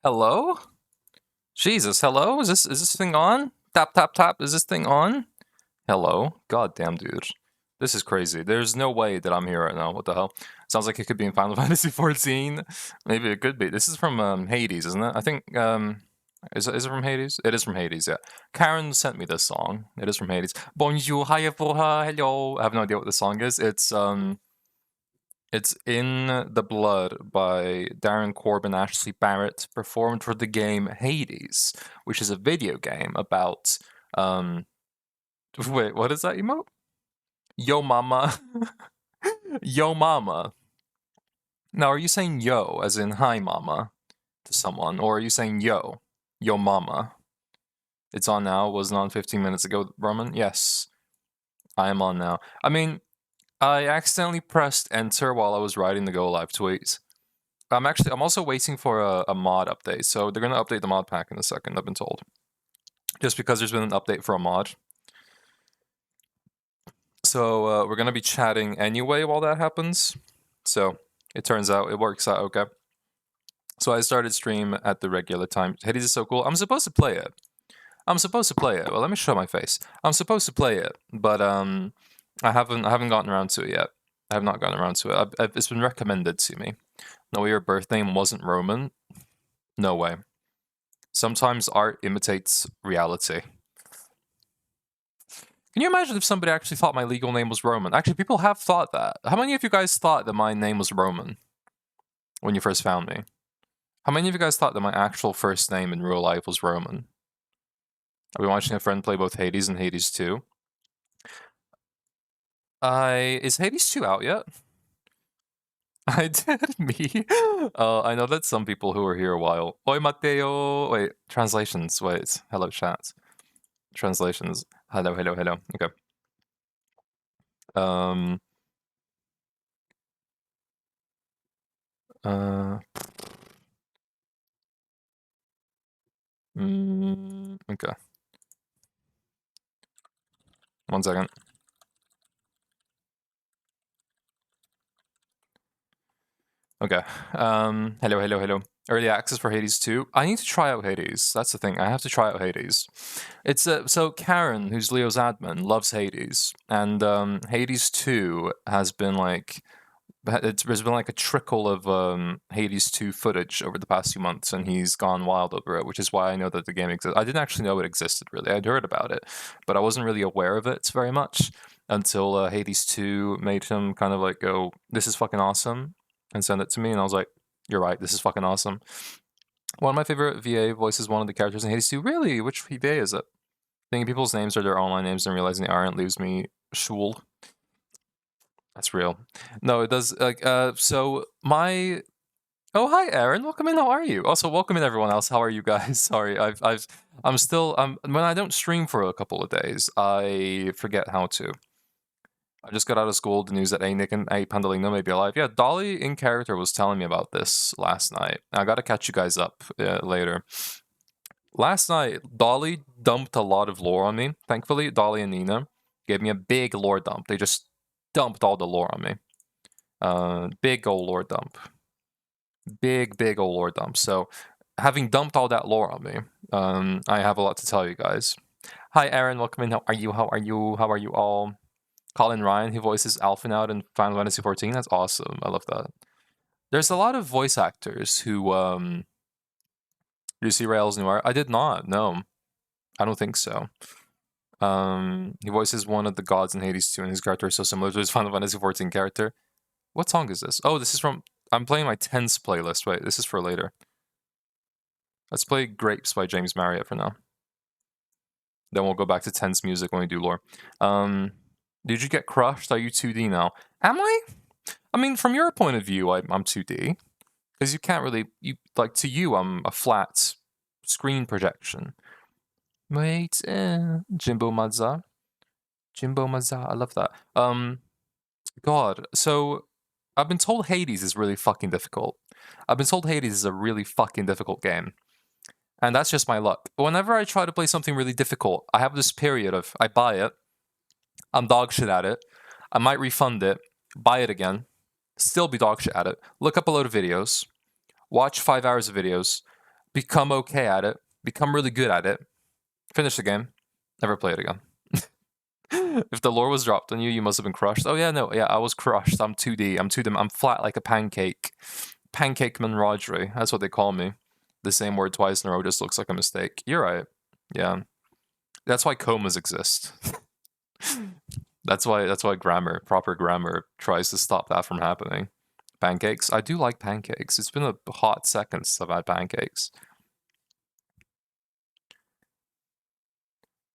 Hello? Jesus, hello? Is this thing on? Tap tap tap. Is this thing on? Hello? God damn, dude. This is crazy. There's no way that I'm here right now. What the hell? Sounds like it could be in Final Fantasy 14. Maybe it could be. This is from Hades, isn't it? I think is it from Hades? It is from Hades, yeah. Karen sent me this song. It is from Hades. Bonjour, hiya, hello. I have no idea what the song is. It's In the Blood by Darren Corbin, Ashley Barrett, performed for the game Hades, which is a video game about wait, what is that emote? Yo mama. Yo mama. Now are you saying yo as in hi mama to someone, or are you saying yo mama? It's on now, wasn't on 15 minutes ago, Roman? Yes. I am on now. I mean, I accidentally pressed enter while I was writing the go live tweet. I'm also waiting for a mod update, so they're gonna update the mod pack in a second, I've been told. Just because there's been an update for a mod. So we're gonna be chatting anyway while that happens. So it turns out it works out okay. So I started stream at the regular time. Hades is so cool. I'm supposed to play it. Well, let me show my face. I'm supposed to play it, but I haven't gotten around to it yet. I have not gotten around to it. It's been recommended to me. No, your birth name wasn't Roman. No way. Sometimes art imitates reality. Can you imagine if somebody actually thought my legal name was Roman? Actually, people have thought that. How many of you guys thought that my name was Roman when you first found me? How many of you guys thought that my actual first name in real life was Roman? I've been watching a friend play both Hades and Hades 2. Is Hades 2 out yet? I did, me? I know that some people who were here a while. Oi, Matteo! Wait, translations. Wait, hello, chat. Translations. Hello. Okay. Okay. 1 second. Okay. Hello. Early access for Hades 2. I need to try out Hades. That's the thing. I have to try out Hades. It's so Karen, who's Leo's admin, loves Hades, and Hades 2 has been like there's been like a trickle of Hades 2 footage over the past few months, and he's gone wild over it, which is why I know that the game exists. I didn't actually know it existed, really. I'd heard about it, but I wasn't really aware of it very much until Hades 2 made him kind of like go, this is fucking awesome, and send it to me, and I was like, you're right, this is fucking awesome. One of my favorite VA voices one of the characters in Hades 2. Really? Which VA is it? Thinking people's names are their online names and realizing they aren't leaves me shul. That's real. No, it does. Like, so my. Oh, hi, Aaron. Welcome in. How are you? Also, welcome in, everyone else. How are you guys? Sorry, I'm still. When I don't stream for a couple of days, I forget how to. I just got out of school. The news that A Nick and A Pandolino may be alive. Yeah, Dolly in character was telling me about this last night. I got to catch you guys up later. Last night, Dolly dumped a lot of lore on me. Thankfully, Dolly and Nina gave me a big lore dump. They just dumped all the lore on me. Big ol' lore dump. Big ol' lore dump. So, having dumped all that lore on me, I have a lot to tell you guys. Hi, Aaron. Welcome in. How are you? How are you all? Colin Ryan, he voices Alphen out in Final Fantasy 14. That's awesome. I love that. There's a lot of voice actors who, did you see Rails Noir? I did not, no. I don't think so. He voices one of the gods in Hades 2, and his character is so similar to his Final Fantasy 14 character. What song is this? Oh, this is from... I'm playing my Tense playlist. Wait, this is for later. Let's play Grapes by James Marriott for now. Then we'll go back to Tense music when we do lore. Did you get crushed? Are you 2D now? Am I? I mean, from your point of view, I'm 2D. Because you can't really... to you, I'm a flat screen projection. Wait, Jimbo Mazza. I love that. God, so I've been told Hades is really fucking difficult. I've been told Hades is a really fucking difficult game. And that's just my luck. Whenever I try to play something really difficult, I have this period of, I buy it, I'm dog shit at it, I might refund it, buy it again, still be dog shit at it, look up a load of videos, watch 5 hours of videos, become okay at it, become really good at it, finish the game, never play it again. If the lore was dropped on you, you must have been crushed. Oh yeah, no, yeah, I was crushed. I'm 2D. I'm flat like a pancake. Pancake Manrodri. That's what they call me. The same word twice in a row just looks like a mistake. You're right. Yeah. That's why comas exist. That's why grammar, proper grammar, tries to stop that from happening. Pancakes. I do like pancakes. It's been a hot second since I've had pancakes.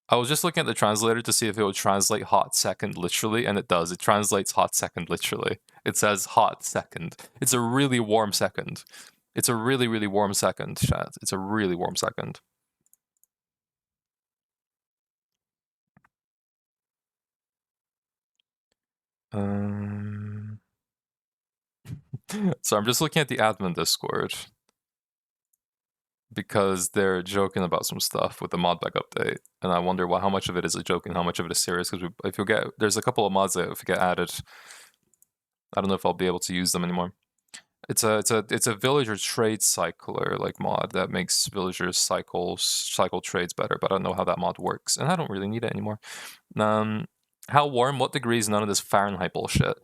I was just looking at the translator to see if it would translate hot second literally, and it does. It translates hot second literally. It says hot second. It's a really warm second. It's a really, really warm second, chat. It's a really warm second. So I'm just looking at the admin Discord because they're joking about some stuff with the modpack update, and I wonder how much of it is a joke and how much of it is serious. Because if you get, there's a couple of mods that if get added, I don't know if I'll be able to use them anymore. It's a villager trade cycler like mod that makes villagers cycle trades better, but I don't know how that mod works, and I don't really need it anymore. How warm? What degrees? None of this Fahrenheit bullshit.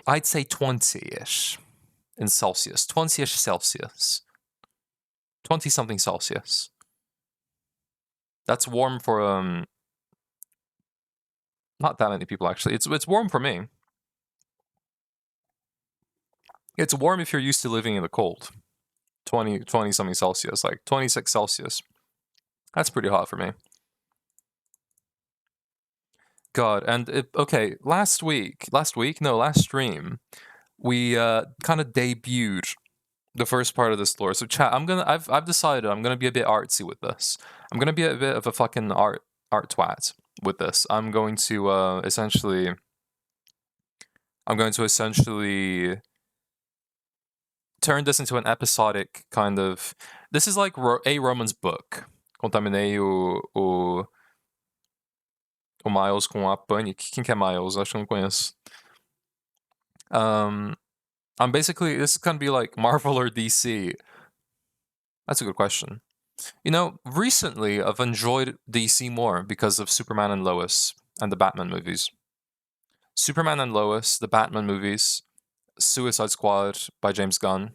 I'd say 20-ish in Celsius. 20-ish Celsius. 20-something Celsius. That's warm for not that many people actually. It's warm for me. It's warm if you're used to living in the cold. 20 something Celsius, like 26 Celsius. That's pretty hot for me. God, and okay, last stream, we kind of debuted the first part of this lore. So chat, I've decided I'm gonna be a bit artsy with this. I'm gonna be a bit of a fucking art twat with this. I'm going to essentially turn this into an episodic kind of. This is like a Roman's book. Contaminei o Miles com a Panic. Quem que é Miles? Acho que eu não conheço. I'm basically, this is gonna be like Marvel or DC. That's a good question. You know, recently I've enjoyed DC more because of Superman and Lois and the Batman movies. Superman and Lois, the Batman movies, Suicide Squad by James Gunn,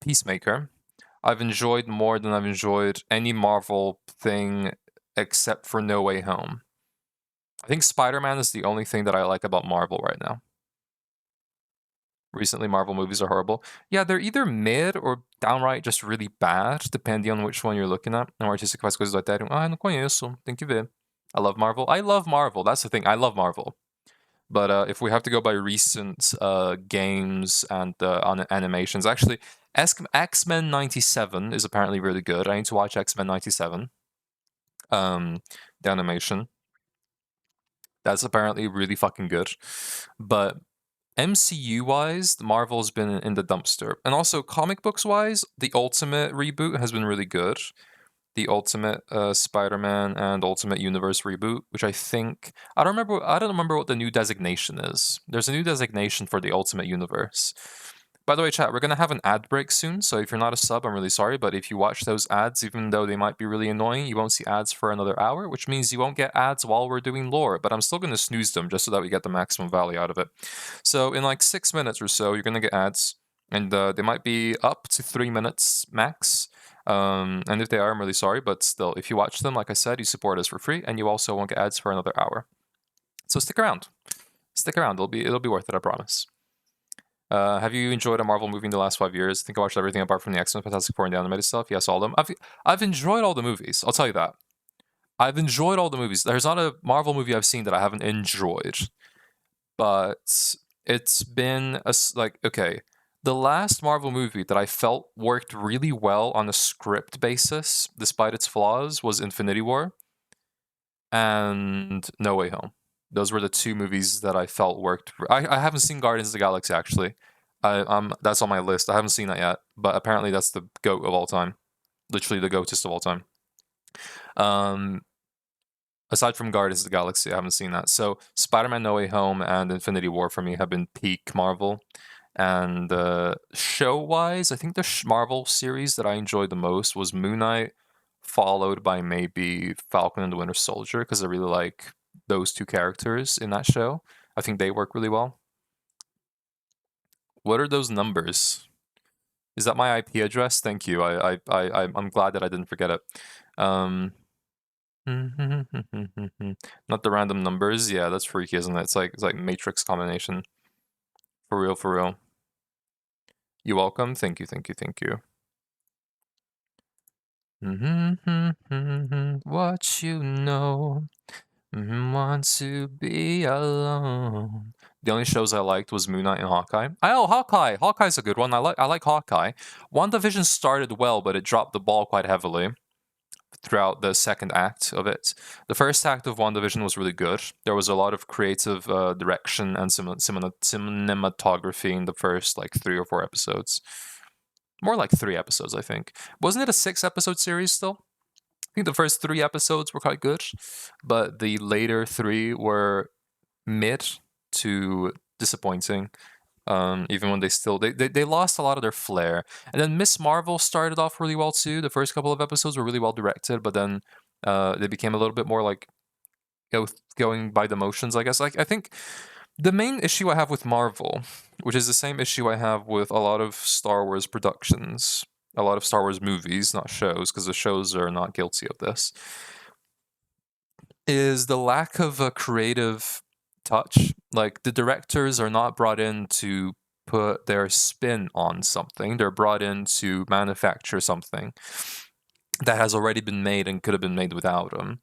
Peacemaker. I've enjoyed more than I've enjoyed any Marvel thing except for No Way Home. I think Spider-Man is the only thing that I like about Marvel right now. Recently, Marvel movies are horrible. Yeah, they're either mid or downright just really bad, depending on which one you're looking at. Um artista que faz coisas do Ethereum. Ah, não conheço. Tem que ver. I love Marvel. I love Marvel. That's the thing. I love Marvel. But if we have to go by recent games and on animations, actually, X-Men 97 is apparently really good. I need to watch X-Men 97. The animation. That's apparently really fucking good. But MCU-wise, Marvel's been in the dumpster. And also, comic books-wise, the Ultimate reboot has been really good. The Ultimate Spider-Man and Ultimate Universe reboot, which I think... I don't remember what the new designation is. There's a new designation for the Ultimate Universe. By the way, chat, we're going to have an ad break soon, so if you're not a sub, I'm really sorry, but if you watch those ads, even though they might be really annoying, you won't see ads for another hour, which means you won't get ads while we're doing lore, but I'm still going to snooze them just so that we get the maximum value out of it. So in like 6 minutes or so, you're going to get ads, and they might be up to 3 minutes max. And if they are, I'm really sorry, but still, if you watch them, like I said, you support us for free, and you also won't get ads for another hour. So stick around. Stick around. It'll be worth it, I promise. Have you enjoyed a Marvel movie in the last 5 years? I think I watched everything apart from the X-Men, Fantastic Four, and the animated stuff. Yes, all of them. I've enjoyed all the movies. I'll tell you that. I've enjoyed all the movies. There's not a Marvel movie I've seen that I haven't enjoyed. But it's been okay. The last Marvel movie that I felt worked really well on a script basis, despite its flaws, was Infinity War and No Way Home. Those were the two movies that I felt worked. I haven't seen Guardians of the Galaxy actually. That's on my list. I haven't seen that yet, but apparently that's the GOAT of all time. Literally the GOATest of all time. Aside from Guardians of the Galaxy, I haven't seen that. So Spider-Man No Way Home and Infinity War for me have been peak Marvel. And show-wise, I think the Marvel series that I enjoyed the most was Moon Knight, followed by maybe Falcon and the Winter Soldier, because I really like those two characters in that show. I think they work really well. What are those numbers? Is that my IP address? Thank you. I'm glad that I didn't forget it. Not the random numbers. Yeah, that's freaky, isn't it? It's like matrix combination. For real, for real. You're welcome. Thank you, thank you, thank you. What you know. Want to be alone. The only shows I liked was Moon Knight and Hawkeye. Oh, Hawkeye! Hawkeye's a good one. I like Hawkeye. WandaVision started well, but it dropped the ball quite heavily throughout the second act of it. The first act of WandaVision was really good. There was a lot of creative direction and cinematography in the first like 3 or 4 episodes. More like 3 episodes, I think. Wasn't it a 6-episode series still? I think the first 3 episodes were quite good, but the later 3 were mid to disappointing. Even when they lost a lot of their flair. And then Miss Marvel started off really well too. The first couple of episodes were really well directed, but then they became a little bit more like going by the motions, I guess. Like I think the main issue I have with Marvel, which is the same issue I have with a lot of Star Wars productions, a lot of Star Wars movies, not shows, because the shows are not guilty of this, is the lack of a creative touch. Like the directors are not brought in to put their spin on something. They're brought in to manufacture something that has already been made and could have been made without them.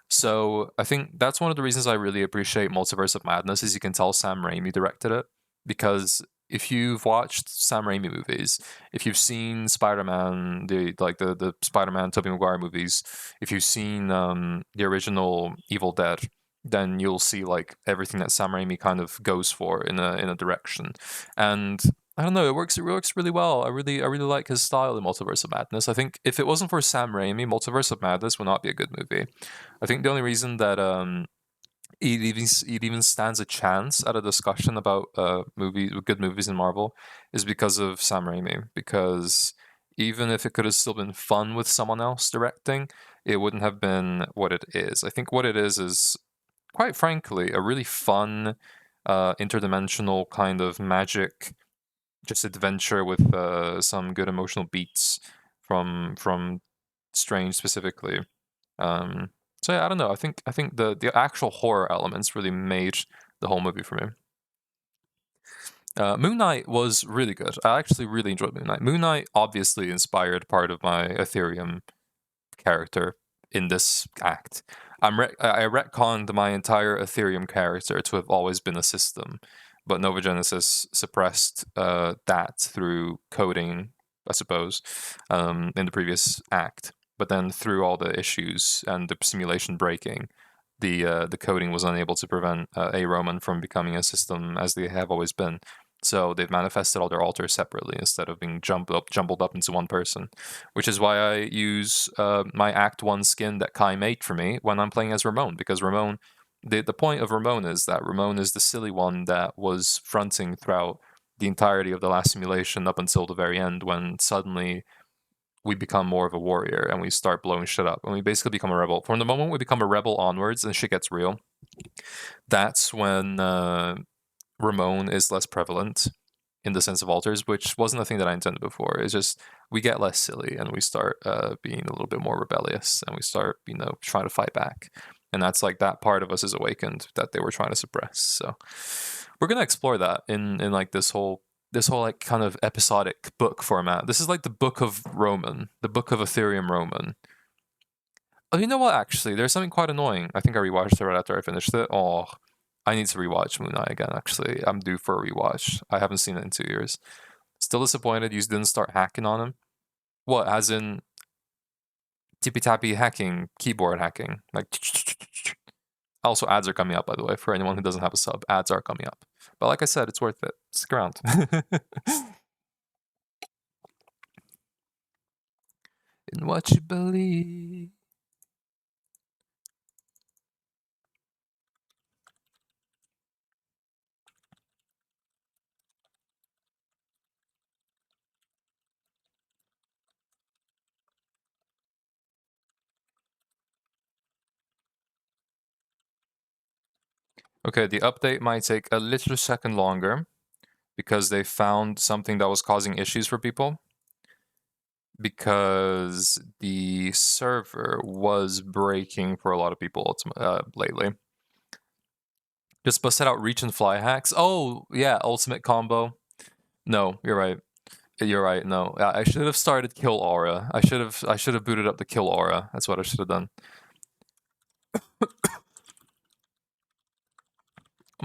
So I think that's one of the reasons I really appreciate Multiverse of Madness is you can tell Sam Raimi directed it, because if you've watched Sam Raimi movies, if you've seen Spider-Man, the Spider-Man Tobey Maguire movies, if you've seen the original Evil Dead, then you'll see like everything that Sam Raimi kind of goes for in a direction. And I don't know, it works really well. I really like his style in Multiverse of Madness. I think if it wasn't for Sam Raimi, Multiverse of Madness would not be a good movie. I think the only reason that it even stands a chance at a discussion about good movies in Marvel is because of Sam Raimi. Because even if it could have still been fun with someone else directing, it wouldn't have been what it is. I think what it is quite frankly a really fun, interdimensional kind of magic, just adventure with some good emotional beats from Strange specifically. Um, so yeah, I don't know. I think the actual horror elements really made the whole movie for me. Moon Knight was really good. I actually really enjoyed Moon Knight. Moon Knight obviously inspired part of my Ethereum character in this act. I retconned my entire Ethereum character to have always been a system, but Nova Genesis suppressed that through coding, I suppose, in the previous act. But then through all the issues and the simulation breaking, the coding was unable to prevent a Roman from becoming a system as they have always been. So they've manifested all their alters separately instead of being jumbled up into one person, which is why I use my Act 1 skin that Kai made for me when I'm playing as Ramon, because Ramon, the point of Ramon is that Ramon is the silly one that was fronting throughout the entirety of the last simulation up until the very end, when suddenly we become more of a warrior and we start blowing shit up and we basically become a rebel. From the moment we become a rebel onwards and shit gets real, that's when Ramon is less prevalent in the sense of alters, which wasn't a thing that I intended before. It's just we get less silly and we start being a little bit more rebellious and we start, trying to fight back. And that's like that part of us is awakened that they were trying to suppress. So we're gonna explore that in like this whole like kind of episodic book format. This is like the Book of Roman, the Book of Ethereum Roman. Oh, you know what? Actually, there's something quite annoying. I think I rewatched it right after I finished it. Oh, I need to rewatch Moon Knight again. Actually, I'm due for a rewatch. I haven't seen it in 2 years. Still disappointed you didn't start hacking on him. What? As in tippy tappy hacking, keyboard hacking, like. Also, ads are coming up, by the way, for anyone who doesn't have a sub. Ads are coming up. But like I said, it's worth it. Stick around. In what you believe. Okay, the update might take a little second longer because they found something that was causing issues for people. Because the server was breaking for a lot of people lately. Just busted out reach and fly hacks. Oh, yeah, ultimate combo. No, you're right. You're right. No, I should have started kill aura. I should have booted up the kill aura. That's what I should have done.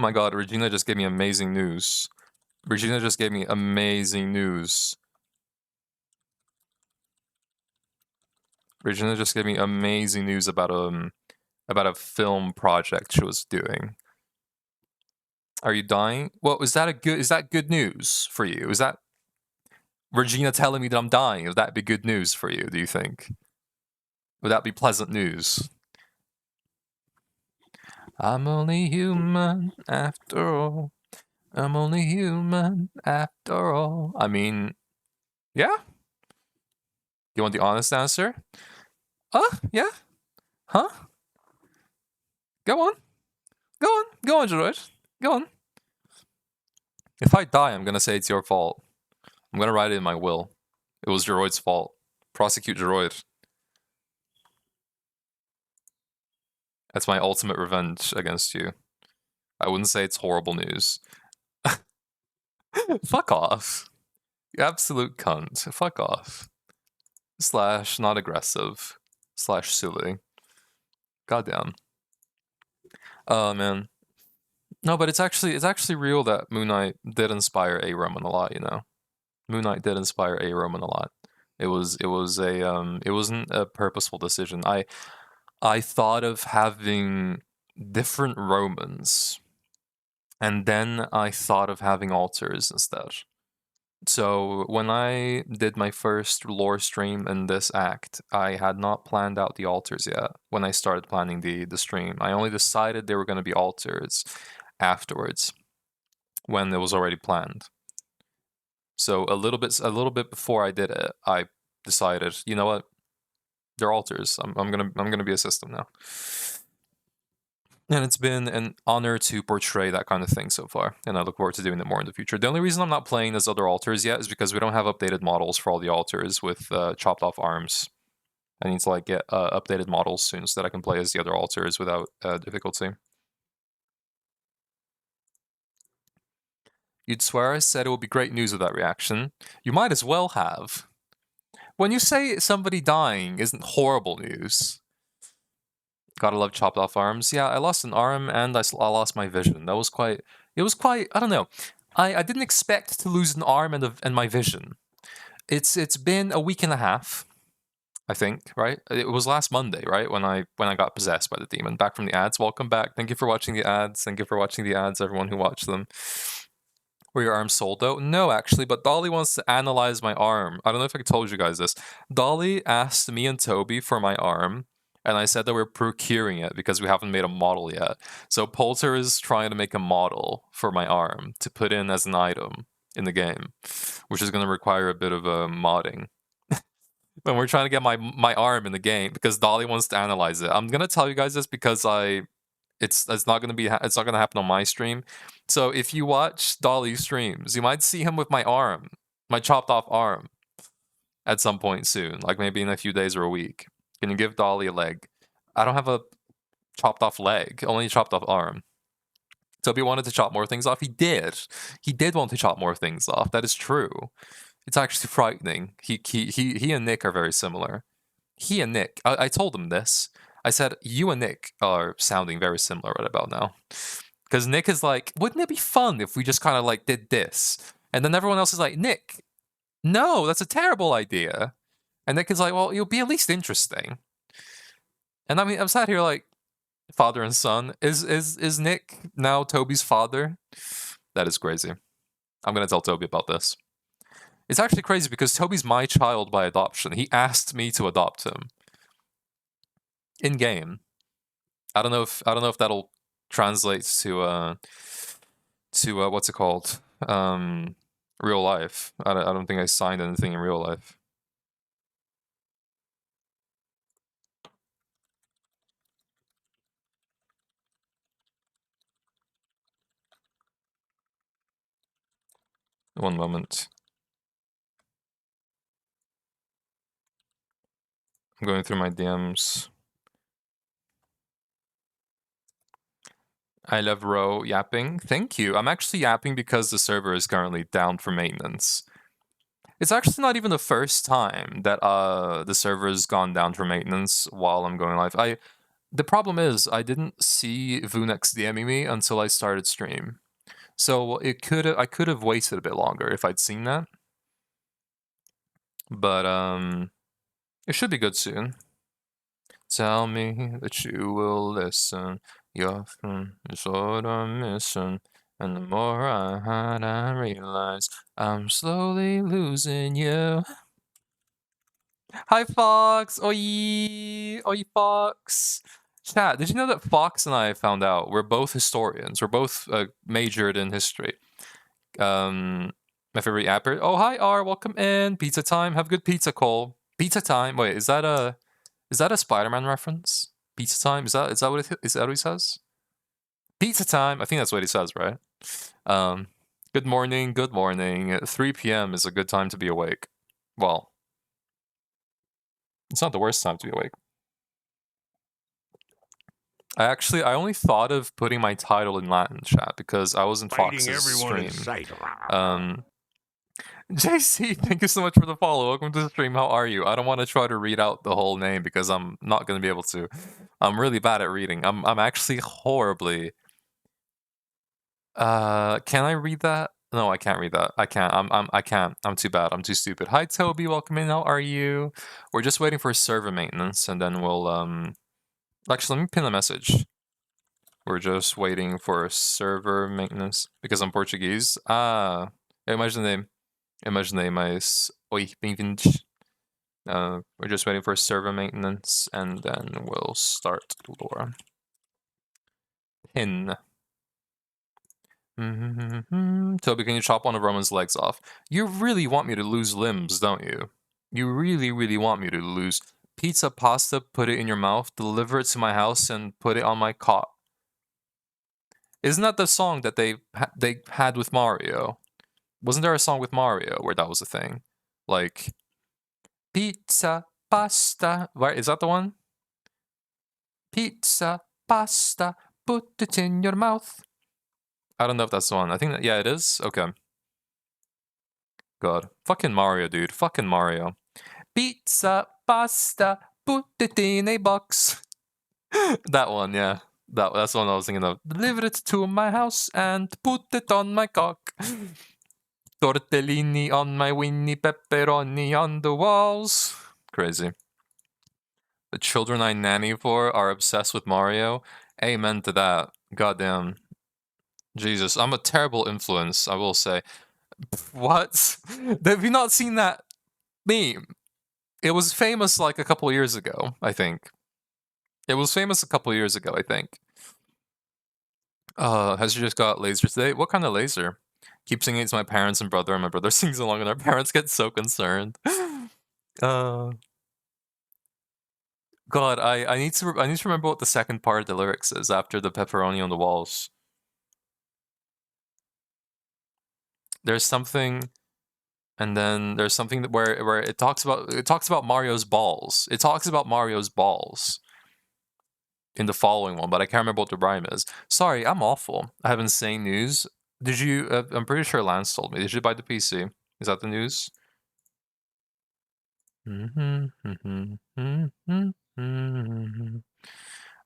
Oh my god, Regina just gave me amazing news. Regina just gave me amazing news. Regina just gave me amazing news about a film project she was doing. Are you dying? Well, is that good news for you? Is that Regina telling me that I'm dying? Would that be good news for you, do you think? Would that be pleasant news? I'm only human after all. I'm only human after all. I mean, yeah? You want the honest answer? Yeah? Huh? Go on. Go on. Go on, Droid. Go on. If I die, I'm gonna say it's your fault. I'm gonna write it in my will. It was Droid's fault. Prosecute Droid. That's my ultimate revenge against you. I wouldn't say it's horrible news. Fuck off. You absolute cunt. Fuck off. Slash not aggressive. Slash silly. Goddamn. Oh man. No, but it's actually real that Moon Knight did inspire A Roman a lot, you know. Moon Knight did inspire A Roman a lot. It wasn't a purposeful decision. I thought of having different Romans, and then I thought of having altars instead. So when I did my first lore stream in this act, I had not planned out the altars yet. When I started planning the stream, I only decided they were going to be altars afterwards, when it was already planned. So a little bit before I did it, I decided, you know what, they're altars. I'm gonna be a system now. And it's been an honor to portray that kind of thing so far, and I look forward to doing it more in the future. The only reason I'm not playing as other altars yet is because we don't have updated models for all the altars with chopped off arms. I need to like get updated models soon so that I can play as the other altars without difficulty. You'd swear I said it would be great news with that reaction. You might as well have. When you say somebody dying isn't horrible news. Gotta love chopped off arms. Yeah, I lost an arm and I lost my vision. That was quite. It was quite. I don't know. I didn't expect to lose an arm and my vision. It's been a week and a half, I think. Right? It was last Monday, right? When I got possessed by the demon. Back from the ads. Welcome back. Thank you for watching the ads. Thank you for watching the ads, everyone who watched them. Were your arms sold out? No, actually, but Dolly wants to analyze my arm. I don't know if I told you guys this. Dolly asked me and Toby for my arm, and I said that we're procuring it because we haven't made a model yet. So Poulter is trying to make a model for my arm to put in as an item in the game, which is going to require a bit of modding. When we're trying to get my arm in the game because Dolly wants to analyze it. I'm going to tell you guys this because it's not gonna happen on my stream. So if you watch Dolly's streams, you might see him with my arm, my chopped off arm, at some point soon, like maybe in a few days or a week. Can you give Dolly a leg? I don't have a chopped off leg, only a chopped off arm. Toby wanted to chop more things off. He did. He did want to chop more things off. That is true. It's actually frightening. He and Nick are very similar. He and Nick. I told him this. I said, you and Nick are sounding very similar right about now. Because Nick is like, wouldn't it be fun if we just kind of like did this? And then everyone else is like, Nick, no, that's a terrible idea. And Nick is like, well, it'll be at least interesting. And I mean, I'm sat here like, father and son. Is Nick now Toby's father? That is crazy. I'm gonna tell Toby about this. It's actually crazy because Toby's my child by adoption. He asked me to adopt him. In game. I don't know if that'll translate to what's it called? Real life. I don't think I signed anything in real life. One moment. I'm going through my DMs. I love Ro yapping. Thank you. I'm actually yapping because the server is currently down for maintenance. It's actually not even the first time that the server's gone down for maintenance while I'm going live. The problem is I didn't see Vunex DMing me until I started stream. So I could have waited a bit longer if I'd seen that. But it should be good soon. Tell me that you will listen. Your friend is what I'm missing. And the more I hide, I realize I'm slowly losing you. Hi, Fox! Oi! Oi, Fox! Chat, did you know that Fox and I found out we're both historians? We're both majored in history. My favorite apper. Oh, hi, R. Welcome in. Pizza time. Have good pizza, Cole. Pizza time. Wait, is that a Spider-Man reference? Pizza time. Is that what he says? Pizza time. I think that's what he says, right? Good morning. Good morning. 3 p.m. is a good time to be awake. Well, it's not the worst time to be awake. I only thought of putting my title in Latin, chat, because I was in Fox's stream. JC, thank you so much for the follow. Welcome to the stream. How are you? I don't want to try to read out the whole name because I'm not going to be able to. I'm really bad at reading. I'm actually horribly. Can I read that? No, I can't read that. I can't. I can't. I'm too bad. I'm too stupid. Hi, Toby. Welcome in. How are you? We're just waiting for server maintenance, and then we'll Actually, let me pin a message. We're just waiting for server maintenance because I'm Portuguese. Imaginei mais. Oi, bem-vindos. We're just waiting for server maintenance and then we'll start lore. Pin. Toby, can you chop one of Roman's legs off? You really want me to lose limbs, don't you? You really, really want me to lose pizza, pasta, put it in your mouth, deliver it to my house, and put it on my cot. Isn't that the song that they had with Mario? Wasn't there a song with Mario where that was a thing? Like, pizza, pasta. Right, is that the one? Pizza, pasta, put it in your mouth. I don't know if that's the one. I think that, yeah, it is. Okay. God. Fucking Mario, dude. Fucking Mario. Pizza, pasta, put it in a box. That one, yeah. That's the one I was thinking of. Deliver it to my house and put it on my cock. Tortellini on my winnie, pepperoni on the walls. Crazy. The children I nanny for are obsessed with Mario. Amen to that. Goddamn. Jesus, I'm a terrible influence, I will say. What? Have you not seen that meme? It was famous like a couple years ago, I think. It was famous a couple years ago, I think. Has she just got laser today? What kind of laser? Keep singing it to my parents and brother, and my brother sings along, and our parents get so concerned. God, I need to remember what the second part of the lyrics is after the pepperoni on the walls. There's something, and then there's something that where it talks about Mario's balls. It talks about Mario's balls in the following one, but I can't remember what the rhyme is. Sorry, I'm awful. I have insane news. Did you? I'm pretty sure Lance told me. Did you buy the PC? Is that the news?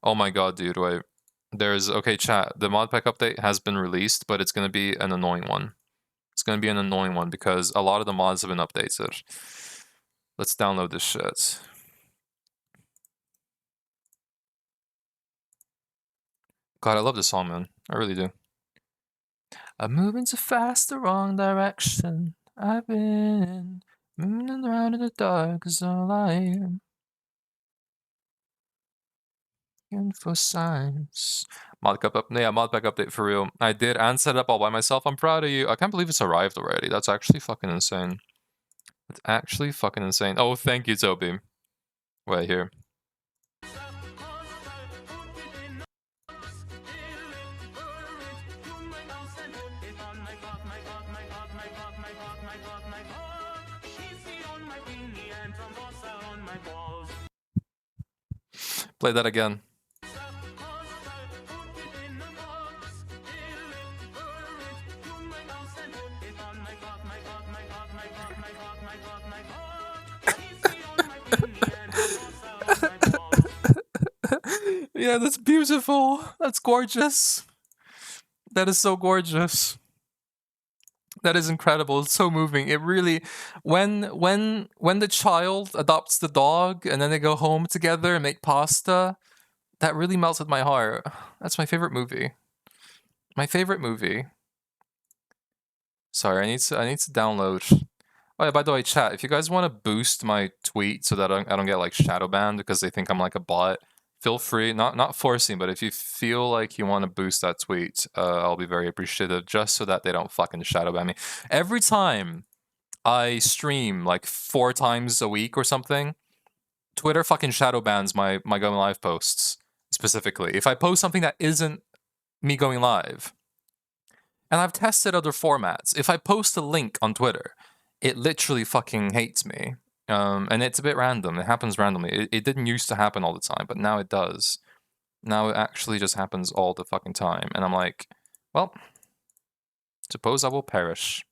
Oh my god, dude! Wait. There's okay, chat. The modpack update has been released, but it's gonna be an annoying one. It's gonna be an annoying one because a lot of the mods have been updated. Let's download this shit. God, I love this song, man. I really do. I'm moving too fast the wrong direction. I've been moving around in the dark is all I am. Looking for signs. Modpack update for real. I did and set it up all by myself. I'm proud of you. I can't believe it's arrived already. That's actually fucking insane. It's actually fucking insane. Oh, thank you, Toby. Wait, here. Play that again. Yeah, that's beautiful. That's gorgeous. That is so gorgeous. That is incredible. It's so moving. It really, when the child adopts the dog and then they go home together and make pasta, that really melted my heart. That's my favorite movie. My favorite movie. Sorry, I need to download. Oh yeah, by the way, chat, if you guys want to boost my tweet so that I don't get like shadow banned because they think I'm like a bot, feel free. Not forcing, but if you feel like you want to boost that tweet, I'll be very appreciative just so that they don't fucking shadow ban me. Every time I stream like 4 times a week or something, Twitter fucking shadow bans my going live posts specifically. If I post something that isn't me going live, and I've tested other formats. If I post a link on Twitter, it literally fucking hates me. And it's a bit random. It happens randomly. It didn't used to happen all the time, but now it does. Now it actually just happens all the fucking time. And I'm like, well, suppose I will perish.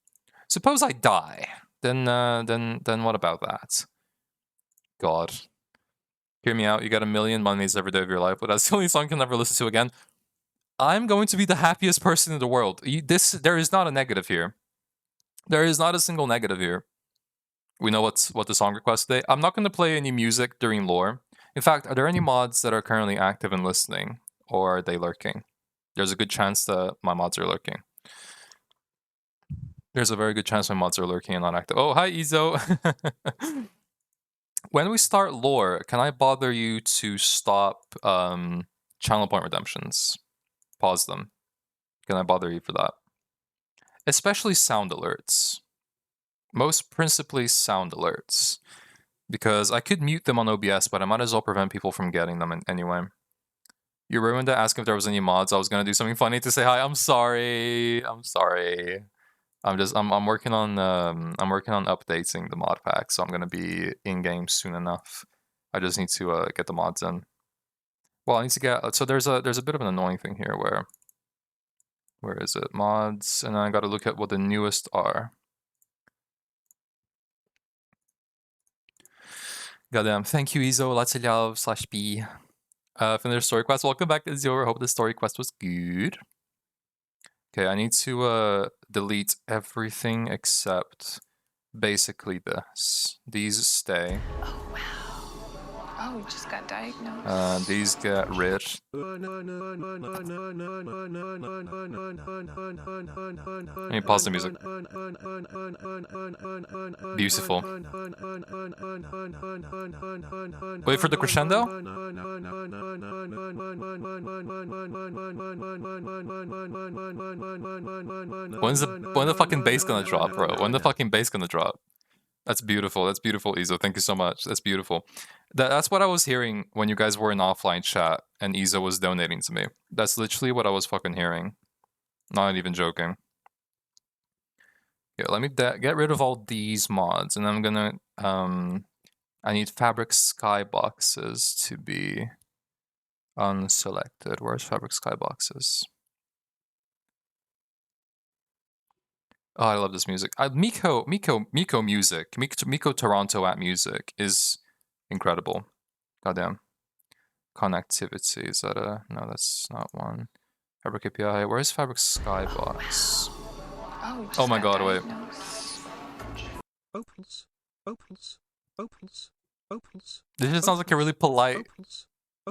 Suppose I die. Then what about that? God. Hear me out. You got 1 million monies every day of your life, but that's the only song you'll never listen to again. I'm going to be the happiest person in the world. There is not a negative here. There is not a single negative here. We know what the song request today. I'm not going to play any music during lore. In fact, are there any mods that are currently active and listening, or are they lurking? There's a good chance that my mods are lurking. There's a very good chance my mods are lurking and not active. Oh, hi, Izo. When we start lore, can I bother you to stop channel point redemptions? Pause them. Can I bother you for that? Especially sound alerts. Most principally sound alerts. Because I could mute them on OBS, but I might as well prevent people from getting them anyway. You ruined it, asking if there was any mods. I was gonna do something funny to say hi. I'm sorry. I'm sorry. I'm working on updating the mod pack, so I'm gonna be in game soon enough. I just need to get the mods in. Well, I need to get so there's a bit of an annoying thing here where is it? Mods, and I gotta look at what the newest are. Goddamn. Thank you, Izo, Latilyav/B. Finish story quest. Welcome back, Azure. Hope the story quest was good. Okay, I need to delete everything except basically this. These stay. Oh, wow. Oh, just got diagnosed. These get rid. Let me pause the music. Beautiful. Wait for the crescendo. When the fucking bass gonna drop, bro? When the fucking bass gonna drop? That's beautiful. That's beautiful, Izo. Thank you so much. That's beautiful. That's what I was hearing when you guys were in offline chat and Izo was donating to me. That's literally what I was fucking hearing. Not even joking. Yeah, let me get rid of all these mods, and I'm gonna I need fabric skyboxes to be unselected. Where's fabric skyboxes? Oh, I love this music. Miko music. Miko Toronto at music is incredible. Goddamn. Connectivity. Is that a... No, that's not one. Fabric API. Where's Fabric Skybox? Oh my god, wait. Opens. This just sounds like a really polite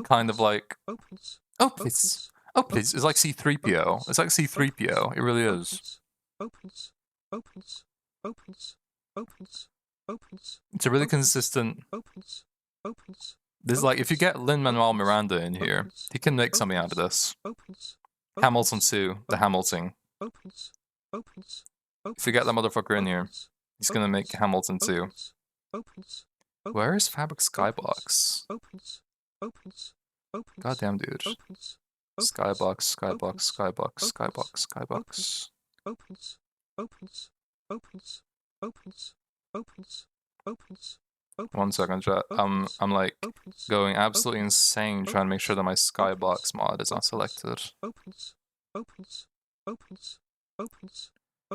kind of like... Oh, please. Oh, please. It's like C-3PO. It's like C-3PO. It really is. It's a really consistent... This is like, if you get Lin-Manuel Miranda in here, he can make something out of this. Hamilton 2, the Hamilton. If you get that motherfucker in here, he's gonna make Hamilton 2. Where is Fabric Skybox? Goddamn, dude. Skybox. opens, opens, opens, opens, opens, opens, opens. 1 second, chat. I'm like going absolutely insane trying to make sure that my skybox mod is not selected. Opens, opens, opens, opens,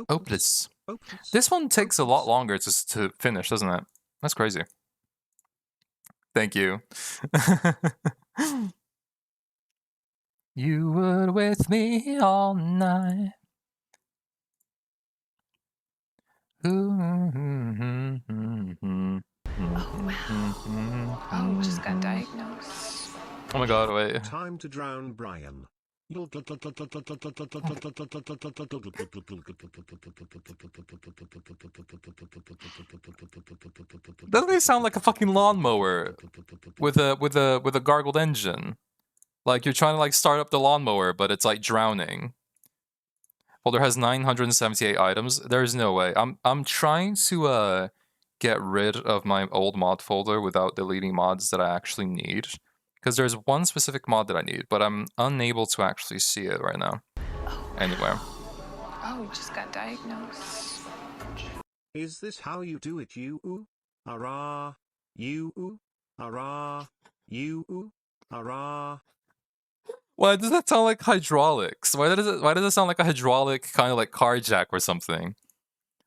Opus. This one takes a lot longer to finish, doesn't it? That's crazy. Thank you. You were with me all night. Oh, just got diagnosed. Oh my god, wait. Time to drown Brian. Doesn't he sound like a fucking lawnmower with a gargled engine? Like you're trying to like start up the lawnmower, but it's like drowning. Folder has 978 items. There's no way. I'm trying to get rid of my old mod folder without deleting mods that I actually need. Because there's one specific mod that I need, but I'm unable to actually see it right now. Anywhere. Oh, just got diagnosed. Is this how you do it, you? Hurrah! You? Hurrah! You? Hurrah! Why does that sound like hydraulics? Why does it sound like a hydraulic kind of like car jack or something?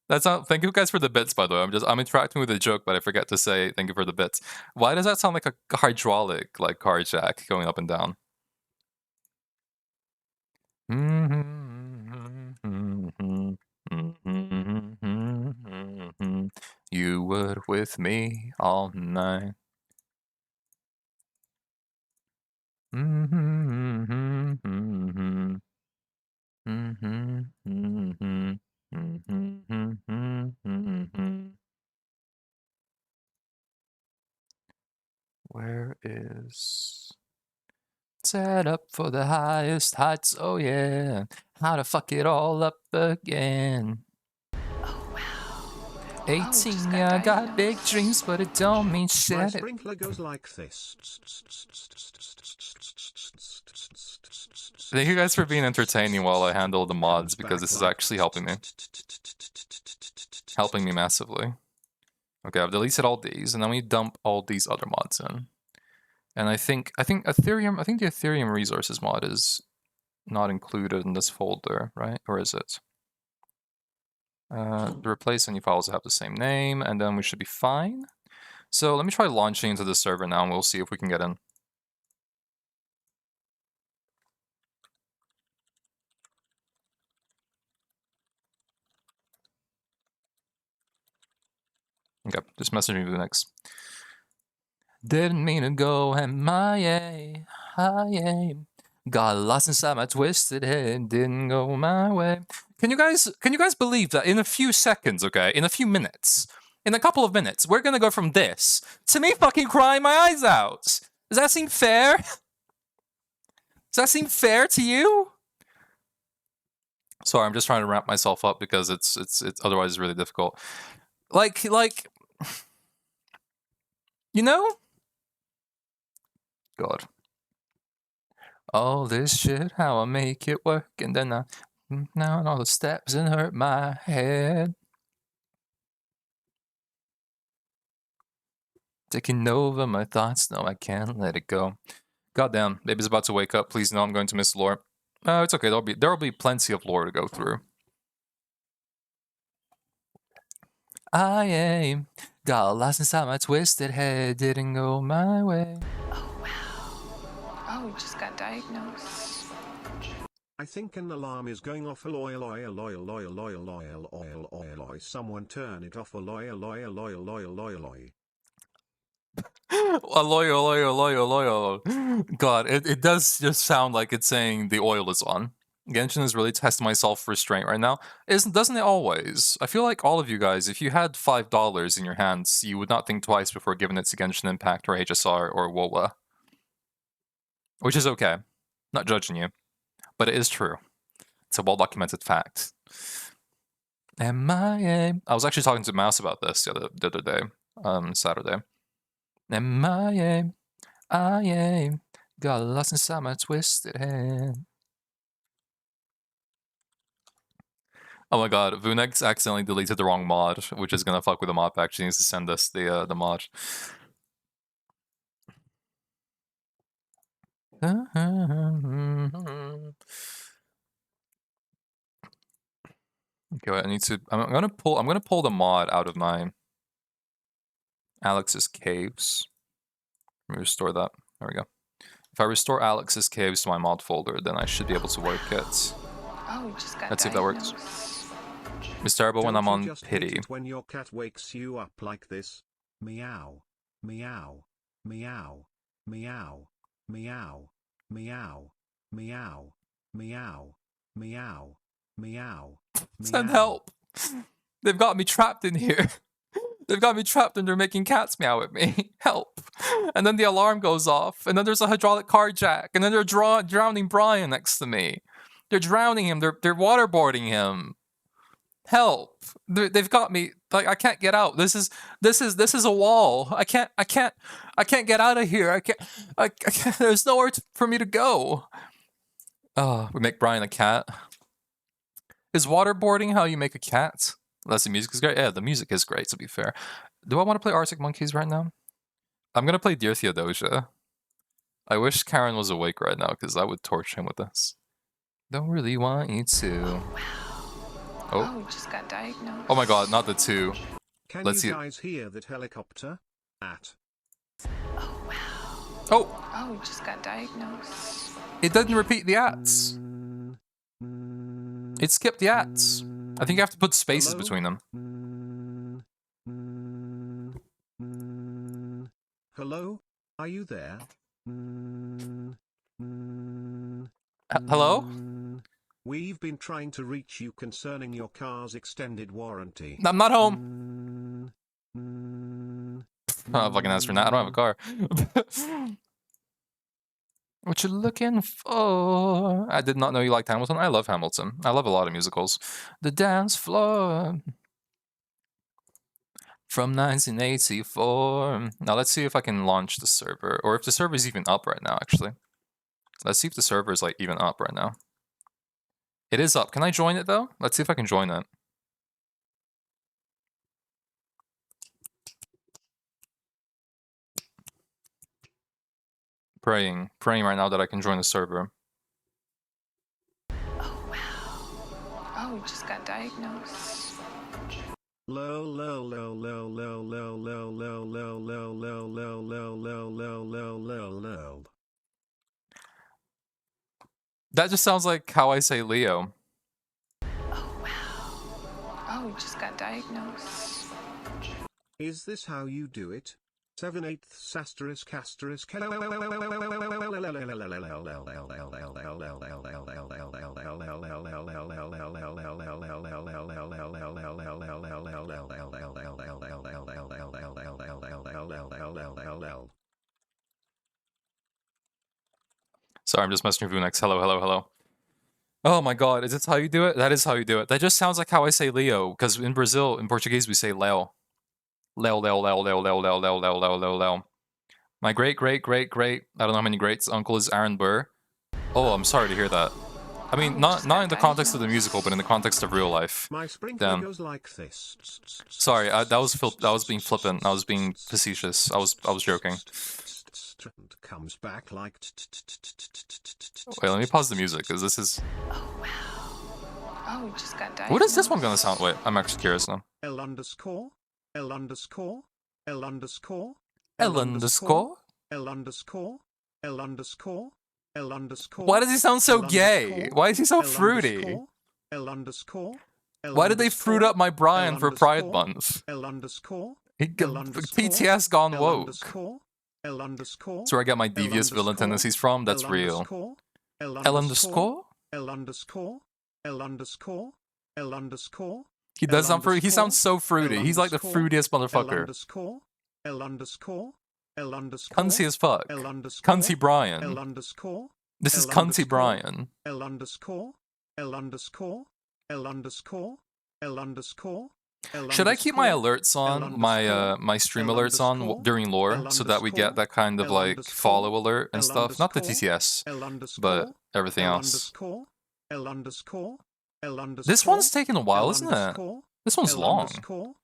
That's not. Thank you guys for the bits, by the way. I'm interacting with a joke, but I forget to say thank you for the bits. Why does that sound like a hydraulic like car jack going up and down? You were with me all night. Where is set up for the highest heights? Oh yeah, how to fuck it all up again. Oh, wow. 18, yeah, I got big dreams, but it don't mean shit. My sprinkler goes like this. Thank you guys for being entertaining while I handle the mods, because this is actually helping me. Helping me massively. Okay, I've deleted all these, and then we dump all these other mods in. And I think the Ethereum resources mod is not included in this folder, right? Or is it? The replace any files that have the same name, and then we should be fine. So let me try launching into the server now, and we'll see if we can get in. Okay, just message me the next. Didn't mean to go MIA. Got lost inside my twisted head. Didn't go my way. Can you guys believe that in a few seconds, okay, in a few minutes, in a couple of minutes, we're gonna go from this to me fucking crying my eyes out? Does that seem fair? Does that seem fair to you? Sorry, I'm just trying to wrap myself up because it's otherwise it's really difficult. Like, you know? God. All this shit, how I make it work, and then I now all the steps and hurt my head. Taking over my thoughts, no, I can't let it go. Goddamn, baby's about to wake up. Please no, I'm going to miss lore. It's okay. There'll be plenty of lore to go through. I aim, got lost inside my twisted head, didn't go my way. Oh, wow. Oh, just got diagnosed. I think an alarm is going off. Someone turn it off. Loyal. God, it does just sound like it's saying the oil is on. Genshin is really testing my self-restraint right now. Doesn't it always? I feel like all of you guys, if you had $5 in your hands, you would not think twice before giving it to Genshin Impact or HSR or WoWA. Which is okay. Not judging you. But it is true. It's a well-documented fact. MIA. I was actually talking to Mouse about this the other day, Saturday. MIA. Got lost inside my twisted head. Oh my god, Vunex accidentally deleted the wrong mod, which is gonna fuck with the mod pack. She needs to send us the mod. Okay, wait, I need to. I'm gonna pull the mod out of my Alex's caves. Let me restore that. There we go. If I restore Alex's caves to my mod folder, then I should be able to work it. Oh, just got Let's see if that works. It's terrible when I'm on pity. Hate it when your cat wakes you up like this. Meow, meow, meow, meow, meow, meow, meow, meow, meow, meow. Send help! They've got me trapped in here. They've got me trapped and they're making cats meow at me. Help! And then the alarm goes off, and then there's a hydraulic car jack, and then they're drowning Brian next to me. They're drowning him. They're waterboarding him. Help! They've got me. Like I can't get out. This is a wall. I can't get out of here. I can't. There's nowhere for me to go. Oh, we make Brian a cat. Is waterboarding how you make a cat? Unless the music is great. Yeah, the music is great, to be fair. Do I want to play Arctic Monkeys right now? I'm going to play Dear Theodosia. I wish Karen was awake right now, because I would torch him with this. Don't really want you to. Oh, wow. Oh, just got diagnosed. Oh my god, not the 2. Can Let's you see. guys hear that helicopter? At. Oh, wow. Oh! Oh, just got diagnosed. It doesn't repeat the ats. It skipped the ats. I think you have to put spaces Hello? between them. Hello? Are you there? Hello? We've been trying to reach you concerning your car's extended warranty. I'm not home. Oh, fucking answer that. I don't have a car. What you looking for? I did not know you liked Hamilton. I love Hamilton. I love a lot of musicals. The Dance Floor from 1984. Now let's see if I can launch the server, or if the server is even up right now. Actually, let's see if the server is like even up right now. It is up. Can I join it though? Let's see if I can join it. Praying right now that I can join the server. Oh, wow. Oh, just got diagnosed. That just sounds like how I say Leo. Oh, wow. Oh, just got diagnosed. Is this how you do it? 7/8 asterisk asterisk. Sorry, I'm just messaging Vunex. Hello, hello, hello. Oh my god, is this how you do it? That is how you do it. That just sounds like how I say Leo, because in Brazil, in Portuguese, we say Leo. Leo, Leo, Leo, Leo, Leo, Leo, Leo, Leo, Leo, Leo, Leo. My great, I don't know how many greats, uncle is Aaron Burr. Oh, I'm sorry to hear that. I mean, not in the context of the musical, but in the context of real life. My sprinkler goes like this. Sorry, that was being flippant. I was being facetious. I was joking. Comes back like. Wait, let me pause the music, because this is. Oh, wow. Oh, just got diagnosed. What is this one gonna sound? Wait, I'm actually curious now. L underscore. L underscore. L underscore. L underscore. L underscore. L underscore. L underscore. Why does he sound so gay? Why is he so fruity? L underscore. Why did they fruit up my Brian for Pride Month? L underscore. PTS gone woke. L underscore. That's where I get my devious villain tendencies from. That's real. L underscore. L underscore. L underscore. L underscore. He does sound fruity. He sounds so fruity. He's like the fruitiest motherfucker. L underscore. L underscore. Cunty as fuck. Cunty Brian. L underscore. This is Cunty Brian. L underscore. L underscore. L underscore. L underscore. Should I keep my alerts on, my stream alerts on during lore, so that we get that kind of like follow alert and stuff? Not the TTS, but everything else. L underscore. This one's taking a while, isn't it? This one's long. Oh,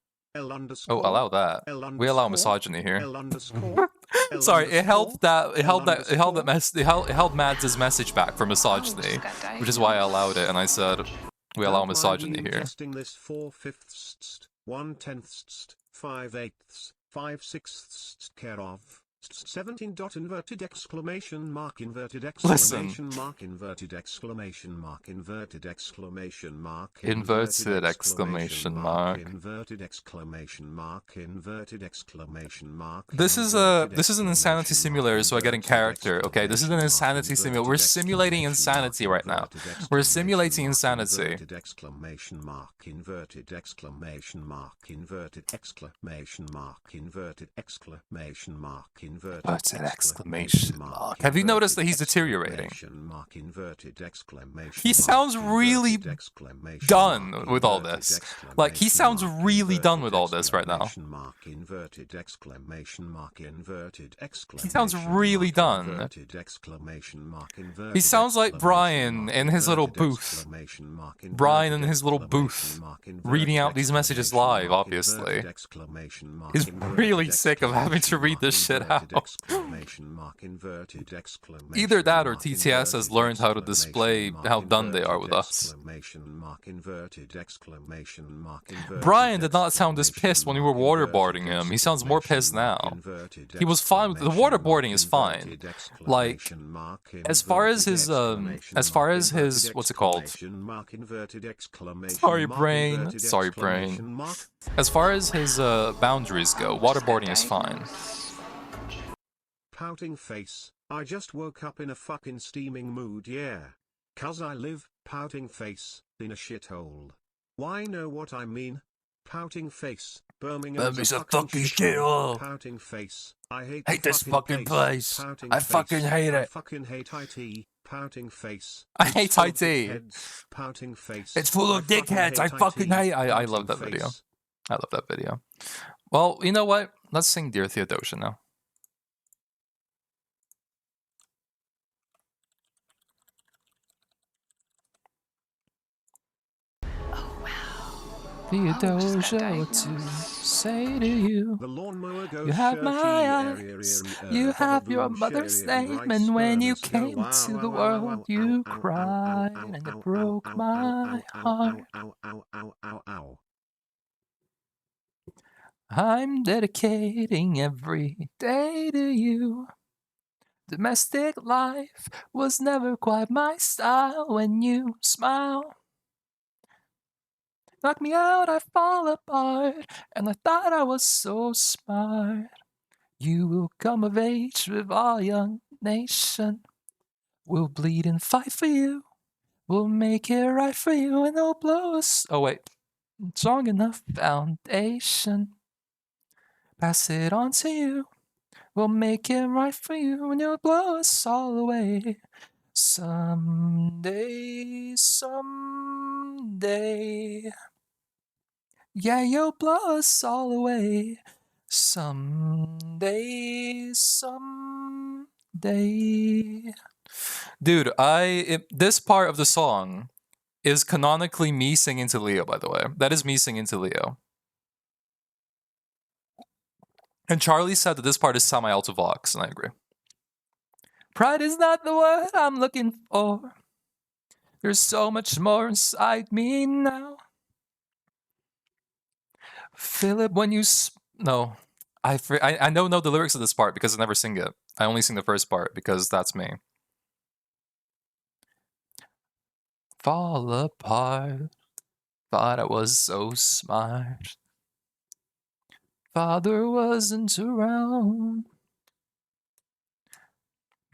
allow that. We allow misogyny here. Sorry, it held Mads' message back for misogyny, which is why I allowed it, and I said we allow misogyny here. Testing this 4/5, 1/10, 5/8, 5/6 care of 17. Inverted exclamation mark, inverted exclamation mark, inverted exclamation mark, inverted exclamation mark, Inverted exclamation mark. inverted exclamation mark, inverted exclamation mark. This is an insanity simulator, so I get in character. Okay, this is an insanity simulator. We're simulating insanity right now. We're simulating insanity. Inverted exclamation mark, inverted exclamation mark, inverted exclamation mark, inverted exclamation mark, inverted exclamation mark. Have you noticed that he's deteriorating? He sounds really done with all this. Like, he sounds really done with all this right now. He sounds really done. He sounds like Brian in his little booth. Brian in his little booth, reading out these messages live, obviously. He's really sick of having to read this shit out. Either that or TTS has learned how to display how done they are with us. Brian did not sound this pissed when we were waterboarding him. He sounds more pissed now. He was fine with the waterboarding is fine. Like, as far as his what's it called? Sorry brain. As far as his boundaries go, waterboarding is fine. Pouting face, I just woke up in a fucking steaming mood, yeah. 'Cause I live, pouting face, in a shithole. Why know what I mean? Pouting face, Birmingham's a fucking shithole. Pouting face, I hate this fucking place. I fucking hate it. I fucking hate IT. Pouting face. I hate IT. Pouting face. It's full of dickheads. I fucking hate. I love that video. I love that video. Well, you know what? Let's sing Dear Theodosia now. Theodosia, what to say to you? You have my eyes, you have your mother's name, and when you came to the world, you cried, and it broke my heart. I'm dedicating every day to you. Domestic life was never quite my style. When you smile, knock me out, I fall apart, and I thought I was so smart. You will come of age with our young nation. We'll bleed and fight for you. We'll make it right for you, and they'll blow us. Oh wait, strong enough foundation. Pass it on to you. We'll make it right for you, and you'll blow us all away. Someday, someday. Yeah, you'll blow us all away. Someday, someday. Dude, this part of the song is canonically me singing to Leo, by the way. That is me singing to Leo. And Charlie said that this part is semi-alto vox, and I agree. Pride is not the word I'm looking for. There's so much more inside me now. Philip, when you... No. I don't know the lyrics of this part because I never sing it. I only sing the first part because that's me. Fall apart. Thought I was so smart. Father wasn't around.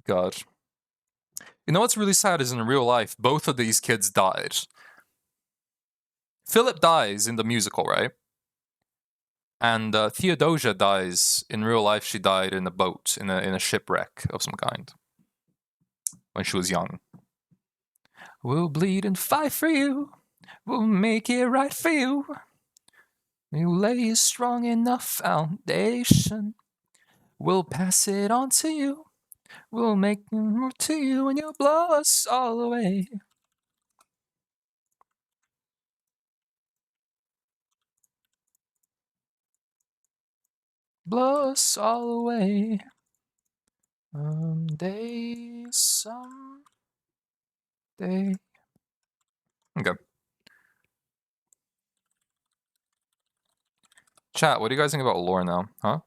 God. You know what's really sad is in real life, both of these kids died. Philip dies in the musical, right? And Theodosia dies in real life. She died in a boat, in a shipwreck of some kind, when she was young. We'll bleed and fight for you. We'll make it right for you. You lay a strong enough foundation. We'll pass it on to you. We'll make it to you, and you'll blow us all away. blow us all away. Someday, someday. Okay. Chat, what do you guys think about lore now, huh?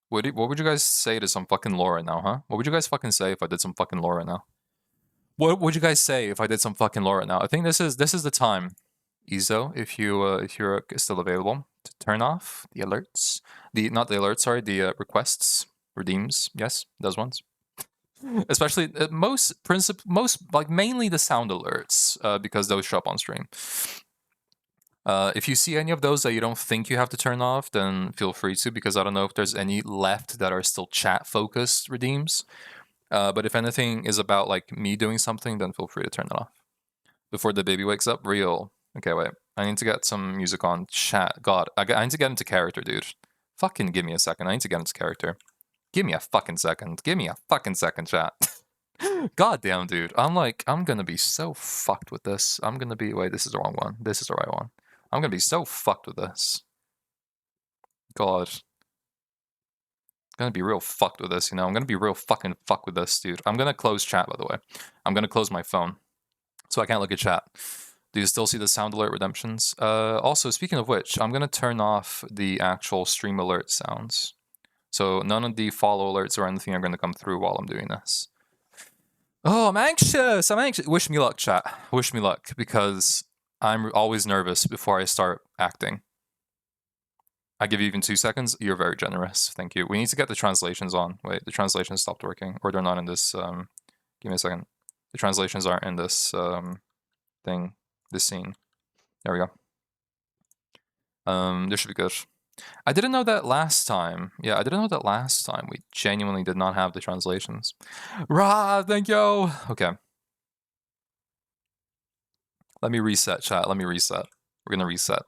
What would you guys say to some fucking lore right now, huh? What would you guys fucking say if I did some fucking lore right now? What would you guys say if I did some fucking lore right now? I think this is the time, Izo, if you're still available, to turn off the alerts. Not the alerts, sorry, the requests, redeems. Yes, those ones. Especially most like mainly the sound alerts, because those show up on stream. If you see any of those that you don't think you have to turn off, then feel free to, because I don't know if there's any left that are still chat focused redeems. But if anything is about like me doing something, then feel free to turn it off. Before the baby wakes up, real. Okay, wait. I need to get some music on chat. God, I need to get into character, dude. Fucking give me a second. I need to get into character. Give me a fucking second. Give me a fucking second, chat. God damn, dude. I'm gonna be so fucked with this. I'm gonna be. Wait, this is the wrong one. This is the right one. I'm gonna be so fucked with this. God. Gonna be real fucked with this, you know? I'm gonna be real fucking fucked with this, dude. I'm gonna close chat, by the way. I'm gonna close my phone, so I can't look at chat. Do you still see the sound alert redemptions? Also, speaking of which, I'm gonna turn off the actual stream alert sounds. So none of the follow alerts or anything are gonna come through while I'm doing this. Oh, I'm anxious! I'm anxious! Wish me luck, chat. Wish me luck, because I'm always nervous before I start acting. I give you even 2 seconds. You're very generous. Thank you. We need to get the translations on. Wait, the translations stopped working. Or they're not in this... give me a second. The translations aren't in this thing. This scene. There we go. This should be good. I didn't know that last time. Yeah, I didn't know that last time. We genuinely did not have the translations. Rah, thank you! Okay. Let me reset, chat. Let me reset. We're gonna reset.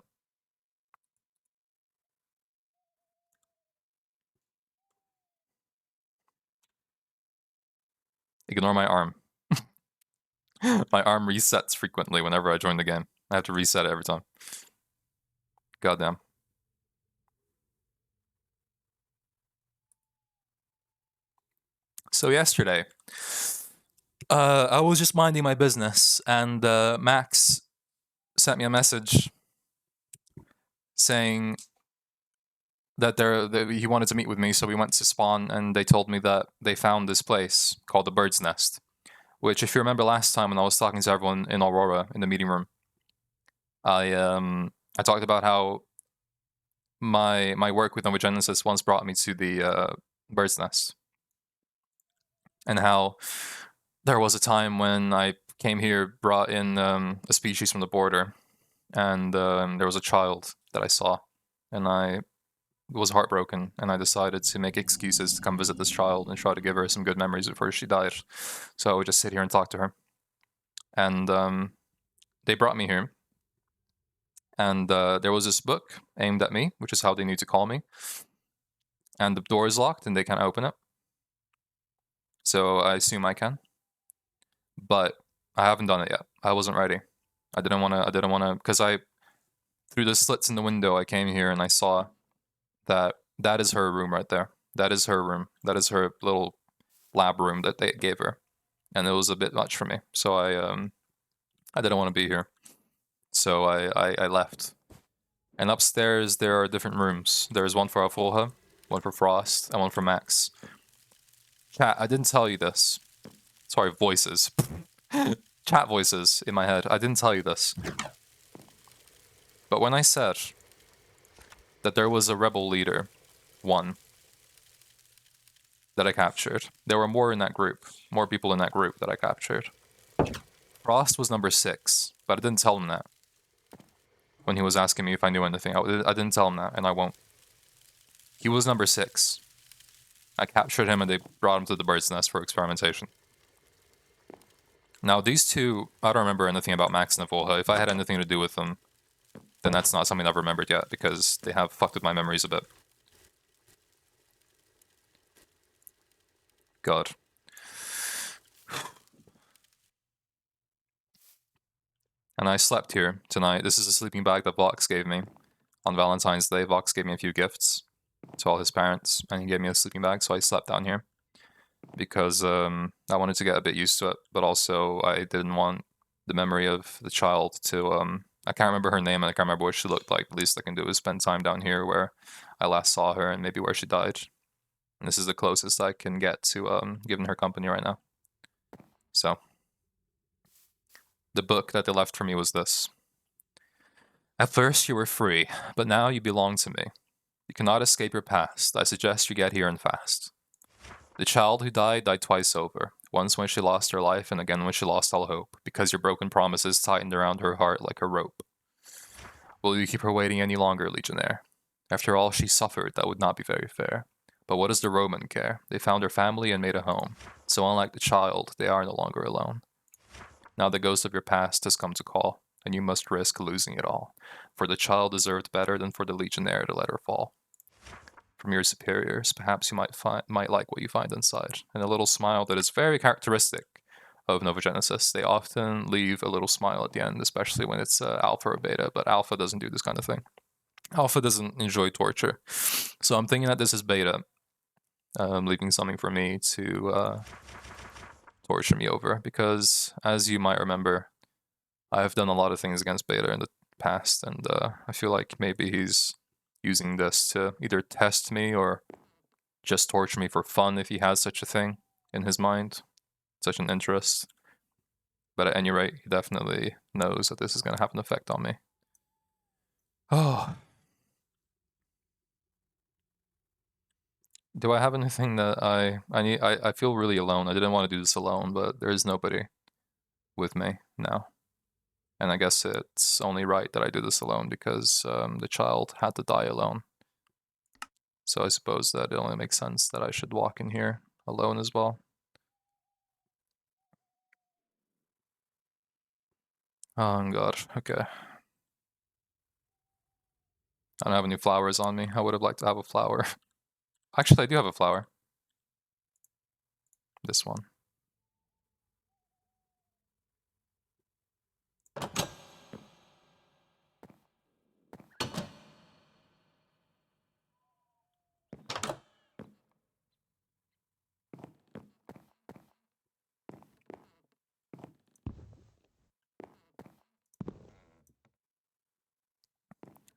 Ignore my arm. My arm resets frequently whenever I join the game. I have to reset it every time. Goddamn. So yesterday, I was just minding my business, and Max sent me a message saying that he wanted to meet with me, so we went to spawn, and they told me that they found this place called the Bird's Nest, which, if you remember last time when I was talking to everyone in Aurora in the meeting room, I talked about how my work with Nova Genesis once brought me to the Bird's Nest, and how there was a time when I came here, brought in a species from the border, and there was a child that I saw, and I was heartbroken, and I decided to make excuses to come visit this child and try to give her some good memories before she died. So I would just sit here and talk to her. And they brought me here, and there was this book aimed at me, which is how they need to call me. And the door is locked, and they can't open it. So I assume I can. But I haven't done it yet. I wasn't ready. I didn't want to, because through the slits in the window, I came here and I saw that is her room right there. That is her room. That is her little lab room that they gave her. And it was a bit much for me. So I didn't want to be here. So I left. And upstairs, there are different rooms. There's one for Afulha, one for Frost, and one for Max. Chat, I didn't tell you this. Sorry, voices. Chat voices in my head. I didn't tell you this. But when I said that there was a rebel leader, one, that I captured, there were more in that group. More people in that group that I captured. Frost was number 6, but I didn't tell him that. When he was asking me if I knew anything, I didn't tell him that, and I won't. He was number 6. I captured him and they brought him to the Bird's Nest for experimentation. Now, these two, I don't remember anything about Max and Volha. If I had anything to do with them, then that's not something I've remembered yet, because they have fucked with my memories a bit. God. And I slept here tonight. This is a sleeping bag that Vox gave me. On Valentine's Day, Vox gave me a few gifts to all his parents, and he gave me a sleeping bag, so I slept down here. Because I wanted to get a bit used to it, but also I didn't want the memory of the child to, I can't remember her name and I can't remember what she looked like. The least I can do is spend time down here where I last saw her and maybe where she died. And this is the closest I can get to giving her company right now. So, the book that they left for me was this. At first you were free, but now you belong to me. You cannot escape your past. I suggest you get here and fast. The child who died twice over, once when she lost her life and again when she lost all hope, because your broken promises tightened around her heart like a rope. Will you keep her waiting any longer, Legionnaire? After all she suffered, that would not be very fair. But what does the Roman care? They found her family and made a home. So unlike the child, they are no longer alone. Now the ghost of your past has come to call, and you must risk losing it all. For the child deserved better than for the Legionnaire to let her fall. From your superiors, perhaps you might like what you find inside. And a little smile that is very characteristic of Novogenesis. They often leave a little smile at the end, especially when it's alpha or beta, but alpha doesn't do this kind of thing. Alpha doesn't enjoy torture. So I'm thinking that this is beta, leaving something for me to torture me over, because as you might remember, I've done a lot of things against beta in the past, and I feel like maybe he's using this to either test me or just torture me for fun if he has such a thing in his mind, such an interest. But at any rate, he definitely knows that this is going to have an effect on me. Oh. Do I have anything that I need? I feel really alone. I didn't want to do this alone, but there is nobody with me now. And I guess it's only right that I do this alone because the child had to die alone. So I suppose that it only makes sense that I should walk in here alone as well. Oh god, okay. I don't have any flowers on me. I would have liked to have a flower. Actually, I do have a flower. This one.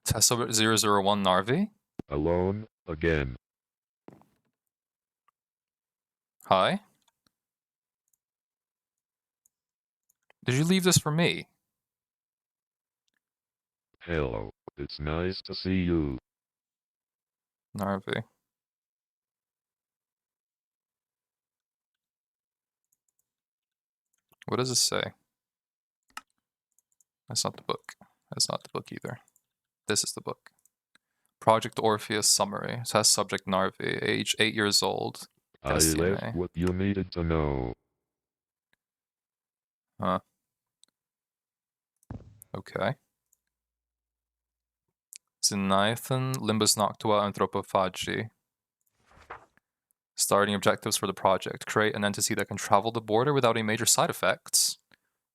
Tesla 001 Narvi? Alone, again. Hi? Did you leave this for me? Hello, it's nice to see you. Narvi. What does this say? That's not the book. That's not the book either. This is the book. Project Orpheus Summary. It has subject Narvi, age 8 years old. I left what you needed to know. Huh. Okay. Zenithan, Limbus Noctua, Anthropophagi. Starting objectives for the project. Create an entity that can travel the border without any major side effects.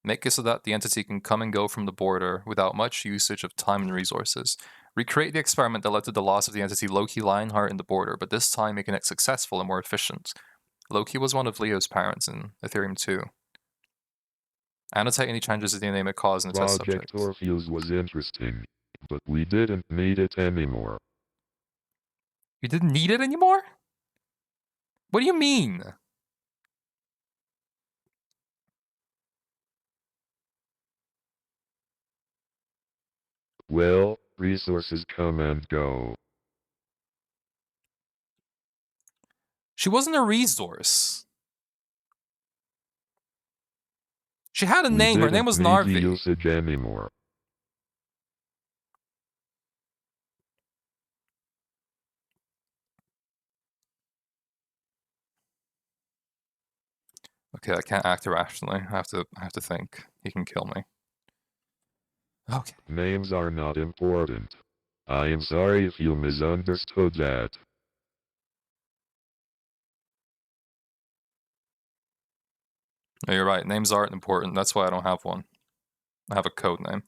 Make it so that the entity can come and go from the border without much usage of time and resources. Recreate the experiment that led to the loss of the entity Loki Lionheart in the border, but this time making it successful and more efficient. Loki was one of Leo's parents in Ethereum 2. Annotate any changes to the DNA may cause in the test subject. Project Orpheus was interesting, but we didn't need it anymore. You didn't need it anymore? What do you mean? Well, resources come and go. She wasn't a resource. She had a name. Her name was Narvi. We didn't need the usage anymore. Okay, I can't act irrationally. I have to think. He can kill me. Okay. Names are not important. I am sorry if you misunderstood that. No, you're right. Names aren't important. That's why I don't have one. I have a code name.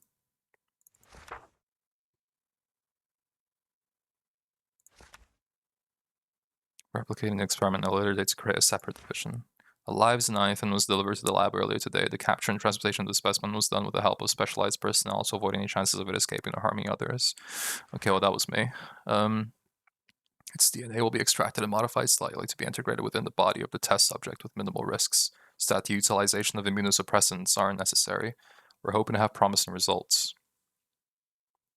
Replicating the experiment at a later date to create a separate division. A live Xenithan was delivered to the lab earlier today. The capture and transportation of the specimen was done with the help of specialized personnel to avoid any chances of it escaping or harming others. Okay, well, that was me. Its DNA will be extracted and modified slightly to be integrated within the body of the test subject with minimal risks, so that the utilization of immunosuppressants aren't necessary. We're hoping to have promising results.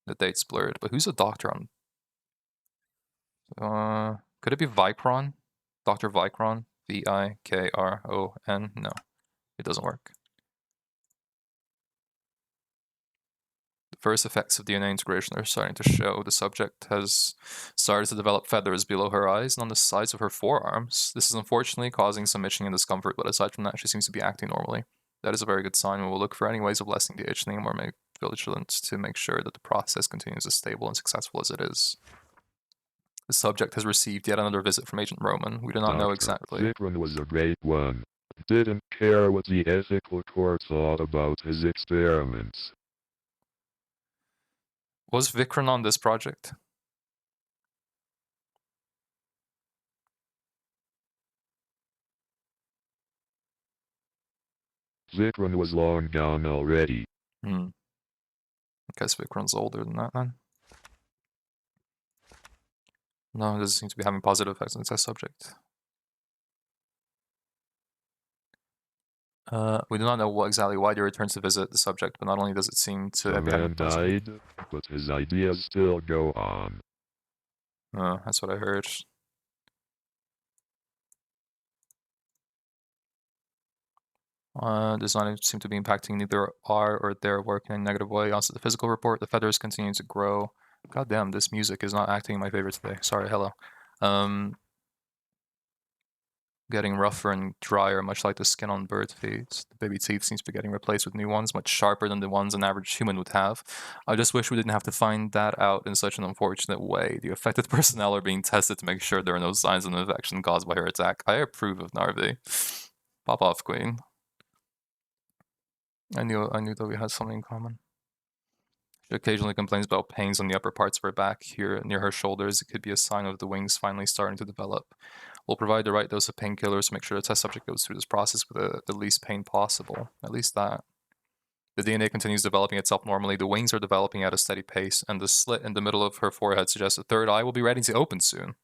The date's blurred, but who's a doctor on? Could it be Vicron? Dr. Vicron? V-I-K-R-O-N? No, it doesn't work. The first effects of DNA integration are starting to show. The subject has started to develop feathers below her eyes and on the sides of her forearms. This is unfortunately causing some itching and discomfort, but aside from that, she seems to be acting normally. That is a very good sign. We will look for any ways of lessening the itching and more vigilant to make sure that the process continues as stable and successful as it is. The subject has received yet another visit from Agent Roman. We do not know exactly. Vikram was a great one. Didn't care what the ethical court thought about his experiments. Was Vikram on this project? Vikram was long gone already. I guess Vikram's older than that then. No, it doesn't seem to be having positive effects on the test subject. We do not know exactly why they returned to visit the subject, but not only does it seem to The be having man died, but his ideas still go on. that's what I heard. Does not seem to be impacting neither our or their work in a negative way. Also, the physical report, the feathers continue to grow. God damn, this music is not acting in my favor today. Sorry, hello. Getting rougher and drier, much like the skin on bird feet. The baby teeth seems to be getting replaced with new ones, much sharper than the ones an average human would have. I just wish we didn't have to find that out in such an unfortunate way. The affected personnel are being tested to make sure there are no signs of an infection caused by her attack. I approve of Narvi. Pop off, Queen. I knew that we had something in common. She occasionally complains about pains on the upper parts of her back, here near her shoulders. It could be a sign of the wings finally starting to develop. We'll provide the right dose of painkillers to make sure the test subject goes through this process with the least pain possible. At least that. The DNA continues developing itself normally. The wings are developing at a steady pace, and the slit in the middle of her forehead suggests the third eye will be ready to open soon.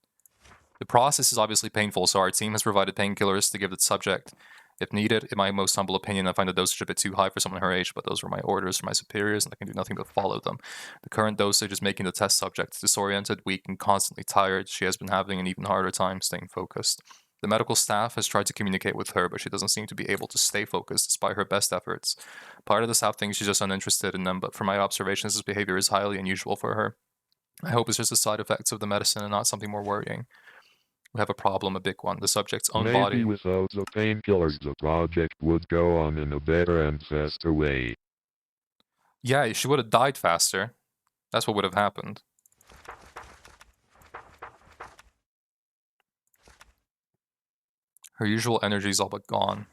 The process is obviously painful, so our team has provided painkillers to give the subject if needed. In my most humble opinion, I find the dosage a bit too high for someone her age, but those were my orders from my superiors, and I can do nothing but follow them. The current dosage is making the test subject disoriented, weak, and constantly tired. She has been having an even harder time staying focused. The medical staff has tried to communicate with her, but she doesn't seem to be able to stay focused despite her best efforts. Part of the staff thinks she's just uninterested in them, but from my observations, this behavior is highly unusual for her. I hope it's just the side effects of the medicine and not something more worrying. We have a problem, a big one. The subject's own body. Maybe without the painkillers the project would go on in a better and faster way. Yeah, she would have died faster. That's what would have happened. Her usual energy is all but gone.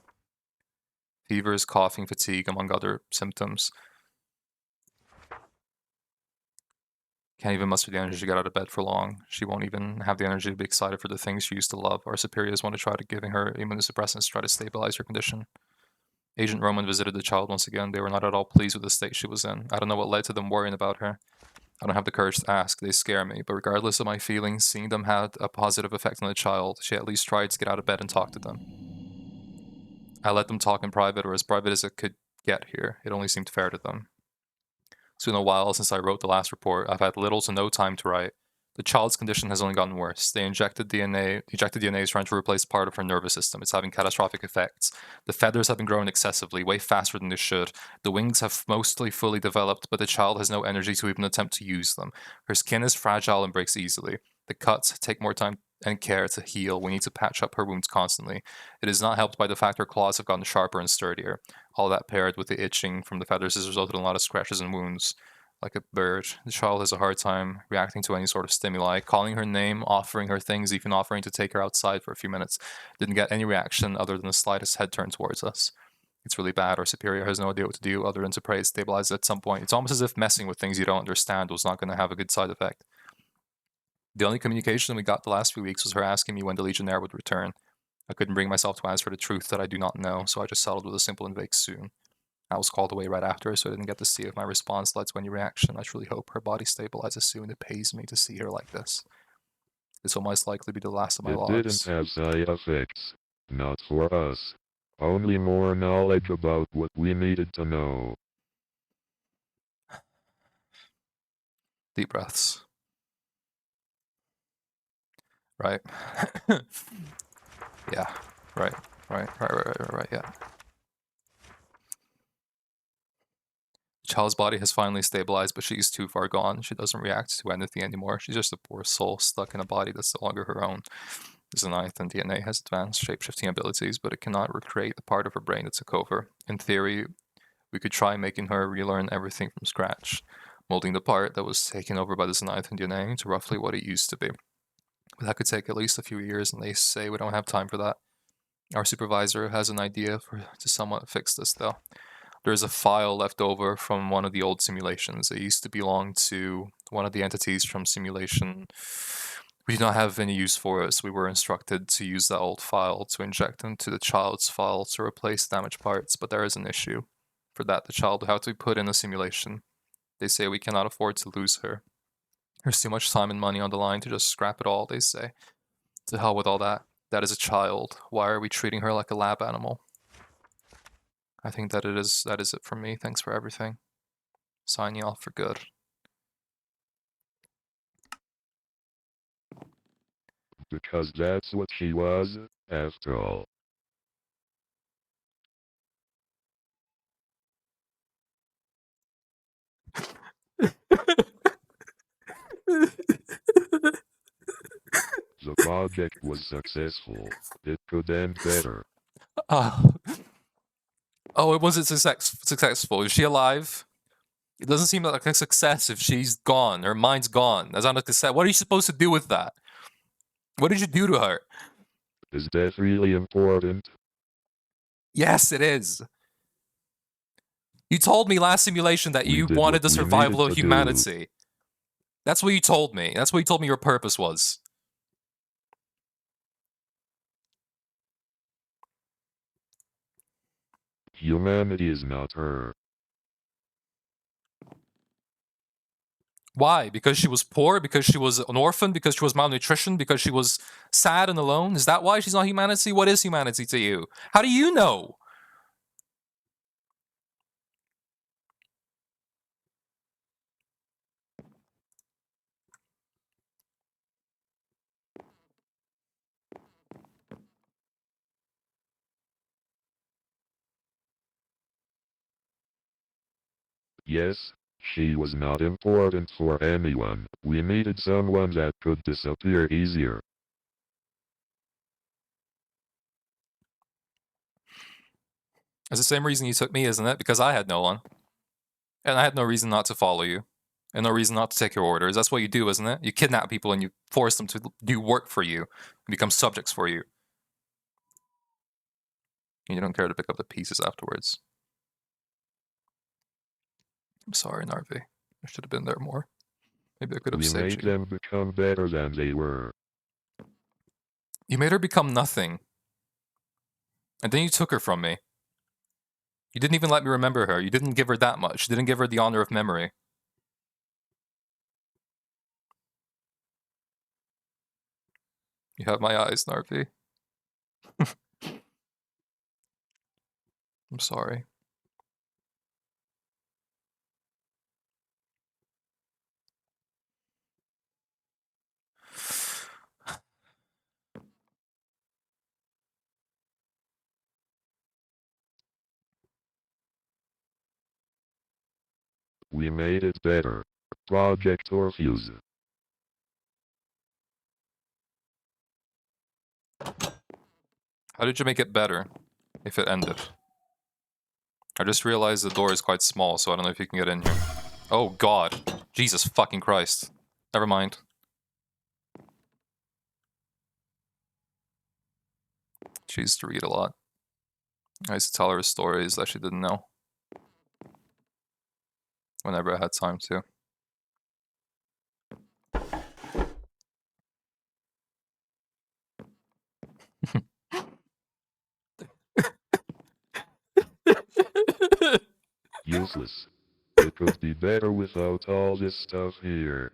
Fevers, coughing, fatigue, among other symptoms. Can't even muster the energy to get out of bed for long. She won't even have the energy to be excited for the things she used to love. Our superiors want to try to giving her immunosuppressants to try to stabilize her condition. Agent Roman visited the child once again. They were not at all pleased with the state she was in. I don't know what led to them worrying about her. I don't have the courage to ask. They scare me. But regardless of my feelings, seeing them had a positive effect on the child. She at least tried to get out of bed and talk to them. I let them talk in private, or as private as it could get here. It only seemed fair to them. It's been a while since I wrote the last report. I've had little to no time to write. The child's condition has only gotten worse. They injected DNA is trying to replace part of her nervous system. It's having catastrophic effects. The feathers have been growing excessively, way faster than they should. The wings have mostly fully developed, but the child has no energy to even attempt to use them. Her skin is fragile and breaks easily. The cuts take more time and care to heal. We need to patch up her wounds constantly. It is not helped by the fact her claws have gotten sharper and sturdier. All that paired with the itching from the feathers has resulted in a lot of scratches and wounds. Like a bird, the child has a hard time reacting to any sort of stimuli. Calling her name, offering her things, even offering to take her outside for a few minutes, didn't get any reaction other than the slightest head turn towards us. It's really bad. Our superior has no idea what to do other than to pray it stabilizes at some point. It's almost as if messing with things you don't understand was not going to have a good side effect. The only communication we got the last few weeks was her asking me when the Legionnaire would return. I couldn't bring myself to answer the truth that I do not know, so I just settled with a simple and vague soon. I was called away right after, so I didn't get to see if my response led to any reaction. I truly hope her body stabilizes soon. It pays me to see her like this. This will most likely be the last of my It didn't lives. have side effects. Not for us. Only more knowledge about what we needed to know. Deep breaths. Right. Yeah. Right. Right. Yeah. The child's body has finally stabilized, but she's too far gone. She doesn't react to anything anymore. She's just a poor soul stuck in a body that's no longer her own. Xenith DNA has advanced shape-shifting abilities, but it cannot recreate the part of her brain that took over. In theory, we could try making her relearn everything from scratch, molding the part that was taken over by the Xenith DNA to roughly what it used to be. But that could take at least a few years, and they say we don't have time for that. Our supervisor has an idea to somewhat fix this, though. There is a file left over from one of the old simulations. It used to belong to one of the entities from simulation. We do not have any use for it, so we were instructed to use that old file to inject into the child's file to replace damaged parts, but there is an issue. For that, the child will have to be put in a simulation. They say we cannot afford to lose her. There's too much time and money on the line to just scrap it all, they say. To hell with all that. That is a child. Why are we treating her like a lab animal? I think that is it from me. Thanks for everything. Signing off for good. Because that's what she was, after all. The project was successful. It could end better. Oh, it wasn't successful. Is she alive? It doesn't seem like a success if she's gone. Her mind's gone. As I'm like, what are you supposed to do with that? What did you do to her? Is that really important? Yes, it is. You told me last simulation that We you did wanted what the we survival needed of to do. humanity. That's what you told me. That's what you told me your purpose was. Humanity is not her. Why? Because she was poor? Because she was an orphan? Because she was malnutrition? Because she was sad and alone? Is that why she's not humanity? What is humanity to you? How do you know? Yes, she was not important for anyone. We needed someone that could disappear easier. It's the same reason you took me, isn't it? Because I had no one. And I had no reason not to follow you. And no reason not to take your orders. That's what you do, isn't it? You kidnap people and you force them to do work for you. And become subjects for you. And you don't care to pick up the pieces afterwards. I'm sorry, Narvi. I should have been there more. Maybe I could have We saved made you. them become better than they were. You made her become nothing. And then you took her from me. You didn't even let me remember her. You didn't give her that much. You didn't give her the honor of memory. You have my eyes, Narvi. I'm sorry. We made it better. Project Orpheus. How did you make it better if it ended? I just realized the door is quite small, so I don't know if you can get in here. Oh god. Jesus fucking Christ. Never mind. She used to read a lot. I used to tell her stories that she didn't know. Whenever I had time to. useless. It could be better without all this stuff here.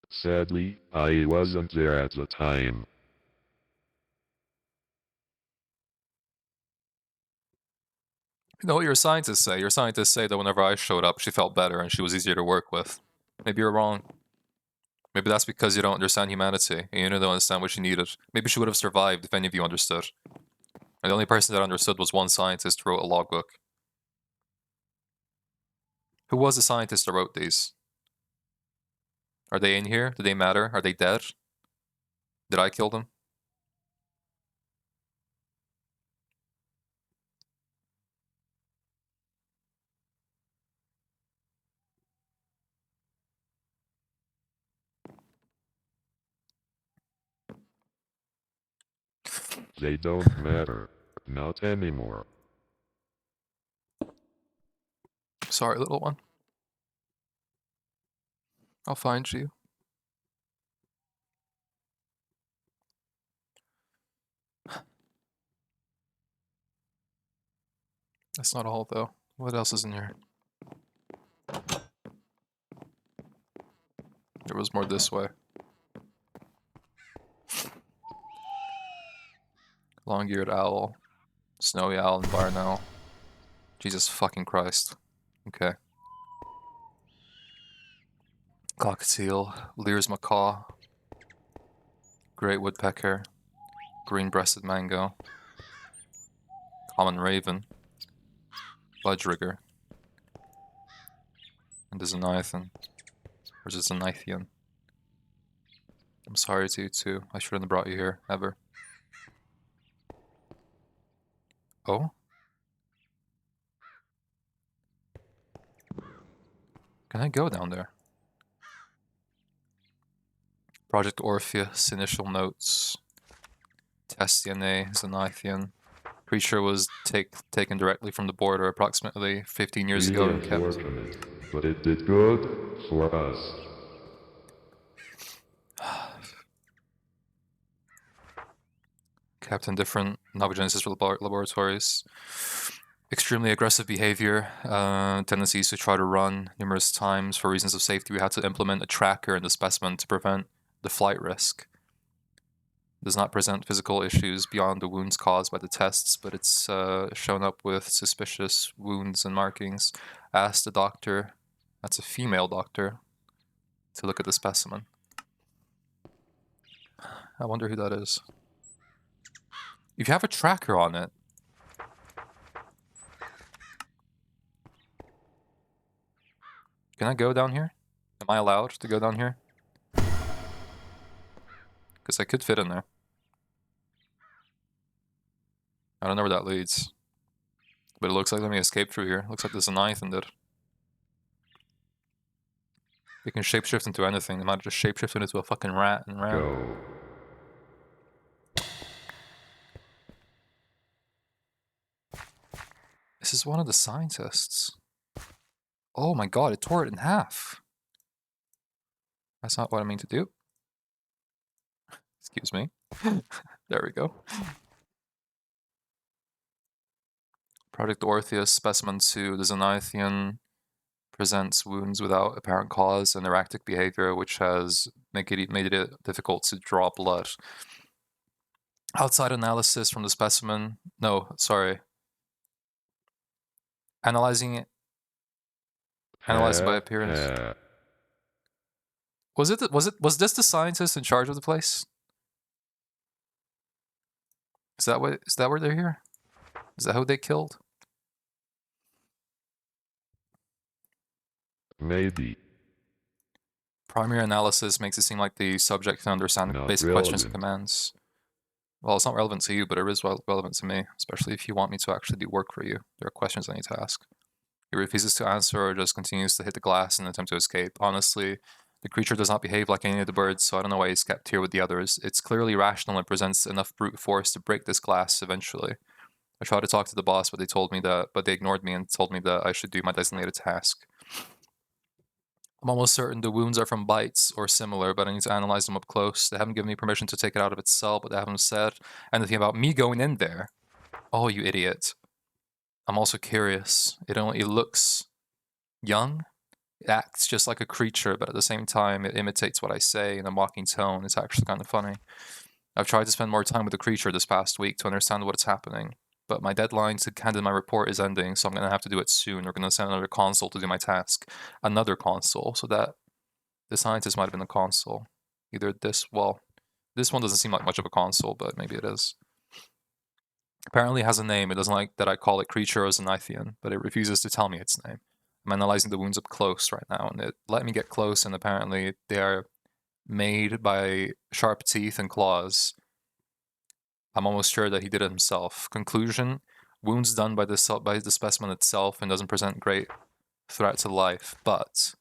Sadly, I wasn't there at the time. You know what your scientists say? Your scientists say that whenever I showed up, she felt better and she was easier to work with. Maybe you're wrong. Maybe that's because you don't understand humanity and you don't understand what she needed. Maybe she would have survived if any of you understood. And the only person that understood was one scientist who wrote a logbook. Who was the scientist that wrote these? Are they in here? Do they matter? Are they dead? Did I kill them? They don't matter. Not anymore. Sorry, little one. I'll find you. That's not all, though. What else is in here? There was more this way. Long-eared owl. Snowy owl and barn owl. Jesus fucking Christ. Okay. Cockatiel. Lear's macaw. Great woodpecker. Green-breasted mango. Common raven. Budgerigger. And there's a Nythian. Or just a Nythian. I'm sorry to you too. I shouldn't have brought you here, ever. Oh? Can I go down there? Project Orpheus, initial notes. Test DNA, Xenithian. Creature was taken directly from the border approximately 15 years ago Really and kept. unfortunate, but it did good for us. Kept in different novogenesis laboratories. Extremely aggressive behavior, tendencies to try to run numerous times. For reasons of safety, we had to implement a tracker in the specimen to prevent the flight risk. Does not present physical issues beyond the wounds caused by the tests, but it's shown up with suspicious wounds and markings. Asked the doctor, that's a female doctor, to look at the specimen. I wonder who that is. If you have a tracker on it, can I go down here? Am I allowed to go down here? Because I could fit in there. I don't know where that leads. But it looks like let me escape through here. Looks like there's a knife in it. You can shapeshift into anything. They might just shapeshift into a fucking rat and ran. Go. This is one of the scientists. Oh my god, it tore it in half. That's not what I mean to do. Excuse me. There we go. Project Orpheus, Specimen 2, the Xenithian presents wounds without apparent cause and erratic behavior, which has made it difficult to draw blood. Outside analysis from the specimen, no, sorry. Analyzing it by appearance. Was this the scientist in charge of the place? Is that where they're here? Is that who they killed? Maybe. Primary analysis makes it seem like the subject can understand Not basic questions and relevant. commands. Well, it's not relevant to you, but it is relevant to me, especially if you want me to actually do work for you. There are questions I need to ask. He refuses to answer or just continues to hit the glass in an attempt to escape. Honestly, the creature does not behave like any of the birds, so I don't know why he's kept here with the others. It's clearly rational and presents enough brute force to break this glass eventually. I tried to talk to the boss, but they ignored me and told me that I should do my designated task. I'm almost certain the wounds are from bites or similar, but I need to analyze them up close. They haven't given me permission to take it out of its cell, but they haven't said anything about me going in there. Oh, you idiot. I'm also curious. It looks young. It acts just like a creature, but at the same time, it imitates what I say in a mocking tone. It's actually kind of funny. I've tried to spend more time with the creature this past week to understand what's happening, but my deadline to hand in my report is ending, so I'm going to have to do it soon. We're going to send another consul to do my task. Another consul, so that the scientist might have been a consul. Either this one doesn't seem like much of a consul, but maybe it is. Apparently it has a name. It doesn't like that I call it creature or Zenithian, but it refuses to tell me its name. I'm analyzing the wounds up close right now, and it let me get close, and apparently they are made by sharp teeth and claws. I'm almost sure that he did it himself. Conclusion: wounds done by the specimen itself and doesn't present great threat to life, but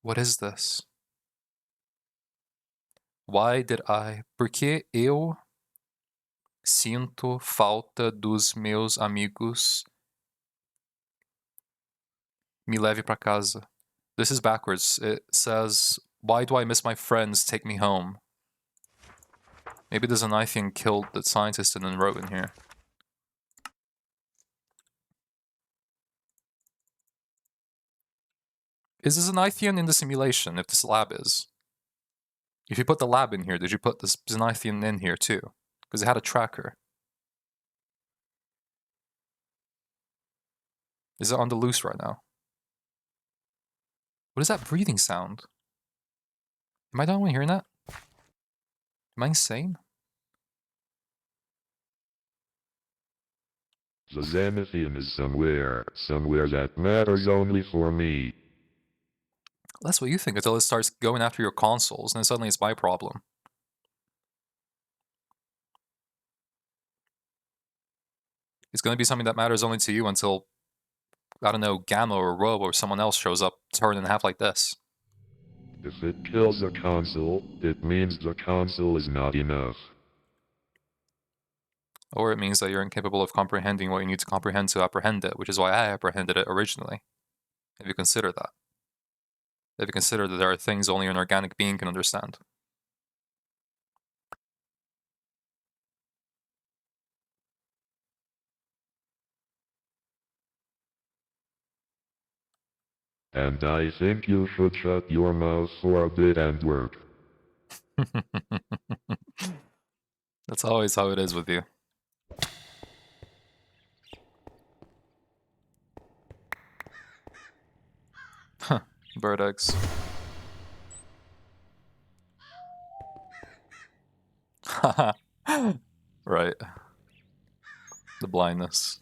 what is this? Why did I? Porque eu sinto falta dos meus amigos. Me leve pra casa. This is backwards. It says, why do I miss my friends? Take me home. Maybe there's a Zenithian killed the scientist and then wrote in here. Is this a Zenithian in the simulation, if this lab is? If you put the lab in here, did you put this Zenithian in here too? Because it had a tracker. Is it on the loose right now? What is that breathing sound? Am I the only one hearing that? Am I insane? The Zenithian is somewhere that matters only for me. That's what you think until it starts going after your consoles, and then suddenly it's my problem. It's going to be something that matters only to you until, I don't know, Gamma or Rob or someone else shows up, torn in half like this. If it kills a consul, it means the consul is not enough. Or it means that you're incapable of comprehending what you need to comprehend to apprehend it, which is why I apprehended it originally. If you consider that. If you consider that there are things only an organic being can understand. And I think you should shut your mouth for a bit and work. That's always how it is with you. Huh, bird eggs. Haha. Right. The blindness.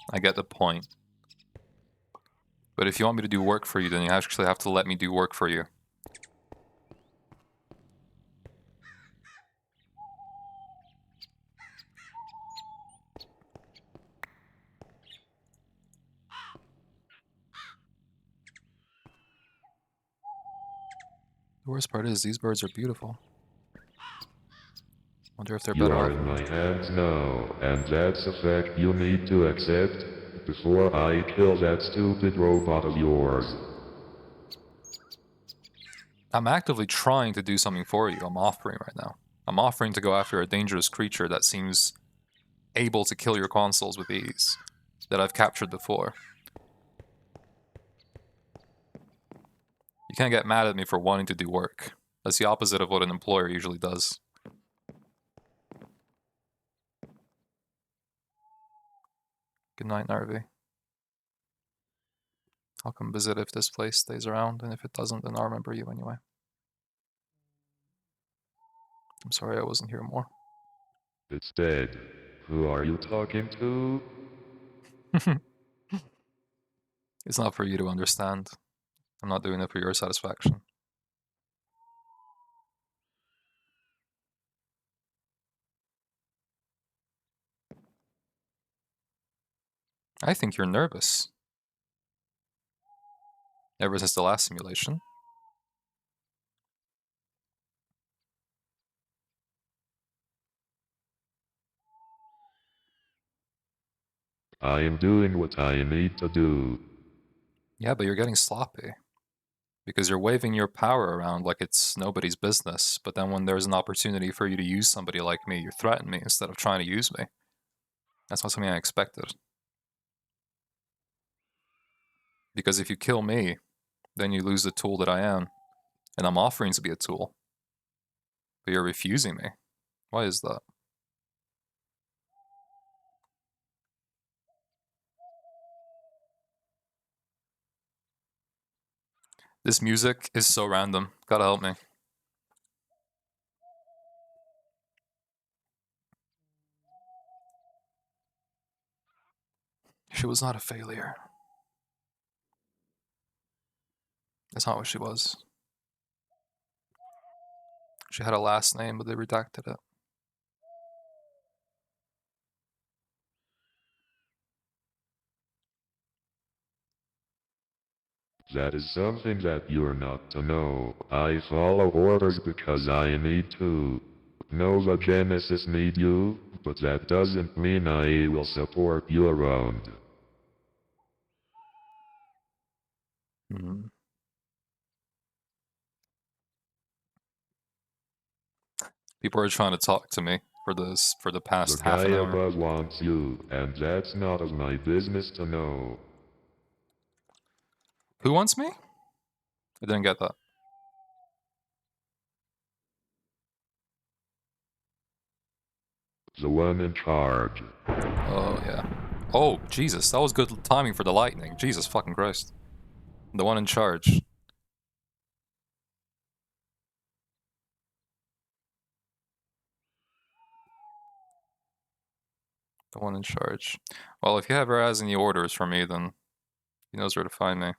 I get the point. But if you want me to do work for you, then you actually have to let me do work for you. The worst part is, these birds are beautiful. Wonder if they're You better are off. in my hands now, and that's a fact you need to accept before I kill that stupid robot of yours. I'm actively trying to do something for you. I'm offering right now. I'm offering to go after a dangerous creature that seems able to kill your consoles with ease, that I've captured before. You can't get mad at me for wanting to do work. That's the opposite of what an employer usually does. Good night, Narvi. I'll come visit if this place stays around, and if it doesn't, then I'll remember you anyway. I'm sorry I wasn't here more. It's dead. Who are you talking to? It's not for you to understand. I'm not doing it for your satisfaction. I think you're nervous. Ever since the last simulation. I am doing what I need to do. Yeah, but you're getting sloppy. Because you're waving your power around like it's nobody's business, but then when there's an opportunity for you to use somebody like me, you threaten me instead of trying to use me. That's not something I expected. Because if you kill me, then you lose the tool that I am. And I'm offering to be a tool. But you're refusing me. Why is that? This music is so random. Gotta help me. She was not a failure. That's not what she was. She had a last name, but they redacted it. That is something that you're not to know. I follow orders because I need to. Nova Genesis need you, but that doesn't mean I will support you around. Hmm. People are trying to talk to me for the The past half guy an hour. above wants you, and that's not of my business to know. Who wants me? I didn't get that. The one in charge. Oh, yeah. Oh, Jesus, that was good timing for the lightning. Jesus fucking Christ. The one in charge. The one in charge. Well, if he ever has any orders for me, then he knows where to find me.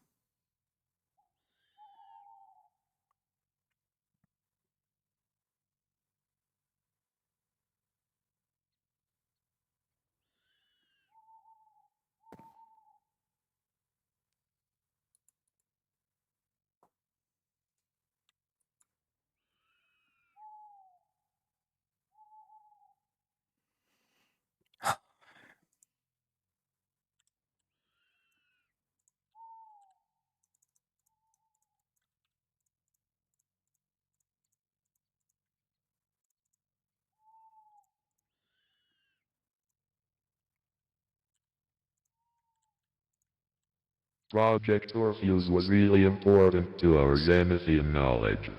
Project Orpheus was really important to our Zenithian knowledge.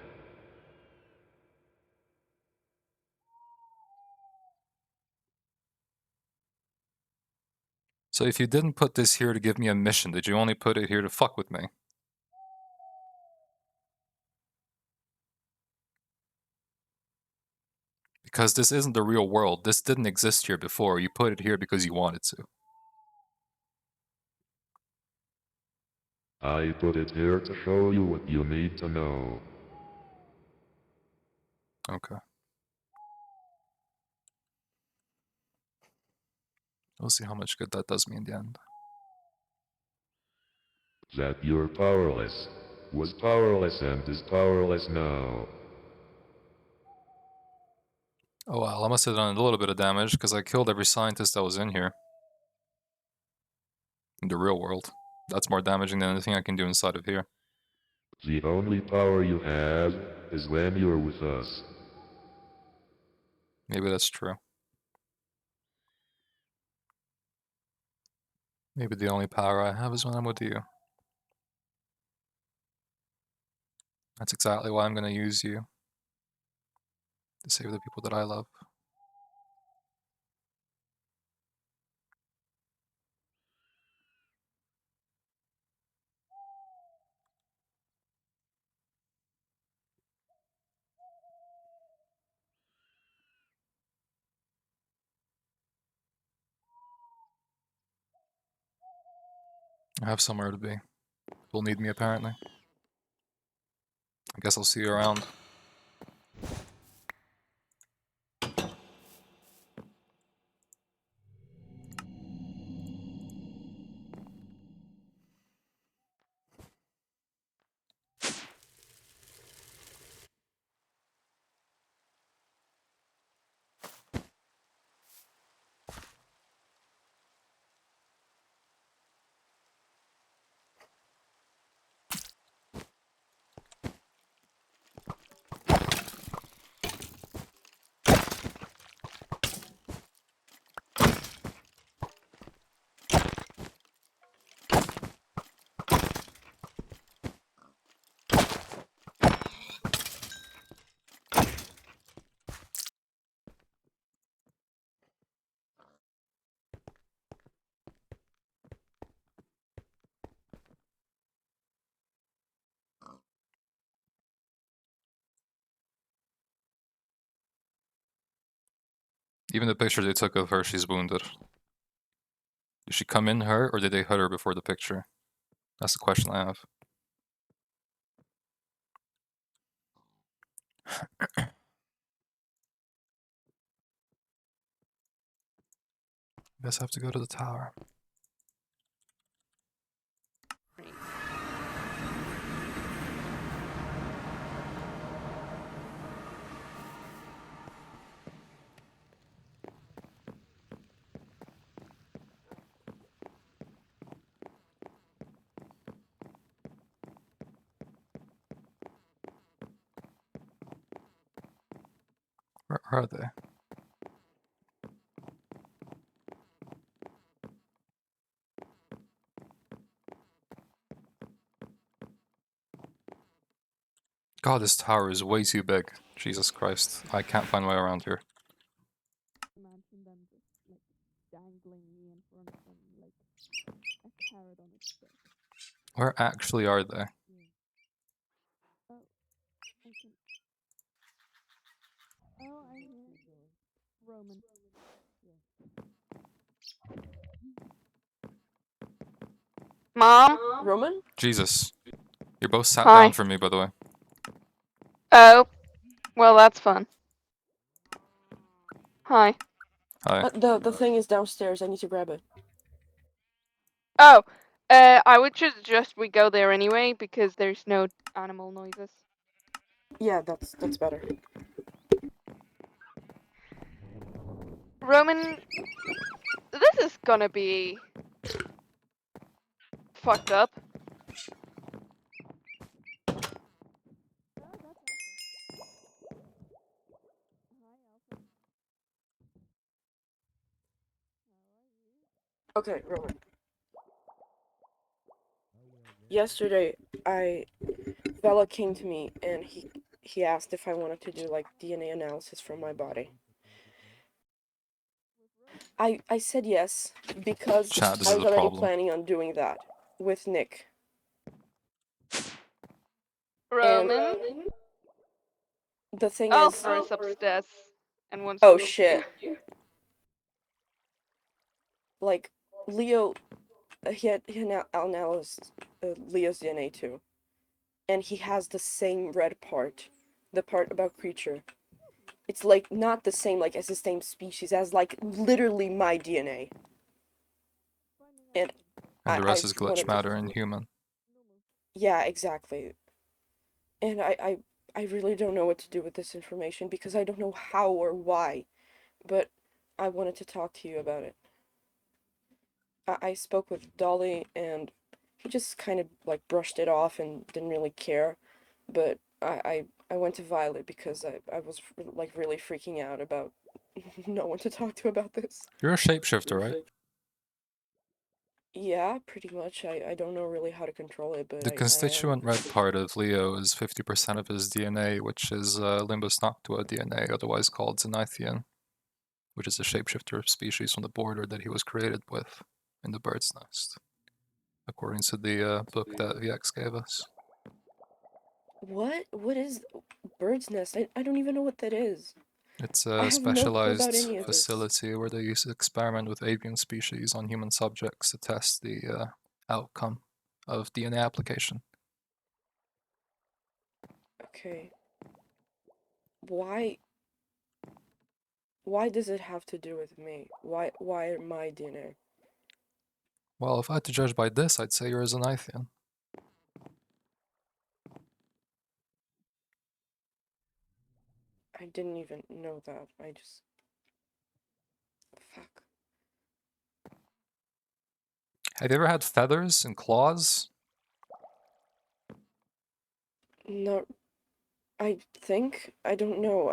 So if you didn't put this here to give me a mission, did you only put it here to fuck with me? Because this isn't the real world. This didn't exist here before. You put it here because you wanted to. I put it here to show you what you need to know. Okay. We'll see how much good that does me in the end. That you're powerless. Was powerless and is powerless now. Oh well, I must have done a little bit of damage because I killed every scientist that was in here. In the real world. That's more damaging than anything I can do inside of here. The only power you have is when you're with us. Maybe that's true. Maybe the only power I have is when I'm with you. That's exactly why I'm gonna use you. To save the people that I love. I have somewhere to be. You'll need me apparently. I guess I'll see you around. Even the picture they took of her, she's wounded. Did she come in her, or did they hit her before the picture? That's the question I have. Guess I have to go to the tower. Where are they? God, this tower is way too big. Jesus Christ. I can't find my way around here. Imagine them just like dangling me in front of them like a carrot on its stick. Where actually are they? Oh, I can. Oh, I hear Roman. Mom? Roman? Jesus. You're both sat Hi. down for me, by the way. Oh. Well, that's fun. Hi. Hi. The thing is downstairs. I need to grab it. Oh. I would suggest we go there anyway, because there's no animal noises. Yeah, that's better. Roman, this is gonna be fucked up. Okay, Roman. Yesterday, Bella came to me and he asked if I wanted to do like DNA analysis from my body. I said yes because Chat, this I is was a already problem. planning on doing that with Nick. Roman? The thing is, Alfred is upstairs and wants oh to talk to shit. you. Like Leo, he analyzed Leo's DNA too, and he has the same red part, the part about creature. It's like not the same like as the same species as like literally my DNA. And And the I rest is glitch wanted matter to, and human. yeah, exactly. And I really don't know what to do with this information because I don't know how or why, but I wanted to talk to you about it. I spoke with Dolly and he just kind of like brushed it off and didn't really care, but I went to Violet because I was like really freaking out about no one to talk to about this. You're a shapeshifter, right? Yeah, pretty much. I don't know really how to control it, but The I am. constituent red part of Leo is 50% of his DNA, which is Limbus Noctua DNA, otherwise called Zenithian, which is a shapeshifter species from the border that he was created with in the bird's nest, according to the book that VX gave us. What? What is bird's nest? I don't even know what that is. It's I a have no clue specialized about any of this. facility where they used to experiment with avian species on human subjects to test the outcome of DNA application. Okay. Why? Why does it have to do with me? Why my DNA? Well, if I had to judge by this, I'd say you're a Zenithian. I didn't even know that. I just. Fuck. Have you ever had feathers and claws? No. I think. I don't know.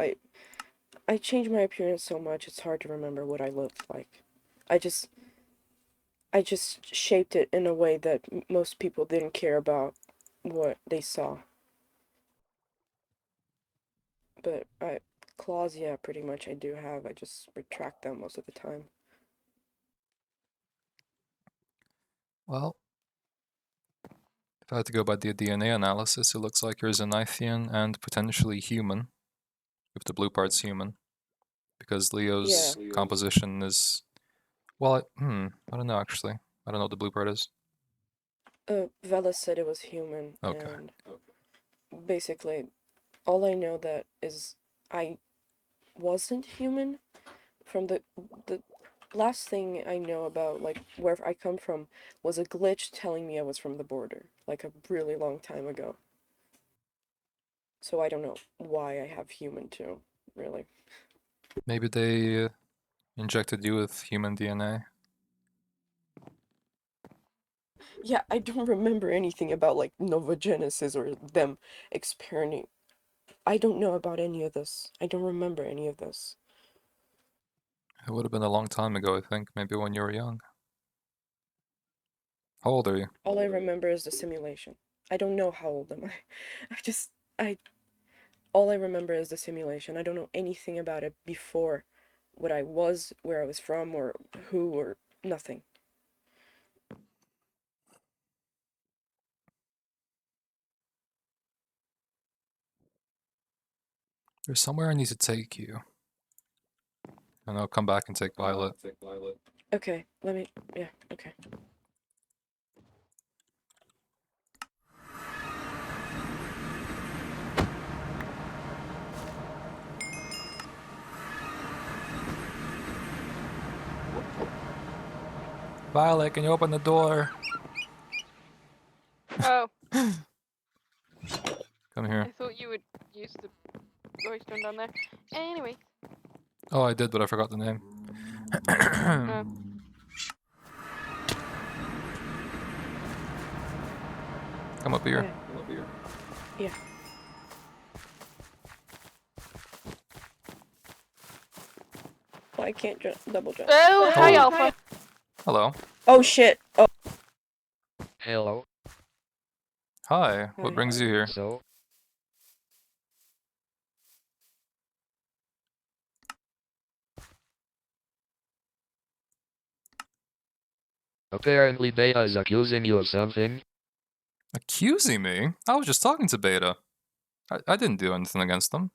I changed my appearance so much, it's hard to remember what I looked like. I just. I just shaped it in a way that most people didn't care about what they saw. But claws, yeah, pretty much I do have. I just retract them most of the time. Well, if I had to go by the DNA analysis, it looks like you're Zenithian and potentially human, if the blue part's human. because Leo's composition is, well, I don't know actually. I don't know what the blue part is. Vela said it was human, Okay. and basically, all I know that is I wasn't human. From the last thing I know about like where I come from was a glitch telling me I was from the border, like a really long time ago. So I don't know why I have human too, really. Maybe they injected you with human DNA. Yeah, I don't remember anything about like Novogenesis or them experimenting. I don't know about any of this. I don't remember any of this. It would have been a long time ago, I think. Maybe when you were young. How old are you? All I remember is the simulation. I don't know how old am I. I all I remember is the simulation. I don't know anything about it before what I was, where I was from, or who, or nothing. There's somewhere I need to take you. And I'll come back and take Violet. Okay, yeah, okay. Violet, can you open the door? Oh, Come I here. thought you would use the voice tone down there. Anyway, Oh, I did, but I forgot the name. Come up here. Yeah. Well, I can't double jump. oh, hi Alpha. Hello. Oh shit! Oh. Hello. Hi. What Hi. brings you here? So, apparently Beta is accusing you of something. Accusing me? I was just talking to Beta. I didn't do anything against them.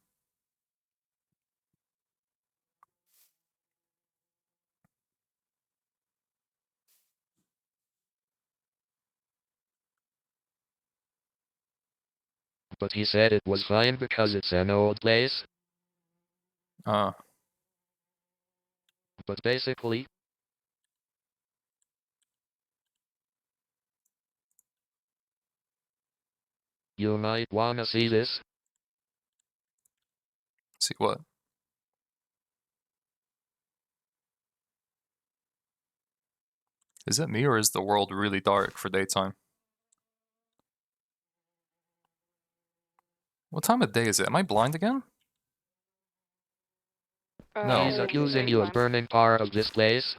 But he said it was fine because it's an old place. Ah. But basically, you might wanna see this. See what? Is it me or is the world really dark for daytime? What time of day is it? Am I blind again? No. He's It's accusing you of daytime. burning part of this place.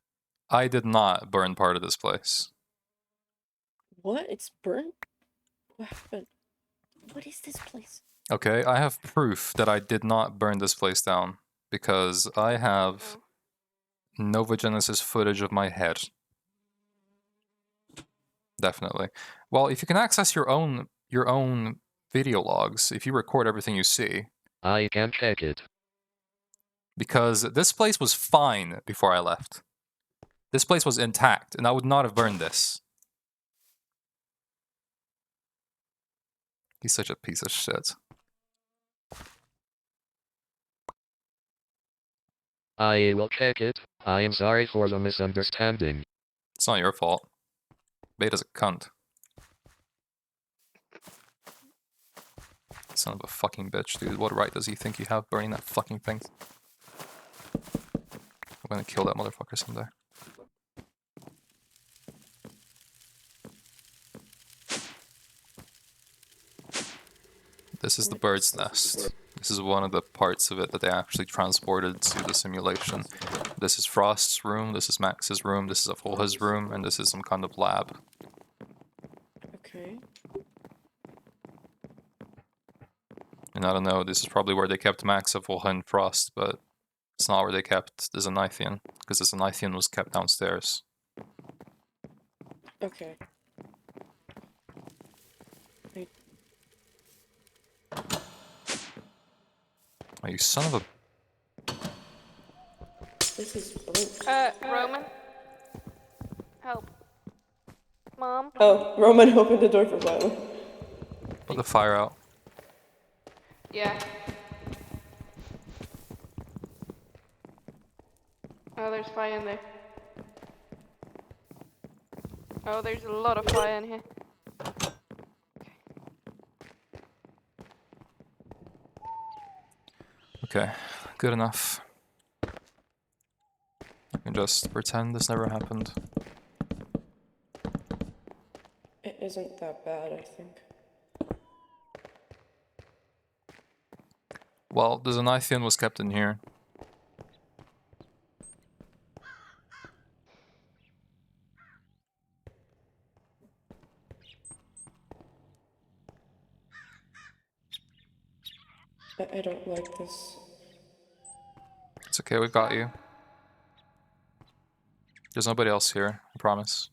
I did not burn part of this place. What? It's burnt? What happened? What is this place? Okay, I have proof that I did not burn this place down. Because I have Oh. Novogenesis footage of my head. Definitely. Well, if you can access your own video logs, if you record everything you see, I can check it. because this place was fine before I left. This place was intact, and I would not have burned this. He's such a piece of shit. I will check it. I am sorry for the misunderstanding. It's not your fault. Beta's a cunt. Son of a fucking bitch, dude. What right does he think you have burning that fucking thing? I'm gonna kill that motherfucker someday. This is the bird's nest. This is one of the parts of it that they actually transported to the simulation. This is Frost's room, this is Max's room, this is Afulha's room, and this is some kind of lab. Okay. And I don't know, this is probably where they kept Max, Afulha, and Frost, but it's not where they kept the Zenithian, because the Zenithian was kept downstairs. Okay. Oh, you son of a... This is blink. Roman? Help. Mom? Oh, Roman opened the door for Violet. Put the fire out. Yeah. Oh, there's fire in there. Oh, there's a lot of fire in here. Okay, good enough. You can just pretend this never happened. It isn't that bad, I think. Well, the Zenithian was kept in here. I don't like this. It's okay, we've got you. There's nobody else here, I promise.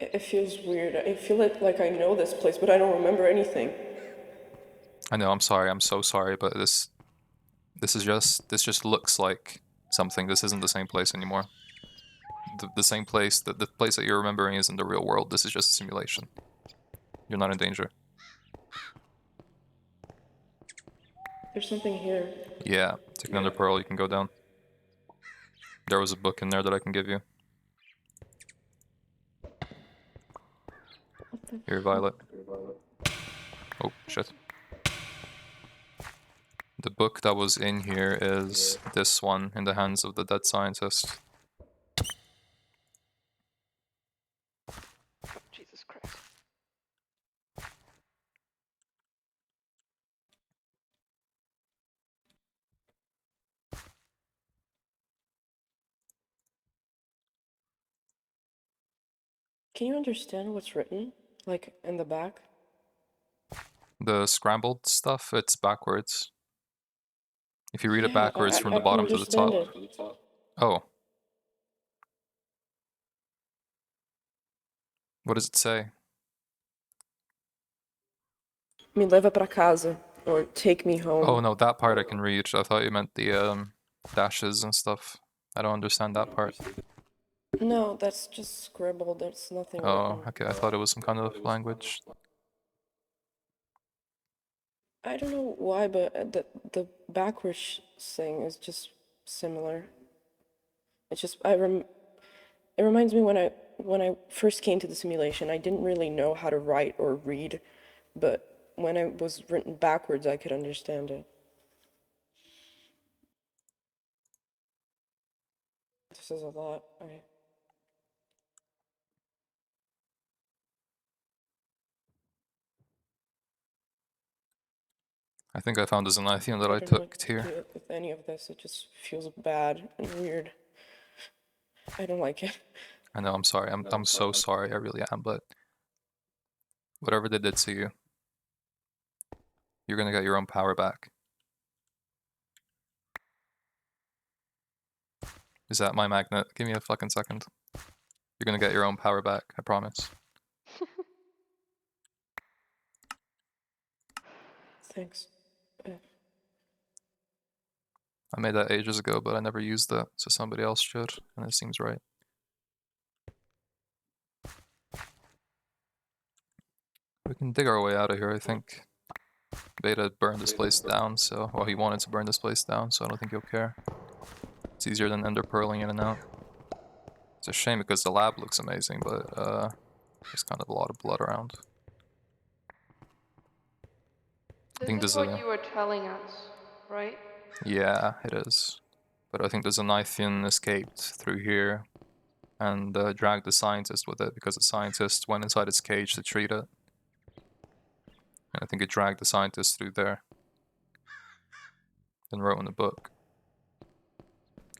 It feels weird. I feel like I know this place, but I don't remember anything. I know, I'm sorry, I'm so sorry, but this just looks like something. This isn't the same place anymore. The same place, the place that you're remembering isn't the real world. This is just a simulation. You're not in danger. There's something here. Yeah, take another pearl, you can go down. There was a book in there that I can give you. Here, Violet. Oh, shit. The book that was in here is this one, In the Hands of the Dead Scientist. Oh, Jesus Christ. Can you understand what's written? Like, in the back? The scrambled stuff, it's backwards. If you read it Yeah, backwards from the I can bottom to the top. understand it. Oh. What does it say? Me leva pra casa, or take me home. Oh no, that part I can read. I thought you meant the dashes and stuff. I don't understand that part. No, that's just scribbled. There's nothing Oh, written. okay, I thought it was some kind of language. I don't know why, but the backwards thing is just similar. It's just it reminds me when I first came to the simulation, I didn't really know how to write or read, but when it was written backwards, I could understand it. This is a lot. I think I found a Zenithian that I I don't know took what to here. do with any of this. It just feels bad and weird. I don't like it. I know, I'm sorry. I'm so sorry, I really am, but whatever they did to you, you're gonna get your own power back. Is that my magnet? Give me a fucking second. You're gonna get your own power back, I promise. Thanks. I made that ages ago, but I never used it, so somebody else should, and it seems right. We can dig our way out of here, I think. Beta burned this place down, so... Well, he wanted to burn this place down, so I don't think he'll care. It's easier than ender pearling in and out. It's a shame because the lab looks amazing, but there's kind of a lot of blood around. I think This is there's what a... you were telling us, right? Yeah, it is. But I think there's a Zenithian escaped through here and dragged the scientist with it because the scientist went inside its cage to treat it. And I think it dragged the scientist through there. Then wrote in the book.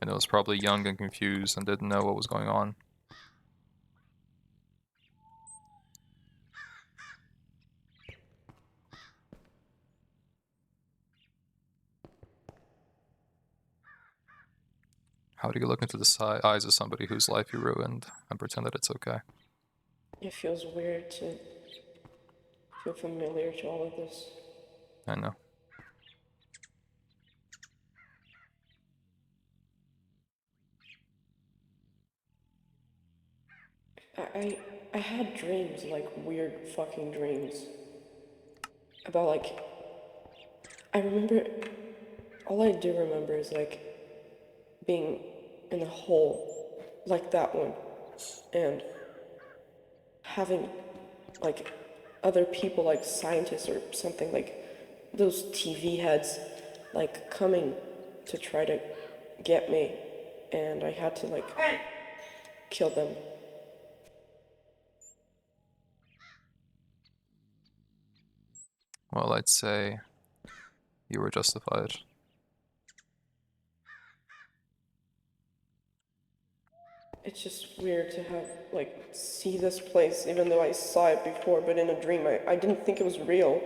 And it was probably young and confused and didn't know what was going on. How do you look into the eyes of somebody whose life you ruined and pretend that it's okay? It feels weird to feel familiar to all of this. I know. I had dreams, like weird fucking dreams. About like, I remember, all I do remember is like being in a hole like that one and having like other people, like scientists or something, like those TV heads, like coming to try to get me, and I had to like kill them. Well, I'd say you were justified. It's just weird to have, like, see this place, even though I saw it before, but in a dream. I didn't think it was real.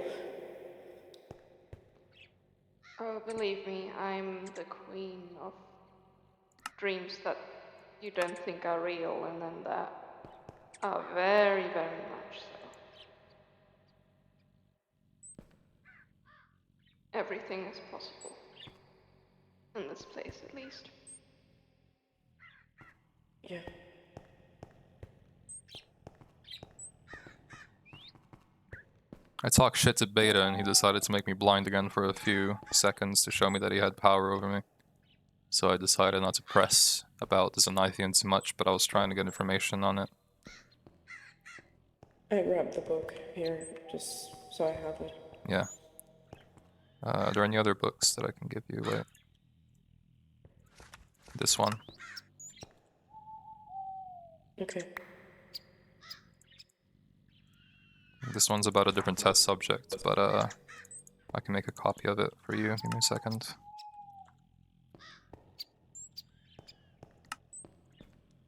Oh, believe me, I'm the queen of dreams that you don't think are real and then that are very, very much so. Everything is possible. In this place, at least. Yeah. I talked shit to Beta and he decided to make me blind again for a few seconds to show me that he had power over me. So I decided not to press about the Zenithian too much, but I was trying to get information on it. I grabbed the book here, just so I have it. Yeah. Are there any other books that I can give you? Wait. This one. Okay. This one's about a different test subject, but I can make a copy of it for you. Give me a second.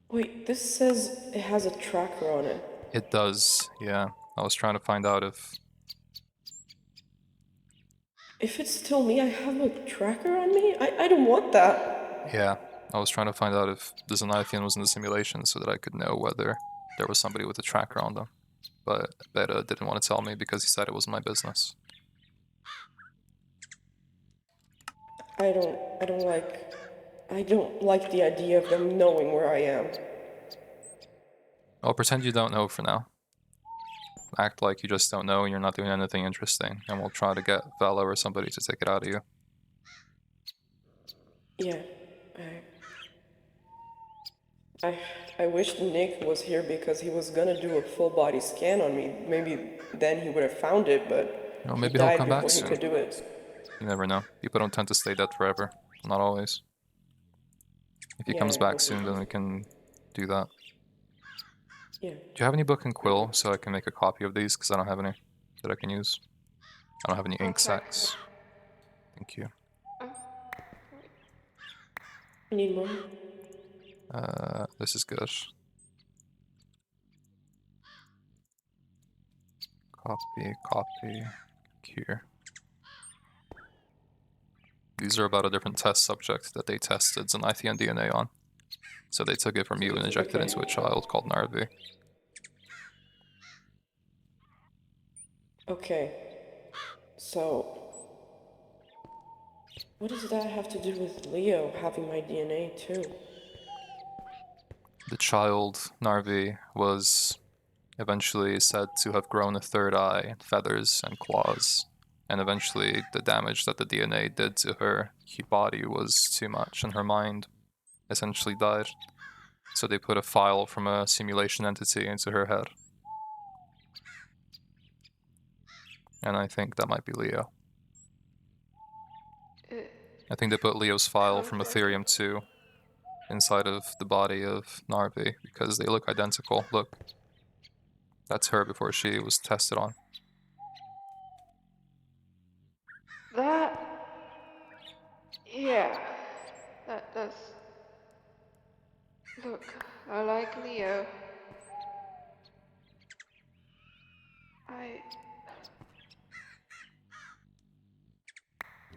Wait, this says it has a tracker on it. It does, yeah. I was trying to find out if... If it's still me, I have a tracker on me? I don't want that. Yeah, I was trying to find out if the Zenithian was in the simulation so that I could know whether there was somebody with a tracker on them. But Beta didn't want to tell me because he said it wasn't my business. I don't like the idea of them knowing where I am. I'll pretend you don't know for now. Act like you just don't know and you're not doing anything interesting, and we'll try to get Vela or somebody to take it out of you. Yeah, I wish Nick was here because he was gonna do a full body scan on me. Maybe then he would have found it, but You know, he maybe he'll died come back before he soon. could do it. You never know. People don't tend to stay dead forever. Not always. If he Yeah, comes I back hope soon, he then does. we can do that. Yeah. Do you have any book and quill so I can make a copy of these? Because I don't have any that I can use. I don't have any ink Okay. sacs. Thank you. You need more? This is good. Copy, here. These are about a different test subject that they tested Zenithian DNA on. So they took it from you and injected it into a child called Narvi. Okay. So, what does that have to do with Leo having my DNA too? The child, Narvi, was eventually said to have grown a third eye, feathers, and claws. And eventually the damage that the DNA did to her body was too much, and her mind essentially died. So they put a file from a simulation entity into her head. And I think that might be Leo. I think they put Leo's file from Ethereum 2 inside of the body of Narvi because they look identical. Look. That's her before she was tested on. That... Yeah. That does... Look, I like Leo.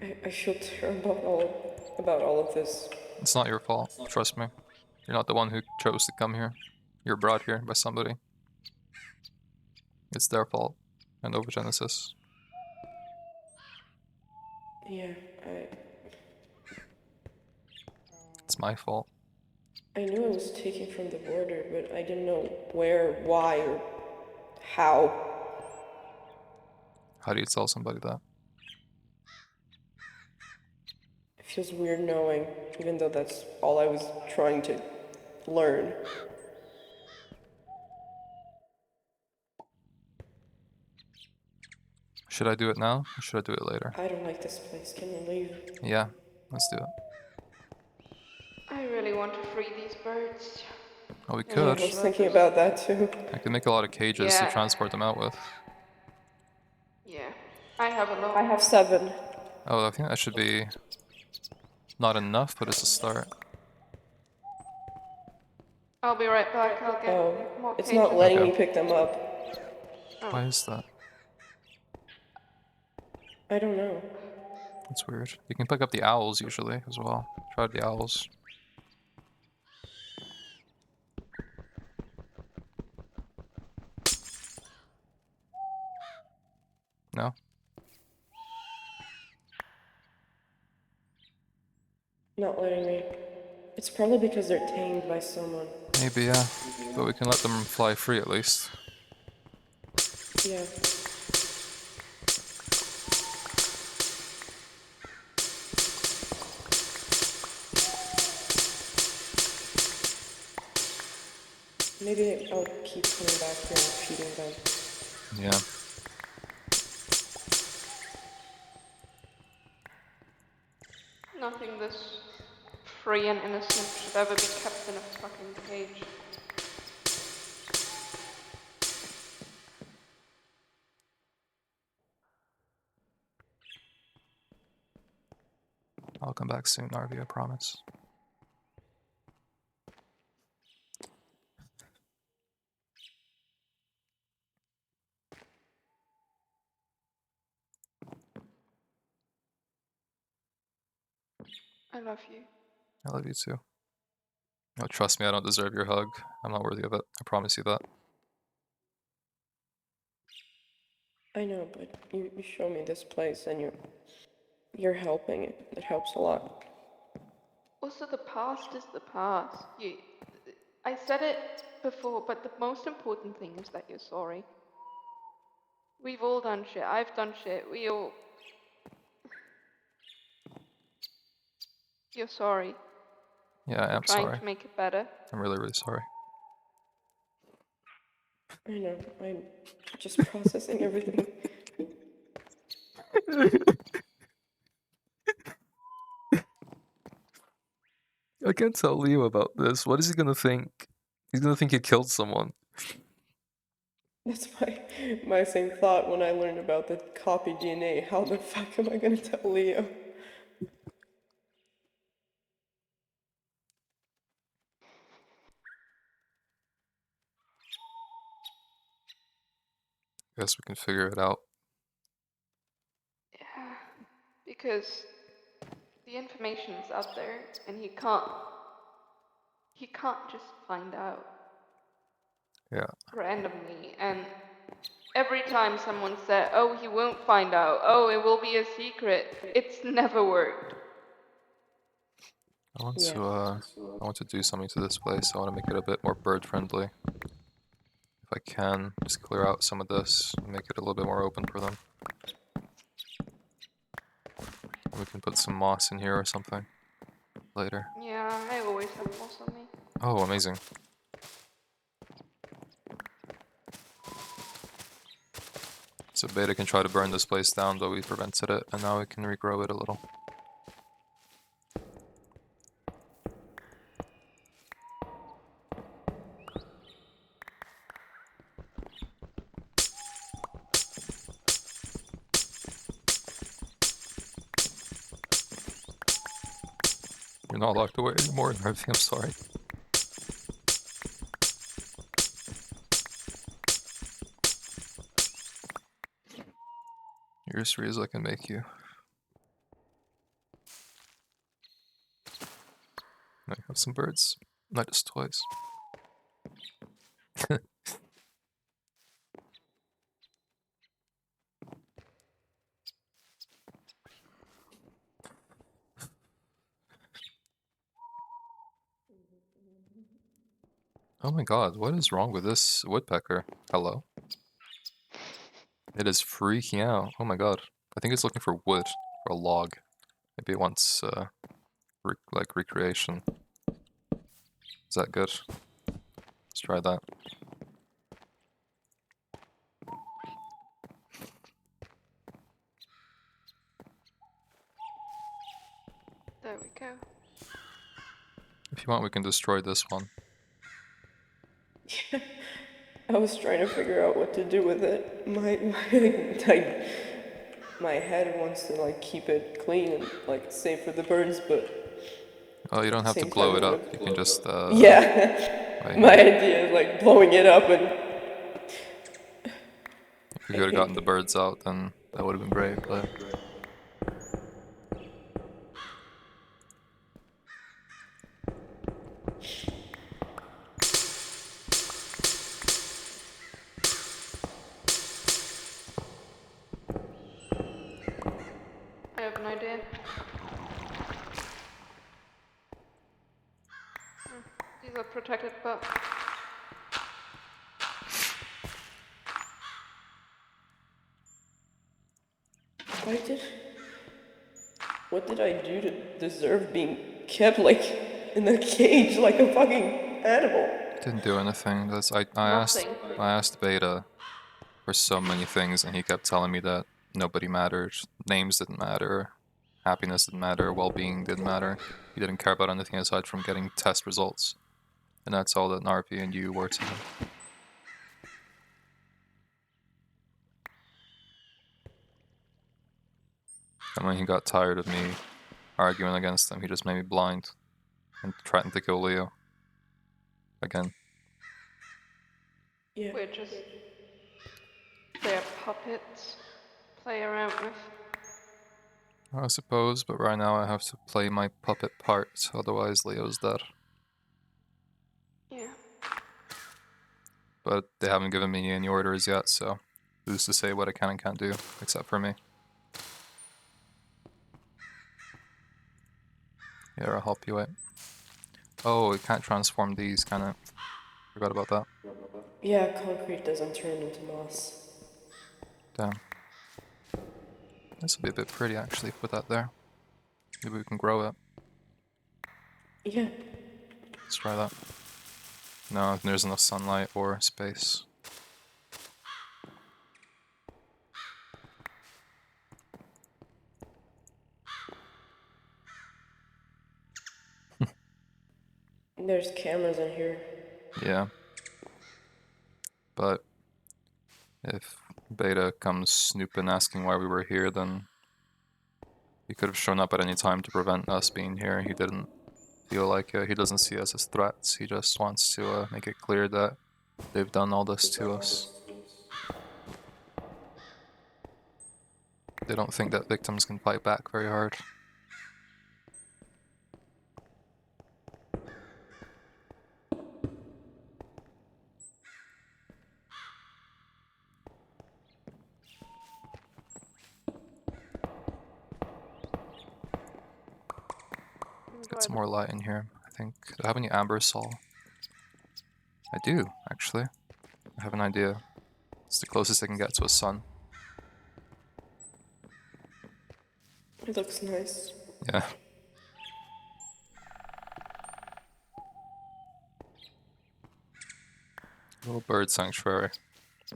I feel terrible about all of this. It's not your fault, trust me. You're not the one who chose to come here. You're brought here by somebody. It's their fault. And Overgenesis. Yeah, It's my fault. I knew it was taken from the border, but I didn't know where, why, or how. How do you tell somebody that? It feels weird knowing, even though that's all I was trying to learn. Should I do it now or should I do it later? I don't like this place. Can we leave? Yeah, let's do it. I really want to free these birds. Oh, we Yeah, Yeah, I could. was thinking about that too. I could make a lot of cages to Yeah. transport them out with. Yeah. I have a lot. I have 7. Oh, I think that should be not enough, but it's a start. I'll be right back. I'll get Oh, more it's cages. not letting Okay. me pick them up. Oh. Why is that? I don't know. That's weird. You can pick up the owls usually as well. Try the owls. No? Not letting me. It's probably because they're tamed by someone. Maybe, yeah. But we can let them fly free at least. Yeah. Maybe I'll keep coming back here and feeding them. Yeah. Nothing this free and innocent should ever be kept in a fucking cage. I'll come back soon, Narvi, I promise. I love you. I love you too. No, trust me, I don't deserve your hug. I'm not worthy of it. I promise you that. I know, but you show me this place and you're helping. It helps a lot. Also, the past is the past. I said it before, but the most important thing is that you're sorry. We've all done shit. I've done shit. You're sorry. Yeah, I am Trying sorry. to make it better. I'm really, really sorry. I know, I'm just processing everything. I can't tell Leo about this. What is he gonna think? He's gonna think he killed someone. That's my same thought when I learned about the copy DNA. How the fuck am I gonna tell Leo? Guess we can figure it out. Yeah. Because the information is out there, and he can't just find out Yeah. randomly. And every time someone said, "Oh, he won't find out. Oh, it will be a secret," it's never worked. I want Yeah. to do something to this place. I want to make it a bit more bird friendly. If I can, just clear out some of this and make it a little bit more open for them. We can put some moss in here or something later. Yeah, I always have moss on me. Oh, amazing. So Beta can try to burn this place down, but we prevented it, and now we can regrow it a little. You're not locked away anymore, Narvi, I'm sorry. You're as free as I can make you. Now you have some birds, not just toys. Oh my god, what is wrong with this woodpecker? Hello? It is freaking out. Oh my god. I think it's looking for wood, for a log. Maybe it wants, like, recreation. Is that good? Let's try that. There we go. If you want, we can destroy this one. I was trying to figure out what to do with it. My head wants to like keep it clean and like safe for the birds, but Oh, you don't have to same time blow I it up. wanna. You can just, Yeah, right my here. idea is like blowing it up and. If we could have gotten the birds out, then that would have been great, but... I have an idea. These are protected, but Why did? What did I do to deserve being kept like in a cage like a fucking animal? Didn't do anything. That's I nothing. asked Beta for so many things, and he kept telling me that nobody mattered. Names didn't matter. Happiness didn't matter. Well-being didn't matter. He didn't care about anything aside from getting test results. And that's all that Narpi and you were to him. And when he got tired of me arguing against him, he just made me blind and threatened to kill Leo. Again. Yeah. We're just their puppets. Play around with. I suppose, but right now I have to play my puppet part, otherwise Leo's dead. Yeah. But they haven't given me any orders yet, so who's to say what I can and can't do, except for me. Here, I'll help you out. Oh, it can't transform these, can it? Forgot about that. Yeah, concrete doesn't turn into moss. Damn. This would be a bit pretty, actually, put that there. Maybe we can grow it. Yeah. Let's try that. No, there's enough sunlight or space. There's cameras in here. Yeah. But if Beta comes snooping asking why we were here, then he could have shown up at any time to prevent us being here. He didn't feel like he doesn't see us as threats. He just wants to make it clear that they've done all this to us. They don't think that victims can fight back very hard. Get some more light in here, I think. Do I have any amber sol? I do, actually. I have an idea. It's the closest I can get to a sun. It looks nice. Yeah. Little bird sanctuary. I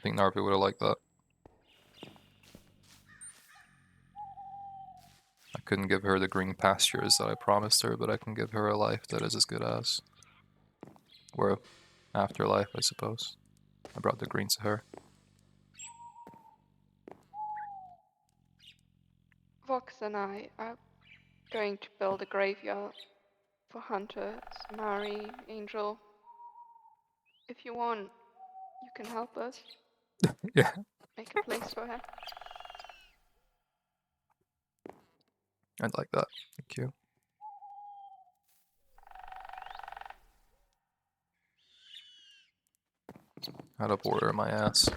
think Narvi would have liked that. I couldn't give her the green pastures that I promised her, but I can give her a life that is as good as. Or afterlife, I suppose. I brought the green to her. Vox and I are going to build a graveyard for hunters, Mari, Angel. If you want, you can help us Yeah. make a place for her. I'd like that. Thank you. Out of order, my ass.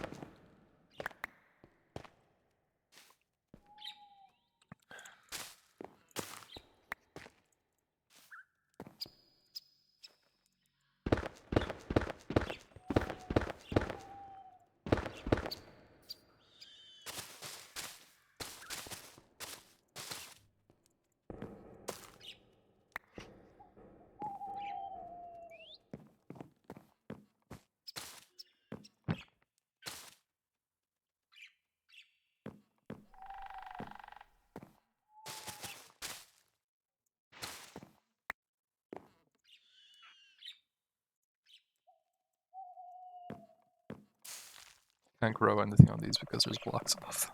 Can't grow anything on these because there's blocks above.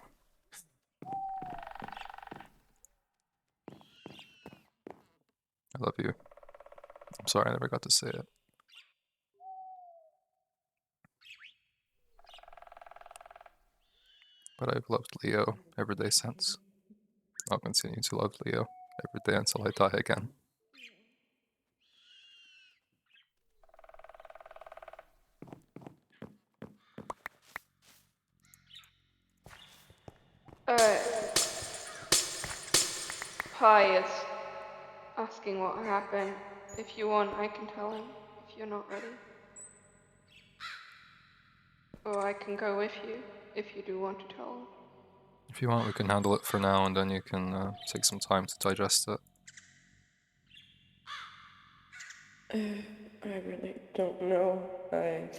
I love you. I'm sorry I never got to say it. But I've loved Leo every day since. I'll continue to love Leo every day until I die again. Pi is asking what happened. If you want, I can tell him if you're not ready. Or I can go with you if you do want to tell him. If you want, we can handle it for now, and then you can take some time to digest it. I really don't know. I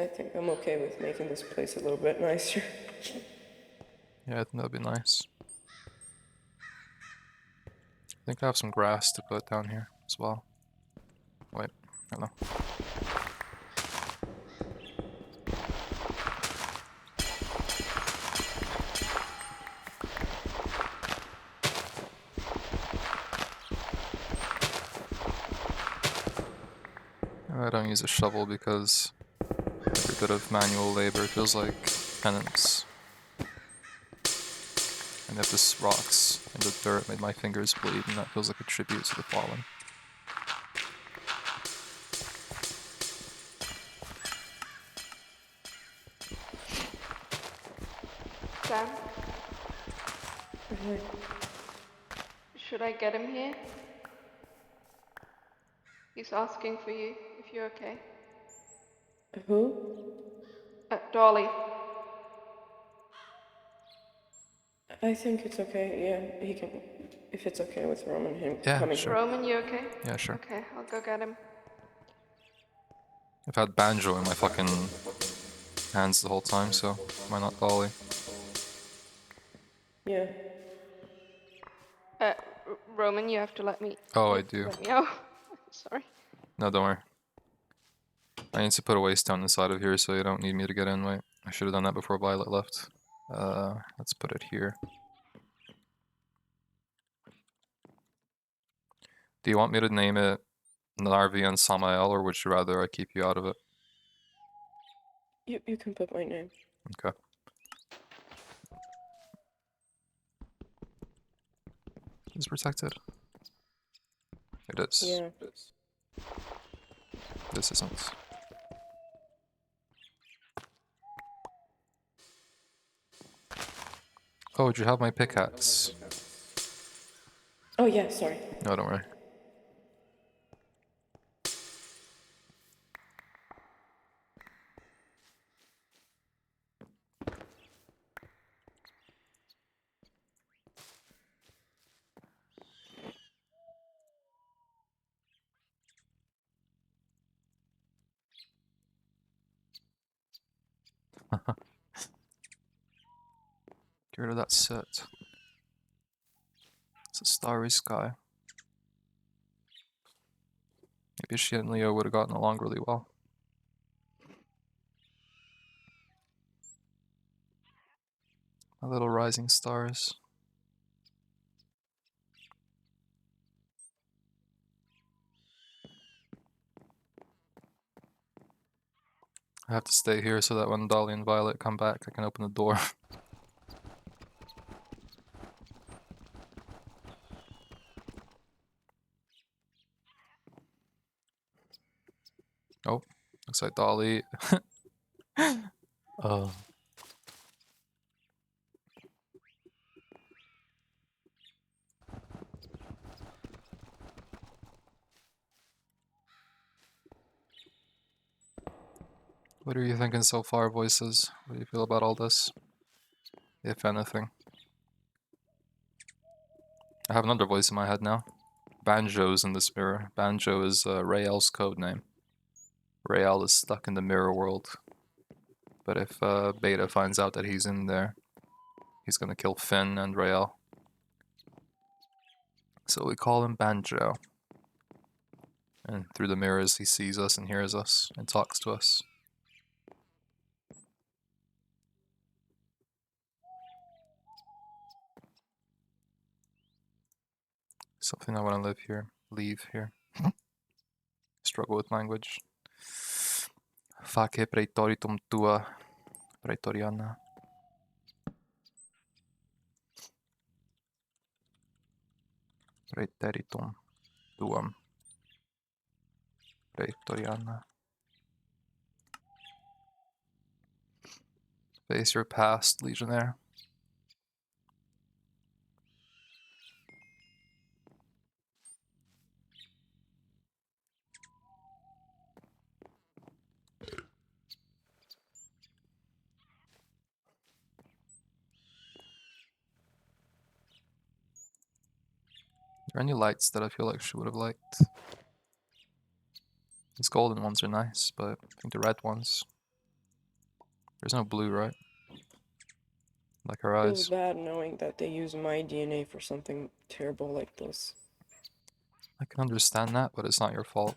think I'm okay with making this place a little bit nicer. Yeah, I think that'd be nice. I think I have some grass to put down here as well. Wait, I don't know. I don't use a shovel because every bit of manual labor feels like penance. And if this rocks in the dirt made my fingers bleed, and that feels like a tribute to the fallen. Sam, Really? should I get him here? He's asking for you, if you're okay. Who? Dolly. I think it's okay, yeah, he can, if it's okay with Roman, him Yeah, coming sure. Roman, you okay? Yeah, sure. Okay, I'll go get him. I've had banjo in my fucking hands the whole time, so why not Dolly? Yeah. Roman, you have to let me. Oh, you I have to do. Let me out. Sorry. No, don't worry. I need to put a waste down inside of here so you don't need me to get in. Wait, I should have done that before Violet left. Let's put it here. Do you want me to name it Narvi and Samael, or would you rather I keep you out of it? You can put my name. Okay. Is it protected? It is. Yeah. This isn't. Oh, do you have my pickaxe? Oh yeah, sorry. No, don't worry. Get rid of that soot. It's a starry sky. Maybe she and Leo would have gotten along really well. My little rising stars. I have to stay here so that when Dolly and Violet come back, I can open the door. Oh, looks like Dolly. Oh. What are you thinking so far, voices? What do you feel about all this? If anything. I have another voice in my head now. Banjo's in this mirror. Banjo is Rael's code name. Rael is stuck in the mirror world. But if Beta finds out that he's in there, he's gonna kill Finn and Rael. So we call him Banjo. And through the mirrors he sees us and hears us and talks to us. Something I want to live here. Leave here. Struggle with language. Face praetoritum tua, Praetoriana. Praeteritum tuam, Praetoriana. Face your past, legionnaire. Are there any lights that I feel like she would have liked? These golden ones are nice, but I think the red ones. There's no blue, right? Like her Feels eyes. bad knowing that they use my DNA for something terrible like this. I can understand that, but it's not your fault.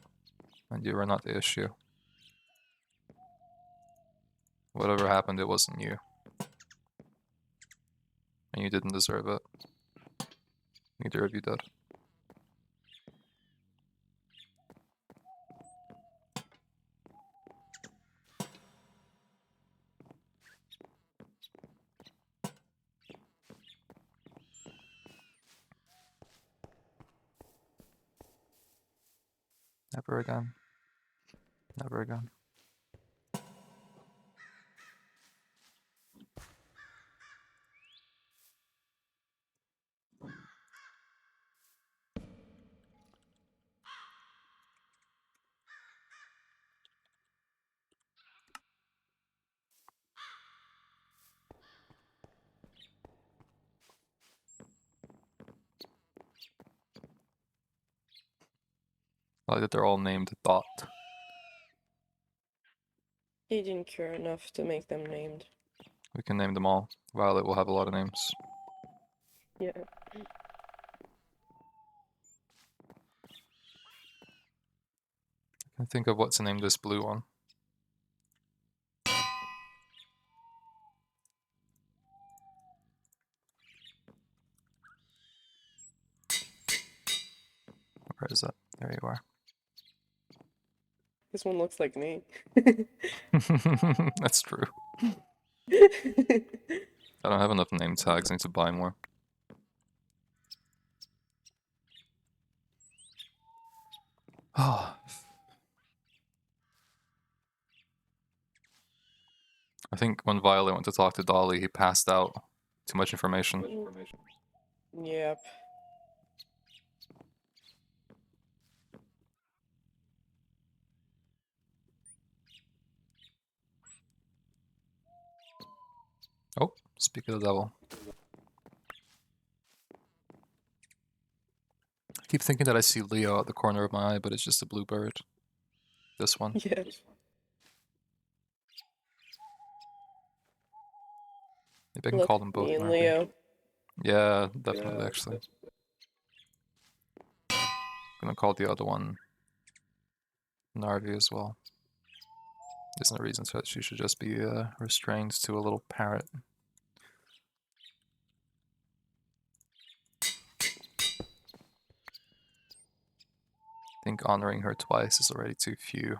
And you were not the issue. Whatever happened, it wasn't you. And you didn't deserve it. Neither of you did. Never again. Never again. I like that they're all named Dot. He didn't care enough to make them named. We can name them all. Violet will have a lot of names. Yeah. I can think of what to name this blue one. Where is it? There you are. This one looks like me. That's true. I don't have enough name tags. I need to buy more. Oh. I think when Violet went to talk to Dolly, he passed out. Too much information. Yep. Oh, speak of the devil. I keep thinking that I see Leo at the corner of my eye, but it's just a blue bird. This one. Yeah. Maybe I can Look, call them both me and Murphy. Leo. Yeah, definitely, actually. I'm gonna call the other one Narvi as well. There's no reason that she should just be restrained to a little parrot. I think honoring her twice is already too few.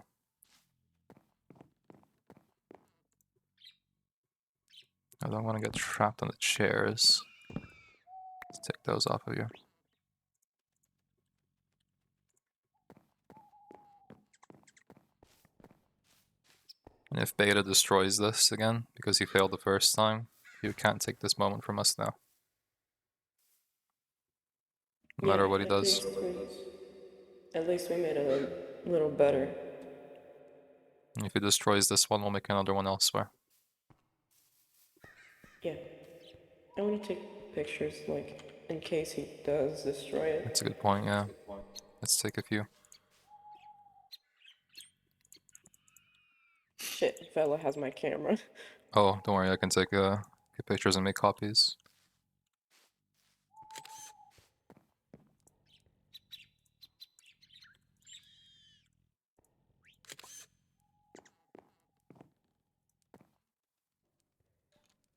I don't want to get trapped on the chairs. Let's take those off of you. And if Beta destroys this again, because he failed the first time, you can't take this moment from us now. No matter what he does. At least we made it a little better. And if he destroys this one, we'll make another one elsewhere. Yeah. I want to take pictures, like, in case he does destroy it. That's a good point, yeah. Let's take a few. Shit, Fella has my camera. Oh, don't worry, I can take pictures and make copies.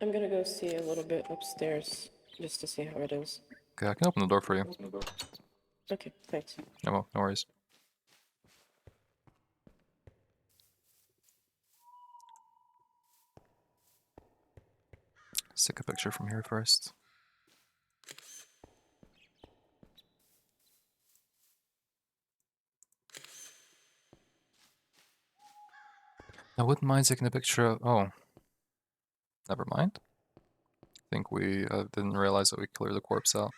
I'm gonna go see a little bit upstairs, just to see how it is. Okay, I can open the door for you. Okay, thanks. No worries. Let's take a picture from here first. I wouldn't mind taking a picture of... Oh. Never mind. I think we didn't realize that we cleared the corpse out.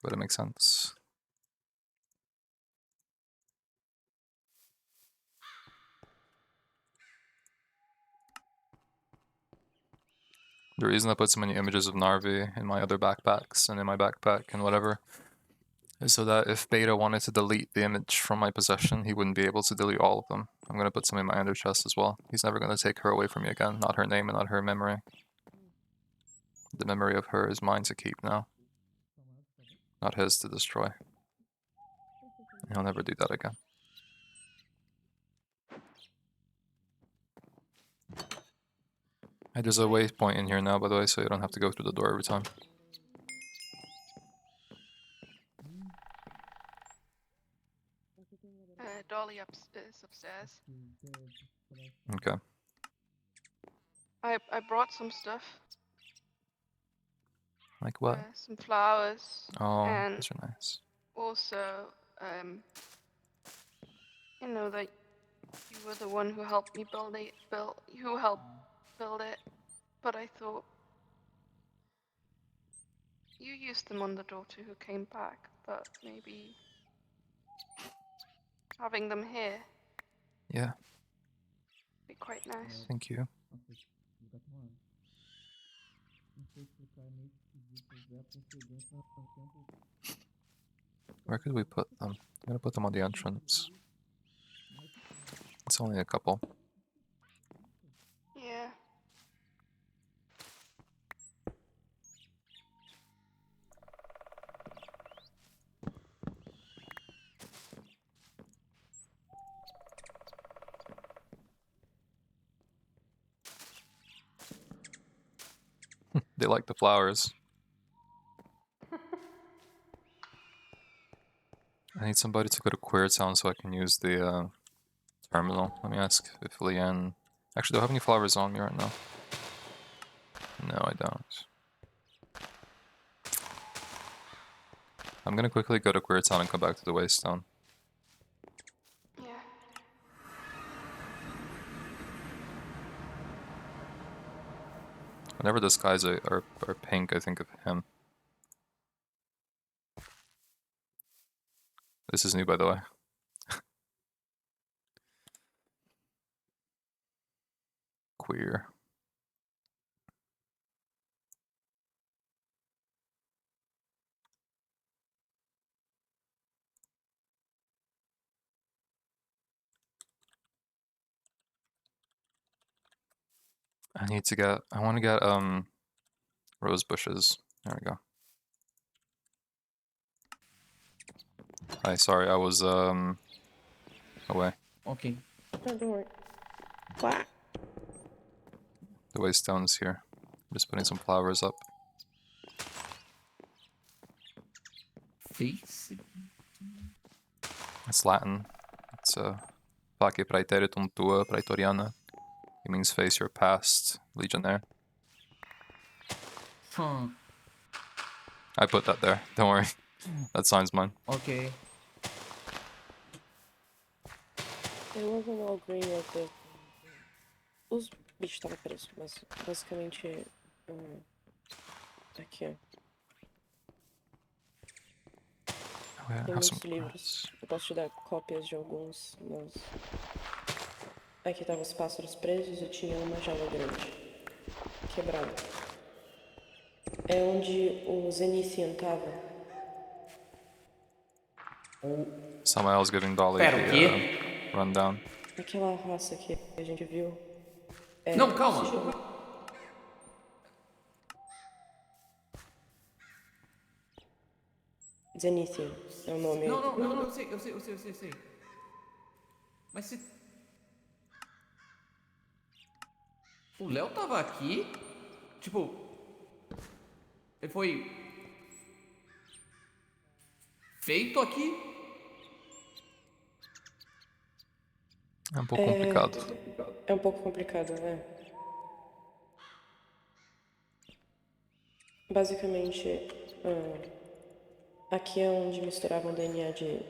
But it makes sense. The reason I put so many images of Narvi in my other backpacks and in my backpack and whatever is so that if Beta wanted to delete the image from my possession, he wouldn't be able to delete all of them. I'm going to put some in my under chest as well. He's never going to take her away from me again. Not her name and not her memory. The memory of her is mine to keep now. Not his to destroy. He'll never do that again. Hey, there's a waypoint in here now, by the way, so you don't have to go through the door every time. Dolly is upstairs. Okay. I brought some stuff. Like what? Some flowers. Oh, and those are nice. also, you know that you were the one who helped me build it. But I thought you used them on the daughter who came back. But maybe having them here Yeah, be quite nice. thank you. Where could we put them? I'm gonna put them on the entrance. It's only a couple. Yeah. They like the flowers. I need somebody to go to Queer Town so I can use the terminal. Let me ask if Leanne... Actually, do I have any flowers on me right now? No, I don't. I'm gonna quickly go to Queer Town and come back to the Waystone. Yeah. Whenever the skies are pink, I think of him. This is new, by the way. Queer. I want to get, rose bushes. There we go. Hi, sorry, I was, away. Okay. No, don't worry. What? The Waystone's here. I'm just putting some flowers up. Face? It's Latin. It's, Face praeteritum tua, Praetoriana. It means face your past, legionnaire. Huh. I put that there, don't worry. That sign's mine. Ok. It wasn't all green like the... Os bichos estavam presos, mas basicamente... Aqui, ó. Oh, yeah, Tem have some muitos livros. grass. Eu posso te dar cópias de alguns, mas... Aqui estavam os pássaros presos e tinha uma jaula grande. Quebrada. É onde o Zenithian tava. Someone else giving Dolly Pera, o the quê? rundown. Aquela raça que a gente viu. Não, calma. se chama- Zenithian é o nome. Não, eu sei. Mas se... O Léo tava aqui? Tipo... Ele foi... feito aqui? É um pouco complicado. É um pouco complicado, né? Basicamente, aqui é onde misturavam DNA de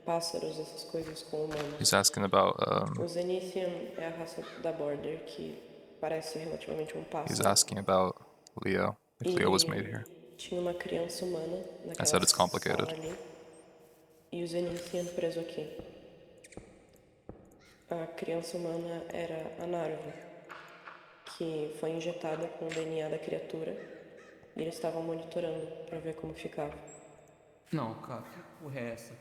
pássaros, essas coisas, com humanos. He's asking about O Zenithian é a raça da Border, que parece relativamente um he's pássaro. asking about Leo, if Leo was made here. E tinha uma criança humana I naquela said it's sala complicated. ali. E o Zenithian preso aqui. A criança humana era a Narva, que foi injetada com o DNA da criatura. E eles estavam monitorando pra ver como ficava. Não, cara, que porra é essa?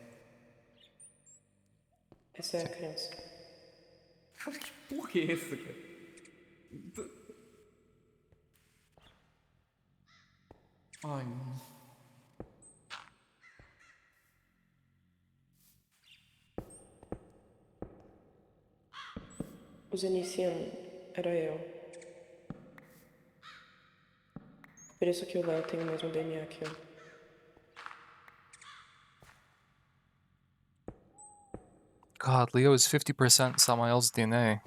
Essa é a criança. Cara, que porra é essa, cara? Ai, mano. O Zenithian era eu. Por isso que o Léo tem o mesmo DNA que eu. God, Leo is 50% Samael's DNA.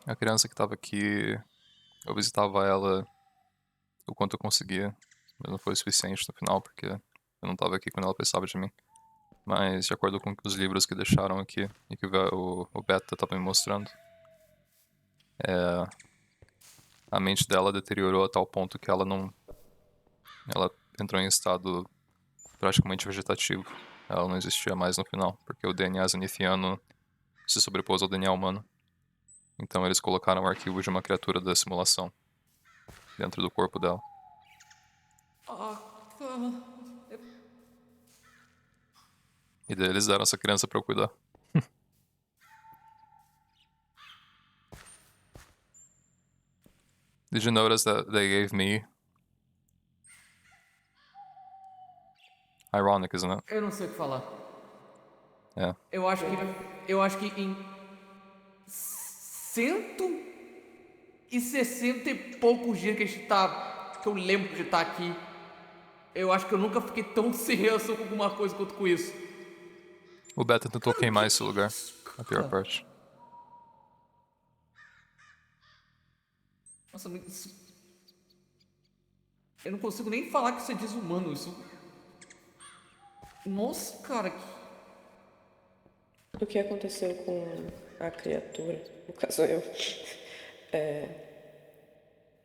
A criança que tava aqui, eu visitava ela o quanto eu conseguia. Mas não foi o suficiente no final, porque eu não tava aqui quando ela precisava de mim. Mas, de acordo com os livros que deixaram aqui e que o Beta tava me mostrando, a mente dela deteriorou a tal ponto que ela não. Ela entrou em estado praticamente vegetativo. Ela não existia mais no final, porque o DNA zenithiano se sobrepôs ao DNA humano. Então eles colocaram o arquivo de uma criatura da simulação dentro do corpo dela. E daí eles deram essa criança pra eu cuidar. Did you notice that they gave me? Ironic, isn't it? Eu não sei o que falar. É. Eu acho que em 160 e poucos dias que a gente tá. Que eu lembro de estar aqui. Eu acho que eu nunca fiquei tão sem reação com alguma coisa quanto com isso. O Beta tentou queimar esse lugar. A pior parte. Nossa, eu não consigo nem falar que isso é desumano. Isso. Nossa, cara. O que aconteceu com a criatura, no caso eu,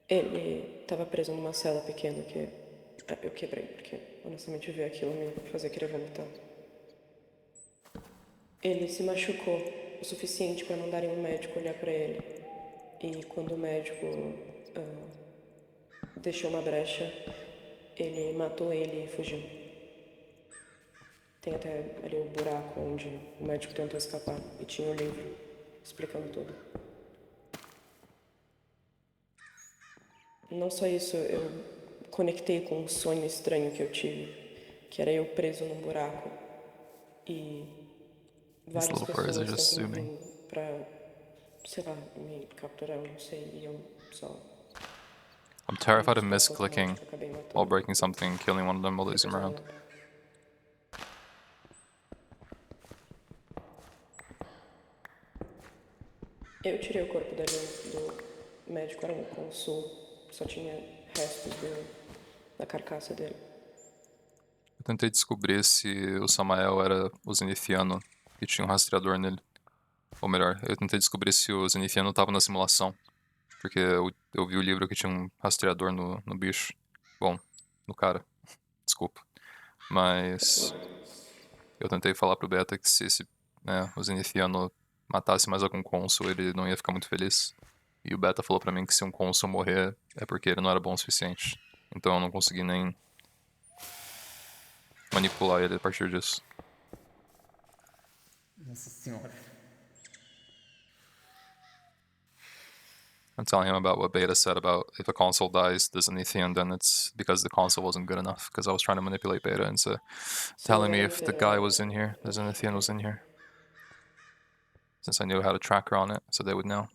ele estava preso numa cela pequena que eu quebrei, porque honestamente ver aquilo me fazia querer vomitar. Ele se machucou o suficiente para mandarem um médico olhar para ele. E quando o médico deixou uma brecha, ele matou ele e fugiu. Tem até ali o buraco onde o médico tentou escapar e tinha o livro explicando tudo. Não só isso, eu conectei com um sonho estranho que eu tive, que era eu preso num buraco e várias little birds are pessoas just tentando zooming. vir pra, sei lá, me capturar, eu não sei, e eu só... I'm terrified of Resposta misclicking automática, acabei matando. while breaking something, killing one of them while losing them around. Eu tirei o corpo dele do médico, era um cônsul, só tinha restos da carcaça dele. Eu tentei descobrir se o Samael era o zenithiano e tinha um rastreador nele. Ou melhor, eu tentei descobrir se o zenithiano estava na simulação. Porque eu vi o livro que tinha um rastreador no bicho. Bom, no cara. Desculpa. Mas eu tentei falar pro Beta que se o zenithiano matasse mais algum cônsul, ele não ia ficar muito feliz. E o Beta falou pra mim que se um cônsul morrer, é porque ele não era bom o suficiente. Então eu não consegui nem manipular ele a partir disso. Nossa senhora. I'm telling him about what Beta said about if a consul dies, the Zenithian, then it's because the consul wasn't good enough. Because I was trying to manipulate Beta into telling me if the guy was in here, the Zenithian was in here. Since I knew how to track her on it, so they would know.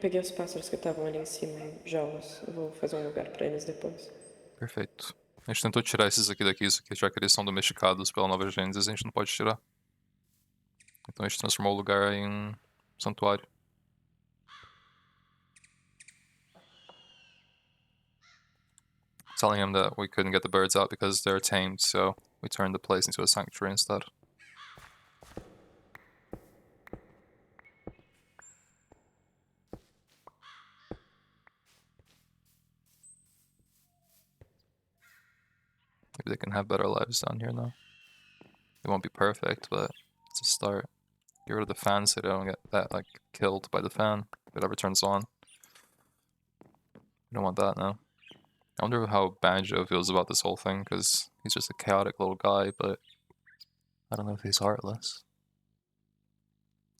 peguei os pássaros que estavam ali em cima em jaulas. Eu vou fazer um lugar pra eles depois. Perfeito. A gente tentou tirar esses aqui daqui, já que eles são domesticados pela Nova Gênesis, a gente não pode tirar. Então a gente transformou o lugar em um santuário. Telling him that we couldn't get the birds out because they're tamed, so we turned the place into a sanctuary instead. Maybe they can have better lives down here now. It won't be perfect, but it's a start. Get rid of the fan so they don't get that like killed by the fan if it ever turns on. We don't want that now. I wonder how Banjo feels about this whole thing, because he's just a chaotic little guy, but I don't know if he's heartless.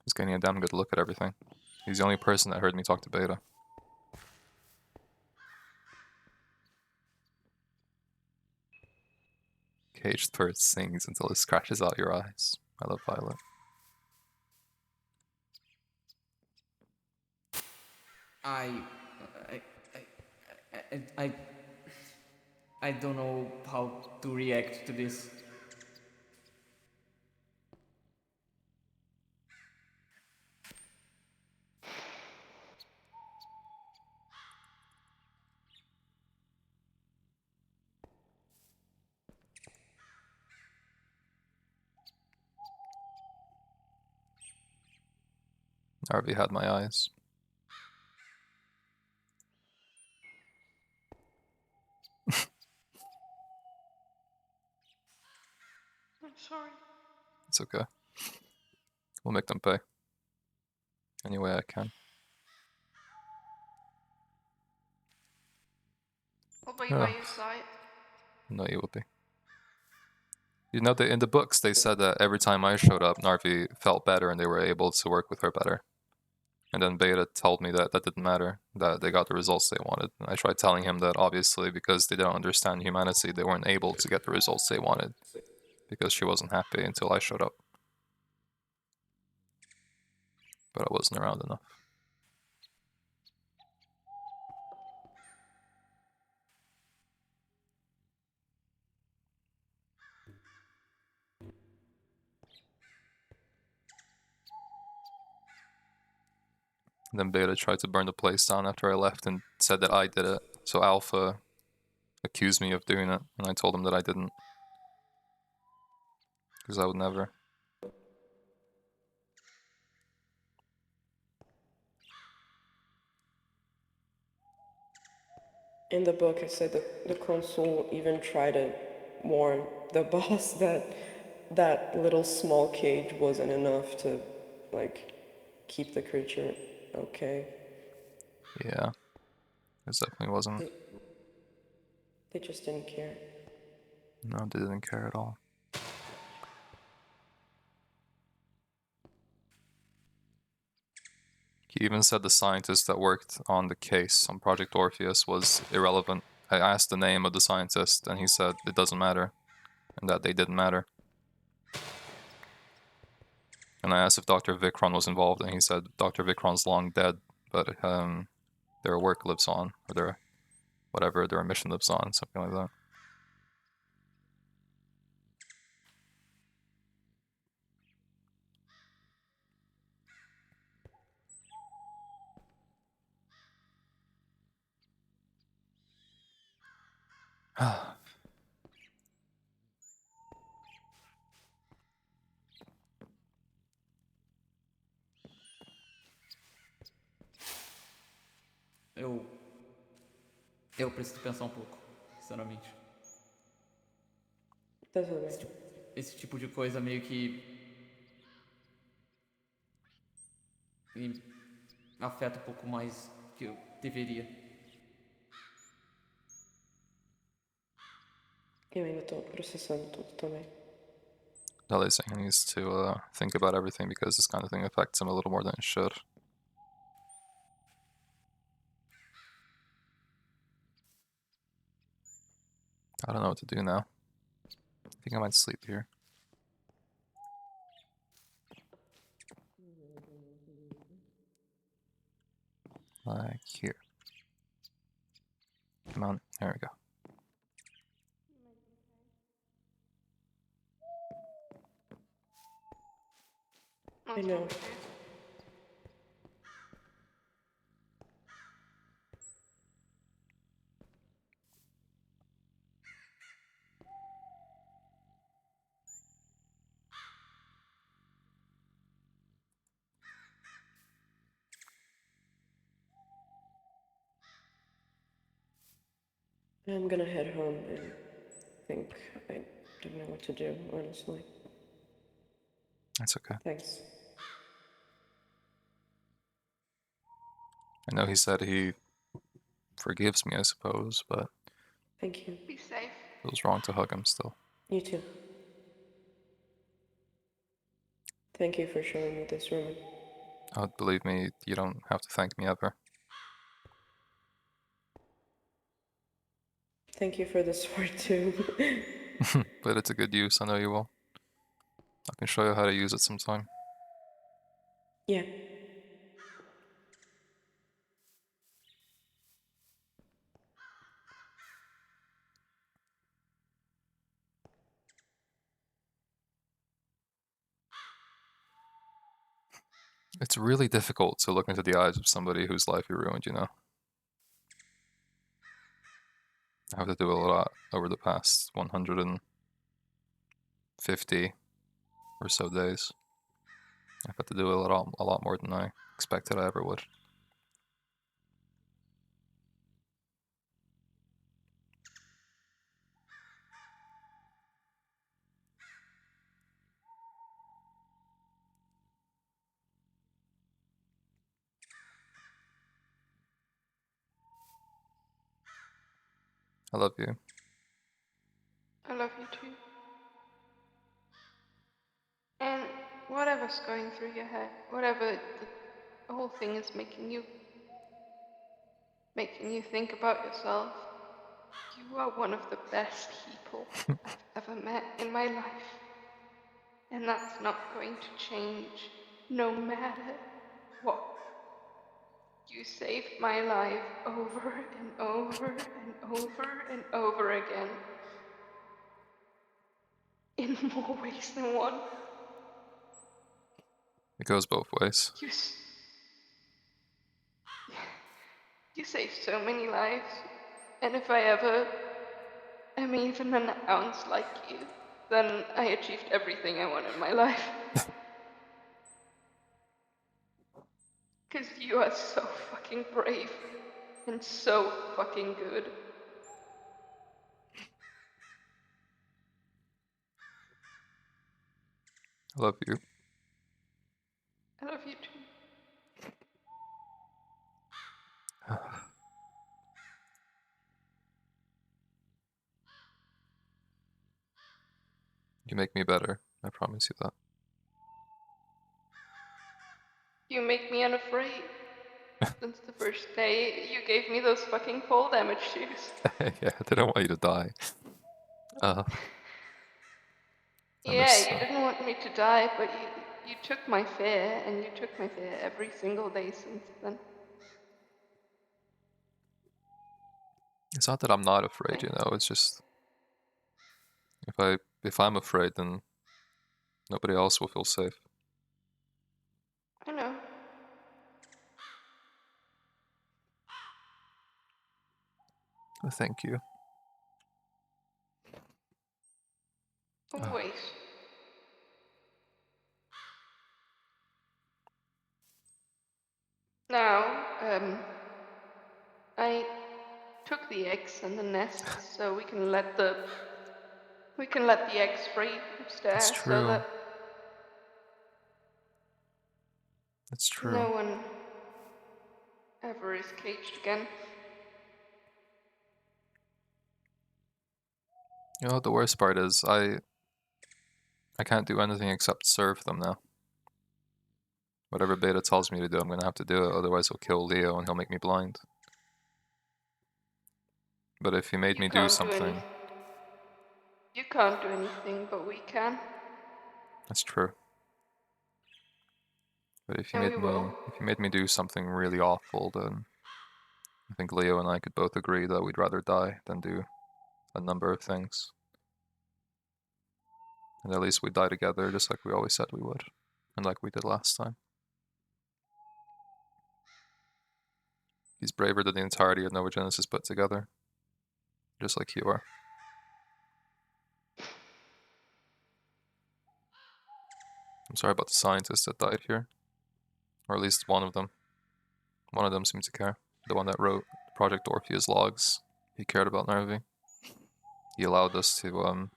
He's getting a damn good look at everything. He's the only person that heard me talk to Beta. Caged bird sings until it scratches out your eyes. I love Violet. I, I, I don't know how to react to this. Harvey had my eyes. I'm sorry. It's okay. We'll make them pay. Any way I can. I'll be by your side. No, you will be. You know, in the books, they said that every time I showed up, Narvi felt better and they were able to work with her better. And then Beta told me that that didn't matter, that they got the results they wanted. And I tried telling him that obviously because they don't understand humanity, they weren't able to get the results they wanted. Because she wasn't happy until I showed up. But I wasn't around enough. And then Beta tried to burn the place down after I left and said that I did it. So Alpha accused me of doing it, and I told him that I didn't. Because I would never. In the book, it said that the consul even tried to warn the boss that that little small cage wasn't enough to, like, keep the creature okay. Yeah. It definitely wasn't. They just didn't care. No, they didn't care at all. He even said the scientist that worked on the case on Project Orpheus was irrelevant. I asked the name of the scientist, and he said it doesn't matter, and that they didn't matter. And I asked if Dr. Vikron was involved, and he said Dr. Vikron's long dead, but their work lives on, or their whatever their mission lives on, something like that. Eu preciso pensar um pouco, sinceramente. Tá tudo bem. Esse tipo de coisa meio que me afeta um pouco mais que eu deveria. Eu ainda tô processando tudo também. Dele's saying he needs to think about everything because this kind of thing affects him a little more than it should. I don't know what to do now. I think I might sleep here. Like here. Come on, there we go. I That's know. what we do. I'm gonna head home and think. I don't know what to do, honestly. That's okay. Thanks. I know he said he forgives me, I suppose, but Thank you. Be safe. it was wrong to hug him still. You too. Thank you for showing me this room. Oh, believe me, you don't have to thank me ever. Thank you for the sword too. But it's a good use, I know you will. I can show you how to use it sometime. Yeah. It's really difficult to look into the eyes of somebody whose life you ruined, you know? I have to do a lot over the past 150 or so days. I've had to do a lot more than I expected I ever would. I love you. I love you too. And whatever's going through your head, whatever the whole thing is making you think about yourself, you are one of the best people I've ever met in my life. And that's not going to change no matter what. You saved my life over and over and over and over again. In more ways than one. It goes both ways. You saved so many lives. And if I ever am even an ounce like you, then I achieved everything I want in my life. Because you are so fucking brave and so fucking good. I love you. I love you too. You make me better. I promise you that. You make me unafraid. Since the first day you gave me those fucking fall damage shoes. Yeah, I didn't want you to die. I Yeah, miss. you didn't want me to die, but you took my fear, and you took my fear every single day since then. It's not that I'm not afraid, you know. It's just if I'm afraid, then nobody else will feel safe. I know. Thank you. Always. Now, I took the eggs and the nests so we can let the eggs free It's upstairs so true. that It's true. no one ever is caged again. You know, the worst part is I can't do anything except serve them now. Whatever Beta tells me to do, I'm gonna have to do it, otherwise he'll kill Leo and he'll make me blind. But if he made me do something... You can't do anything, but we can. That's true. But if he And made we will. me do something really awful, then I think Leo and I could both agree that we'd rather die than do a number of things. And at least we'd die together, just like we always said we would. And like we did last time. He's braver than the entirety of Nova Genesis put together. Just like you are. I'm sorry about the scientists that died here. Or at least one of them. One of them seemed to care. The one that wrote Project Orpheus logs. He cared about Nervi. He allowed us to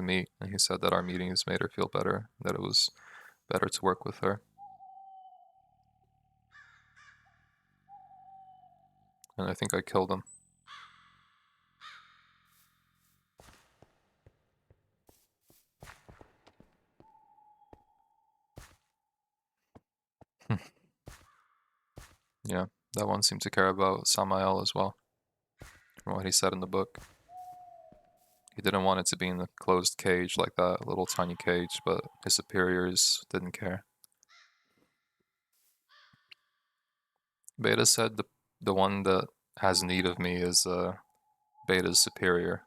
meet, and he said that our meetings made her feel better, that it was better to work with her. And I think I killed him. Yeah, that one seemed to care about Samael as well, from what he said in the book. He didn't want it to be in a closed cage like that, little tiny cage, but his superiors didn't care. Beta said the one that has need of me is Beta's superior.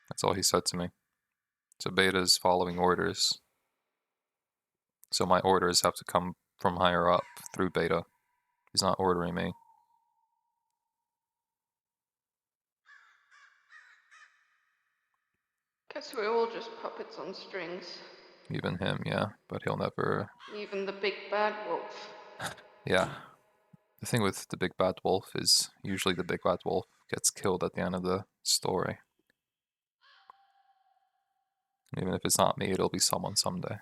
That's all he said to me. So Beta's following orders. So my orders have to come from higher up through Beta. He's not ordering me. Guess we're all just puppets on strings. Even him, yeah, but he'll never... Even the big bad wolf. Yeah. The thing with the big bad wolf is usually the big bad wolf gets killed at the end of the story. Even if it's not me, it'll be someone someday.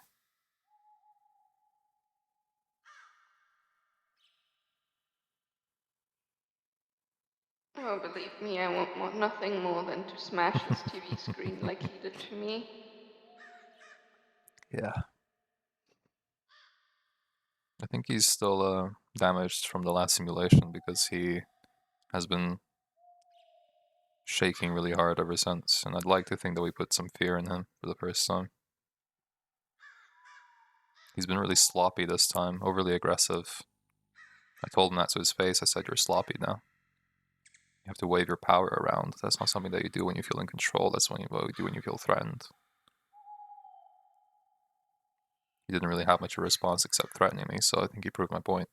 Oh, believe me, I want nothing more than to smash this TV screen like he did to me. Yeah. I think he's still damaged from the last simulation because he has been shaking really hard ever since, and I'd like to think that we put some fear in him for the first time. He's been really sloppy this time, overly aggressive. I told him that to his face. I said, "You're sloppy now. You have to wave your power around. That's not something that you do when you feel in control. That's what you do when you feel threatened." He didn't really have much of a response except threatening me, so I think he proved my point.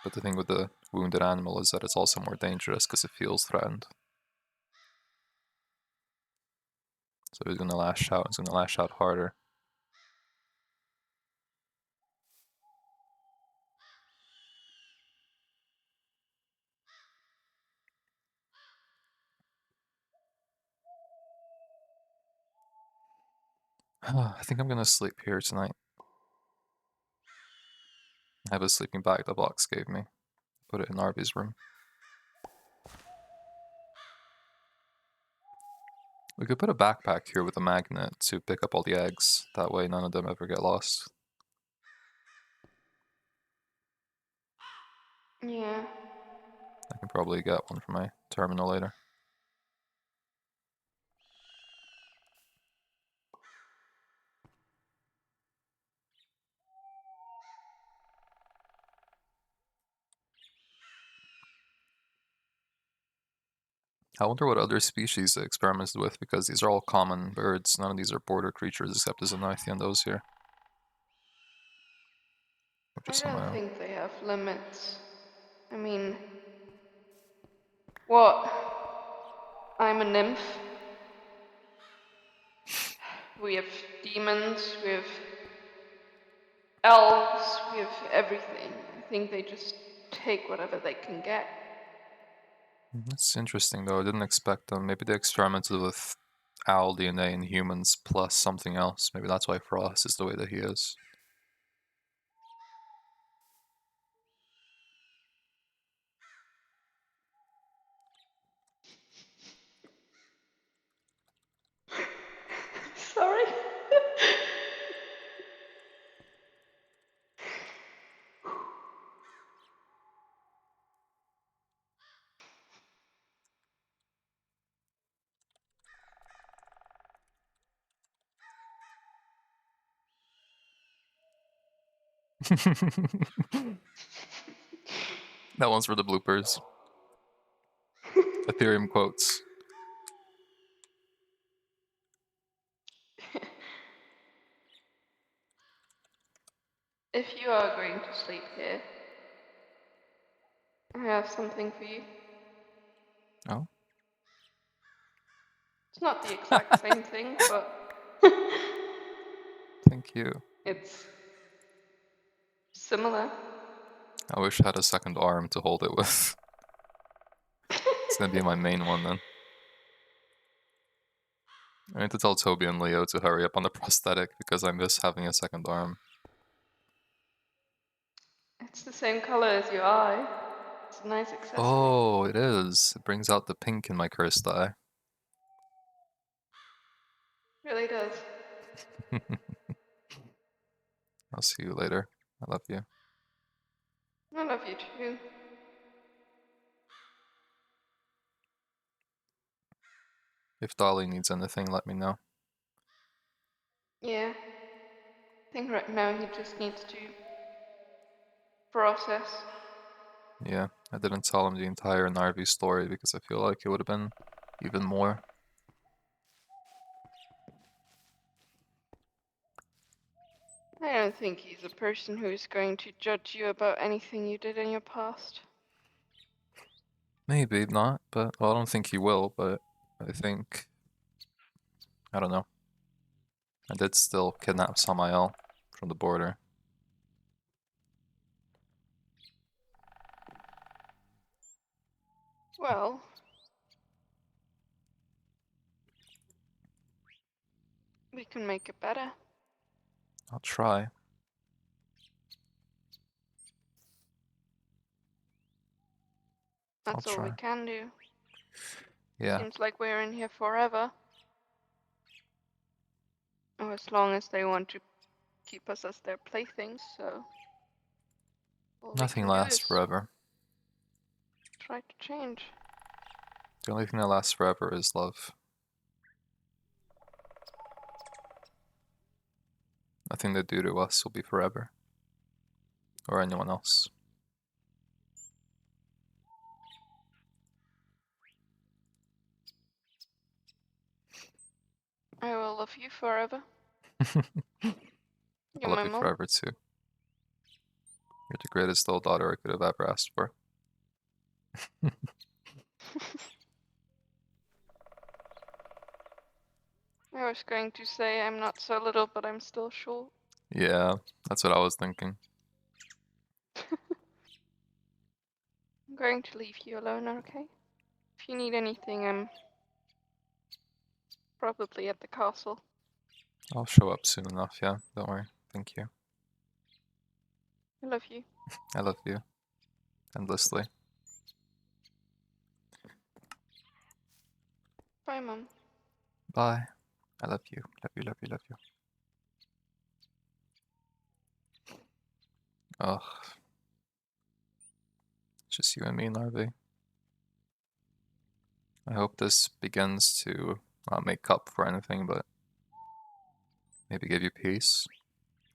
But the thing with the wounded animal is that it's also more dangerous because it feels threatened. So he's going to lash out. He's going to lash out harder. I think I'm going to sleep here tonight. I have a sleeping bag the box gave me. Put it in Arby's room. We could put a backpack here with a magnet to pick up all the eggs. That way none of them ever get lost. Yeah. I can probably get one for my terminal later. I wonder what other species they experimented with, because these are all common birds. None of these are border creatures except the Xanathi and those here. Which is I don't somehow... think they have limits. I mean, what? I'm a nymph. We have demons, we have elves, we have everything. I think they just take whatever they can get. That's interesting though, I didn't expect them. Maybe they experimented with owl DNA in humans plus something else. Maybe that's why Frost is the way that he is. Sorry. That one's for the bloopers. Ethereum quotes. If you are going to sleep here, I have something for you. Oh. It's not the exact same thing, but Thank you. it's similar. I wish I had a second arm to hold it with. It's gonna be my main one then. I need to tell Toby and Leo to hurry up on the prosthetic because I miss having a second arm. It's the same color as your eye. It's a nice accessory. Oh, it is. It brings out the pink in my cursed eye. Really does. I'll see you later. I love you. I love you too. If Dolly needs anything, let me know. Yeah. I think right now he just needs to process. Yeah, I didn't tell him the entire Narvi story because I feel like it would have been even more. I don't think he's a person who's going to judge you about anything you did in your past. Maybe not, but well, I don't think he will, but I think... I don't know. I did still kidnap Samael from the border. Well, we can make it better. I'll try. That's all we try. can do. Yeah, Seems like we're in here forever. Or as long as they want to keep us as their playthings, so all we nothing can do lasts is forever. try to change. The only thing that lasts forever is love. Nothing they do to us will be forever. Or anyone else. I will love you forever. I You're love my you mom. forever too. You're the greatest little daughter I could have ever asked for. I was going to say I'm not so little, but I'm still short. Yeah, that's what I was thinking. I'm going to leave you alone, okay? If you need anything, I'm probably at the castle. I'll show up soon enough, yeah, don't worry. Thank you. I love you. I love you. Endlessly. Bye, Mom. Bye. I love you. Love you, love you, love you. Ugh. It's just you and me, Narvi. I hope this begins to not make up for anything, but maybe give you peace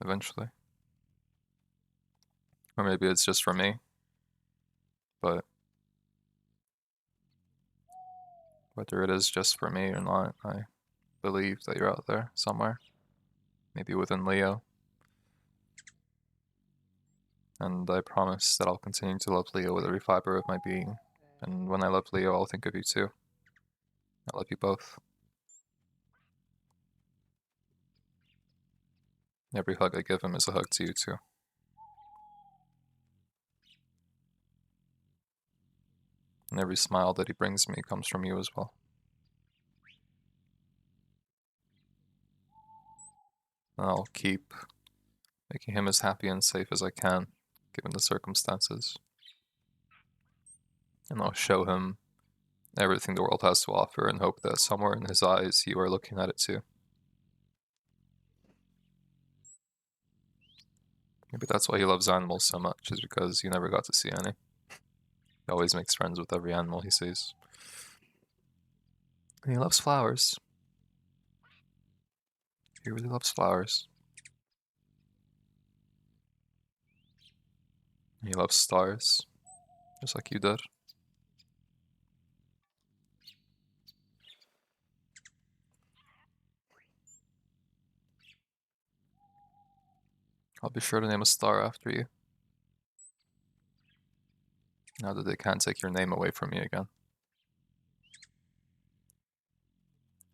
eventually. Or maybe it's just for me. But whether it is just for me or not, I believe that you're out there somewhere. Maybe within Leo. And I promise that I'll continue to love Leo with every fiber of my being. And when I love Leo, I'll think of you too. I love you both. Every hug I give him is a hug to you too. And every smile that he brings me comes from you as well. And I'll keep making him as happy and safe as I can, given the circumstances. And I'll show him everything the world has to offer and hope that somewhere in his eyes you are looking at it too. Maybe that's why he loves animals so much, is because you never got to see any. He always makes friends with every animal he sees. And he loves flowers. He really loves flowers. He loves stars, just like you did. I'll be sure to name a star after you. Now that they can't take your name away from me again.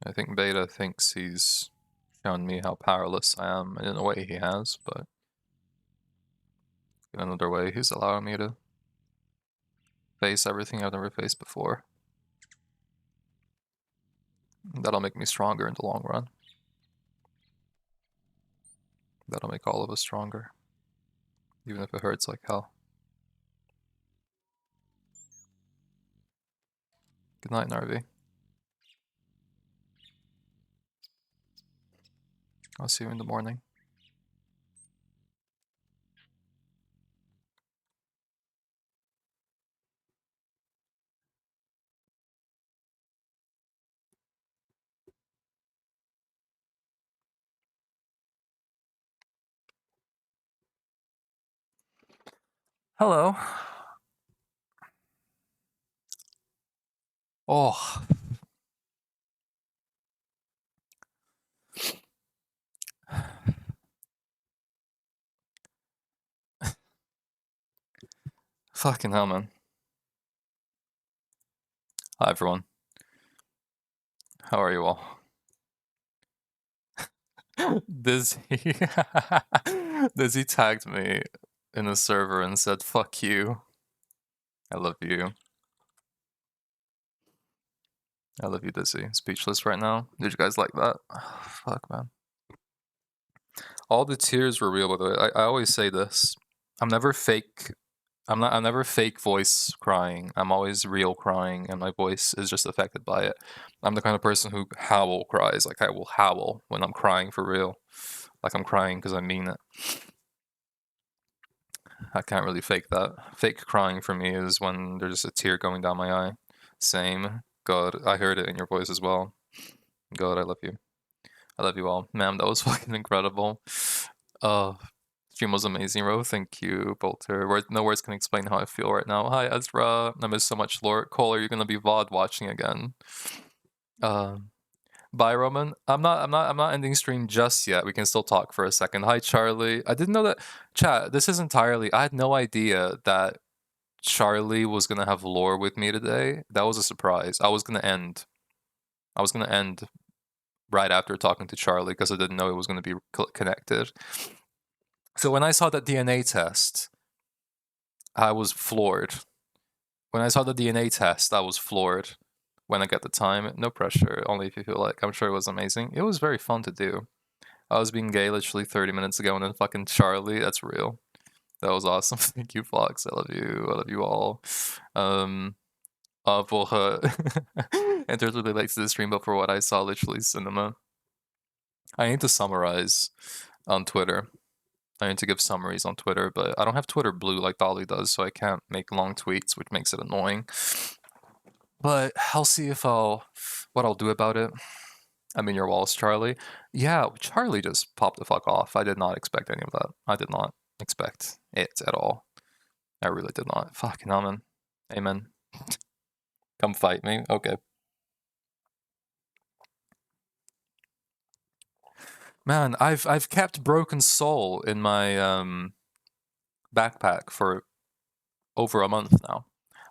I think Beta thinks he's shown me how powerless I am, and in a way he has, but in another way he's allowing me to face everything I've never faced before. That'll make me stronger in the long run. That'll make all of us stronger. Even if it hurts like hell. Good night, Narvi. I'll see you in the morning. Hello. Oh. Fucking hell, man. Hi, everyone. How are you all? Dizzy tagged me in a server and said, fuck you. I love you. I love you, Dizzy. Speechless right now. Did you guys like that? Fuck, man. All the tears were real, by the way. I always say this. I'm never fake voice crying. I'm always real crying, and my voice is just affected by it. I'm the kind of person who howl cries. Like, I will howl when I'm crying for real. Like, I'm crying because I mean it. I can't really fake that. Fake crying for me is when there's a tear going down my eye. Same. God, I heard it in your voice as well. God, I love you. I love you all. Man, that was fucking incredible. Stream was amazing, bro. Thank you, Bolter. No words can explain how I feel right now. Hi, Ezra. I miss so much Lord. Cole, are you gonna be VOD watching again? Bye, Roman. I'm not ending stream just yet. We can still talk for a second. Hi, Charlie. I didn't know that. Chat, this is entirely. I had no idea that Charlie was gonna have lore with me today. That was a surprise. I was gonna end right after talking to Charlie because I didn't know it was gonna be connected. So when I saw that DNA test, I was floored. When I saw the DNA test, I was floored. When I got the time, no pressure, only if you feel like. I'm sure it was amazing. It was very fun to do. I was being gay literally 30 minutes ago, and then fucking Charlie, that's real. That was awesome. Thank you, Fox. I love you. I love you all. Pour entered really late to the stream, but for what I saw, literally cinema. I need to summarize on Twitter. I need to give summaries on Twitter, but I don't have Twitter Blue like Dolly does, so I can't make long tweets, which makes it annoying. But I'll see if what I'll do about it. I'm in your walls, Charlie. Yeah, Charlie just popped the fuck off. I did not expect any of that. I did not expect it at all. I really did not. Fucking amen. Amen. Come fight me. Okay. Man, I've kept Broken Soul in my backpack for over a month now.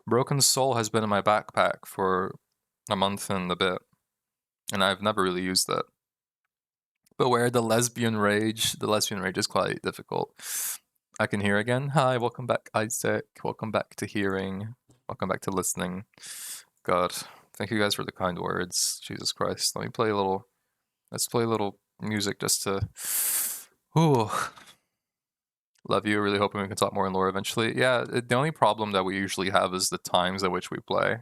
Broken Soul has been in my backpack for a month and a bit, and I've never really used it. But where the lesbian rage is quite difficult. I can hear again. Hi, welcome back, Isaac. Welcome back to hearing. Welcome back to listening. God, thank you guys for the kind words. Jesus Christ. Let's play a little music just to... Ooh. Love you. Really hoping we can talk more in lore eventually. Yeah, the only problem that we usually have is the times at which we play.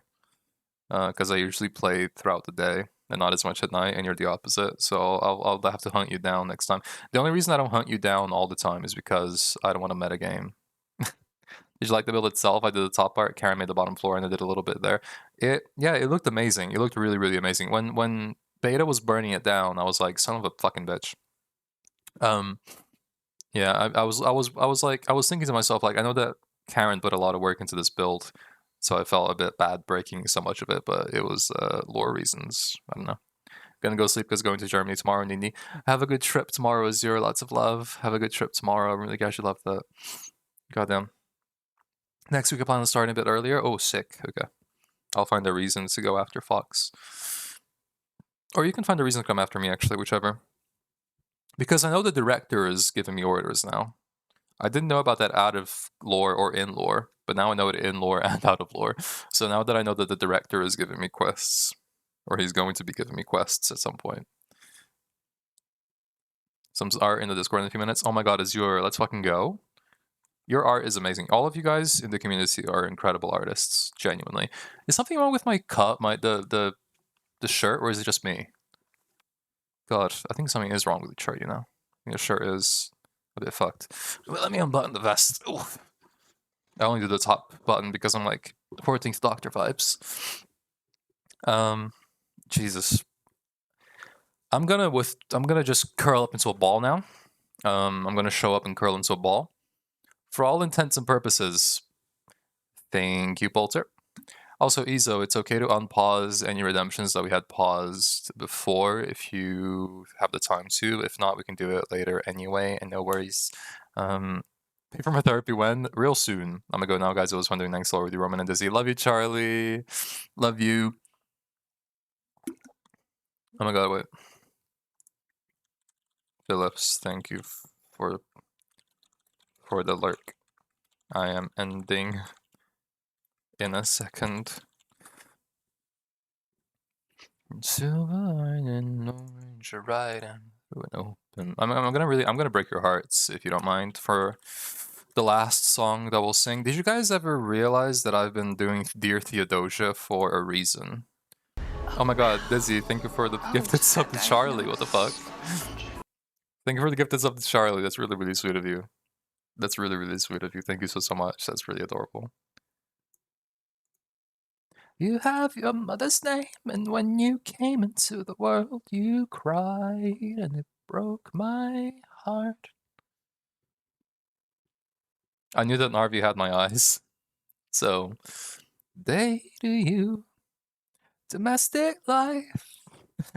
Because I usually play throughout the day and not as much at night, and you're the opposite. So I'll have to hunt you down next time. The only reason I don't hunt you down all the time is because I don't want to metagame. Did you like the build itself? I did the top part, Karen made the bottom floor, and I did a little bit there. It looked amazing. It looked really, really amazing. When Beta was burning it down, I was like, son of a fucking bitch. Yeah, I was thinking to myself, like, I know that Karen put a lot of work into this build, so I felt a bit bad breaking so much of it, but it was lore reasons. I don't know. Gonna go sleep because going to Germany tomorrow, Nini. Have a good trip tomorrow, Azure. Lots of love. Have a good trip tomorrow. I really guys should love that. Goddamn. Next week I plan on starting a bit earlier. Oh, sick. Okay. I'll find a reason to go after Fox. Or you can find a reason to come after me, actually, whichever. Because I know the director is giving me orders now. I didn't know about that out of lore or in lore, but now I know it in lore and out of lore. So now that I know that the director is giving me quests, or he's going to be giving me quests at some point. Some art in the Discord in a few minutes. Oh my god, Azure, let's fucking go. Your art is amazing. All of you guys in the community are incredible artists, genuinely. Is something wrong with my cut, the shirt, or is it just me? God, I think something is wrong with the shirt, you know? I think the shirt is a bit fucked. But let me unbutton the vest. Oof. I only do the top button because I'm like 14th Doctor vibes. Jesus. I'm gonna just curl up into a ball now. I'm gonna show up and curl into a ball. For all intents and purposes, thank you, Polter. Also, Izo, it's okay to unpause any redemptions that we had paused before if you have the time to. If not, we can do it later anyway, and no worries. Pay for my therapy when? Real soon. I'm gonna go now, guys. I was wondering. Thanks a lot with you, Roman and Dizzy. Love you, Charlie. Love you. Oh my god, wait. Phillips, thank you for the lurk. I am ending in a second. Silver and orange, right and open. I'm gonna break your hearts if you don't mind for the last song that we'll sing. Did you guys ever realize that I've been doing Dear Theodosia for a reason? Oh my god, Dizzy, thank you for the gifted sub to Charlie. What the fuck? Thank you for the gifted sub to Charlie. That's really, really sweet of you. That's really, really sweet of you. Thank you so much. That's really adorable. You have your mother's name, and when you came into the world, you cried, and it broke my heart. I knew that Narvi had my eyes. So, day to you, domestic life.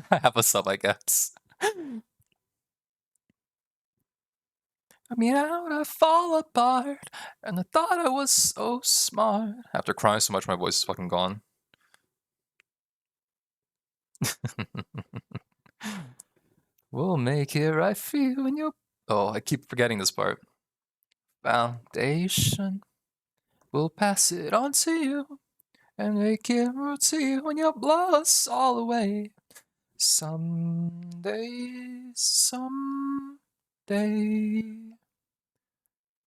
I have a sub, I guess. I mean, how would I fall apart? And I thought I was so smart. After crying so much, my voice is fucking gone. We'll make it right for you and your... Oh, I keep forgetting this part. Foundation. We'll pass it on to you and make it real to you when you blow us all away. Someday,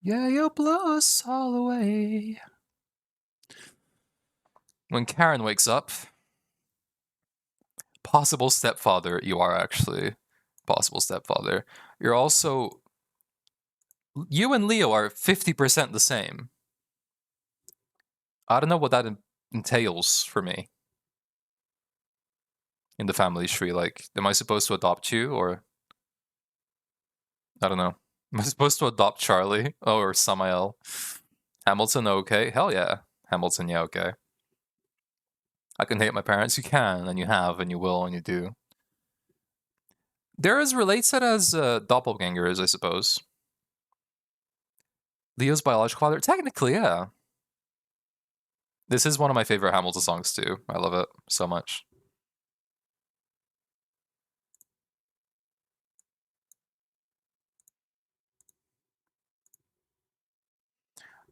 yeah, you'll blow us all away. When Karen wakes up, possible stepfather, you are actually possible stepfather. You're also... You and Leo are 50% the same. I don't know what that entails for me. In the family tree, like, am I supposed to adopt you, or... I don't know. Am I supposed to adopt Charlie? Oh, or Samael? Hamilton, okay. Hell yeah. Hamilton, yeah, okay. I can hate my parents. You can, and you have, and you will, and you do. They're as related as doppelgangers, I suppose. Leo's biological father? Technically, yeah. This is one of my favorite Hamilton songs, too. I love it so much.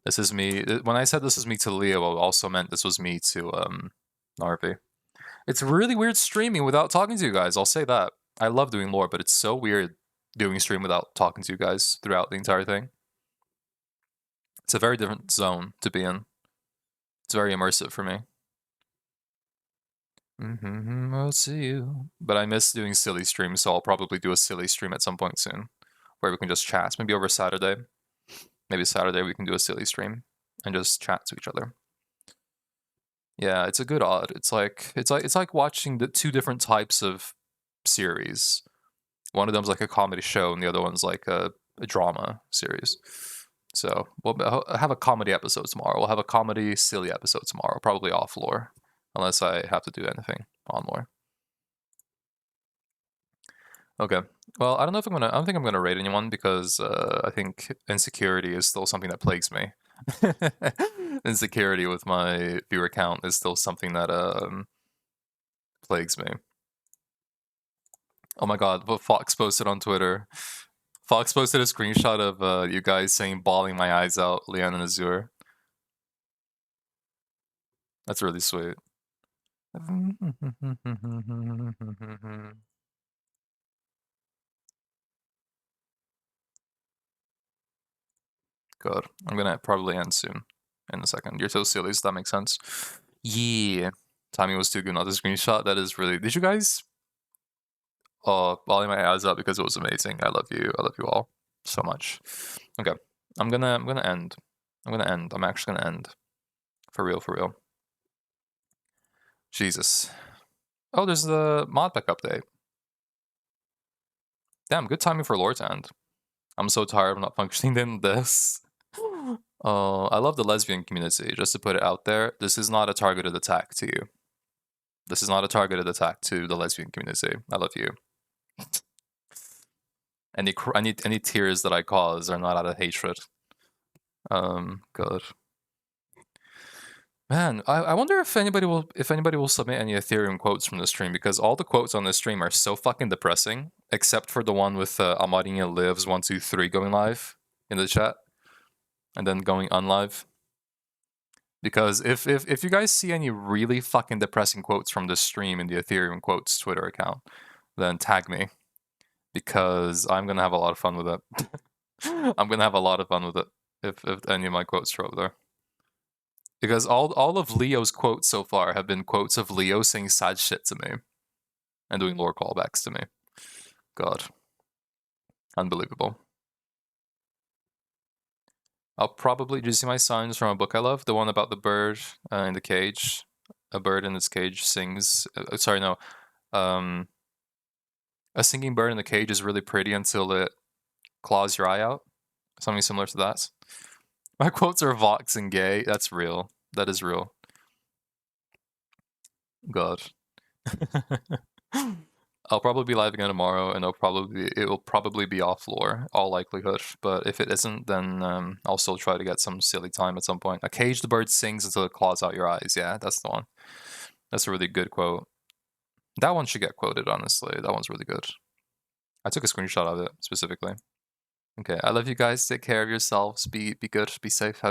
This is me. When I said this is me to Leo, I also meant this was me to Narvi. It's really weird streaming without talking to you guys. I'll say that. I love doing lore, but it's so weird doing stream without talking to you guys throughout the entire thing. It's a very different zone to be in. It's very immersive for me. I'll see you. But I miss doing silly streams, so I'll probably do a silly stream at some point soon, where we can just chat. Maybe over Saturday. Maybe Saturday we can do a silly stream and just chat to each other. Yeah, it's a good odd. It's like watching the two different types of series. One of them's like a comedy show, and the other one's like a drama series. So we'll have a comedy episode tomorrow. We'll have a comedy silly episode tomorrow, probably off lore, unless I have to do anything on lore. Okay. Well, I don't know if I don't think I'm gonna raid anyone because I think insecurity is still something that plagues me. Insecurity with my viewer count is still something that plagues me. Oh my god, what Fox posted on Twitter. Fox posted a screenshot of you guys saying bawling my eyes out, Leanne and Azure. That's really sweet. Good. I'm gonna probably end soon. In a second. You're so silly, so that makes sense. Yeah. Timing was too good not to screenshot. That is really... Did you guys... bawling my eyes out because it was amazing. I love you. I love you all so much. Okay. I'm gonna end. I'm actually gonna end. For real, for real. Jesus. Oh, there's the modpack update. Damn, good timing for lore to end. I'm so tired of not functioning in this. I love the lesbian community. Just to put it out there, this is not a targeted attack to you. This is not a targeted attack to the lesbian community. I love you. Any tears that I cause are not out of hatred. Good. Man, I wonder if anybody will submit any Ethereum quotes from the stream, because all the quotes on this stream are so fucking depressing, except for the one with Amarinha Lives 123 going live in the chat, and then going unlive. Because if you guys see any really fucking depressing quotes from this stream in the Ethereum quotes Twitter account, then tag me, because I'm gonna have a lot of fun with it. I'm gonna have a lot of fun with it if any of my quotes are over there. Because all of Leo's quotes so far have been quotes of Leo saying sad shit to me. And doing lore callbacks to me. God. Unbelievable. I'll probably... Did you see my signs from a book I love? The one about the bird in the cage. A bird in its cage sings... sorry, no. A singing bird in the cage is really pretty until it claws your eye out. Something similar to that. My quotes are Vox and gay. That's real. That is real. God. I'll probably be live again tomorrow, and it will probably be off lore, all likelihood. But if it isn't, then I'll still try to get some silly time at some point. A cage the bird sings until it claws out your eyes. Yeah, that's the one. That's a really good quote. That one should get quoted, honestly. That one's really good. I took a screenshot of it specifically. Okay, I love you guys. Take care of yourselves. Be good. Be safe.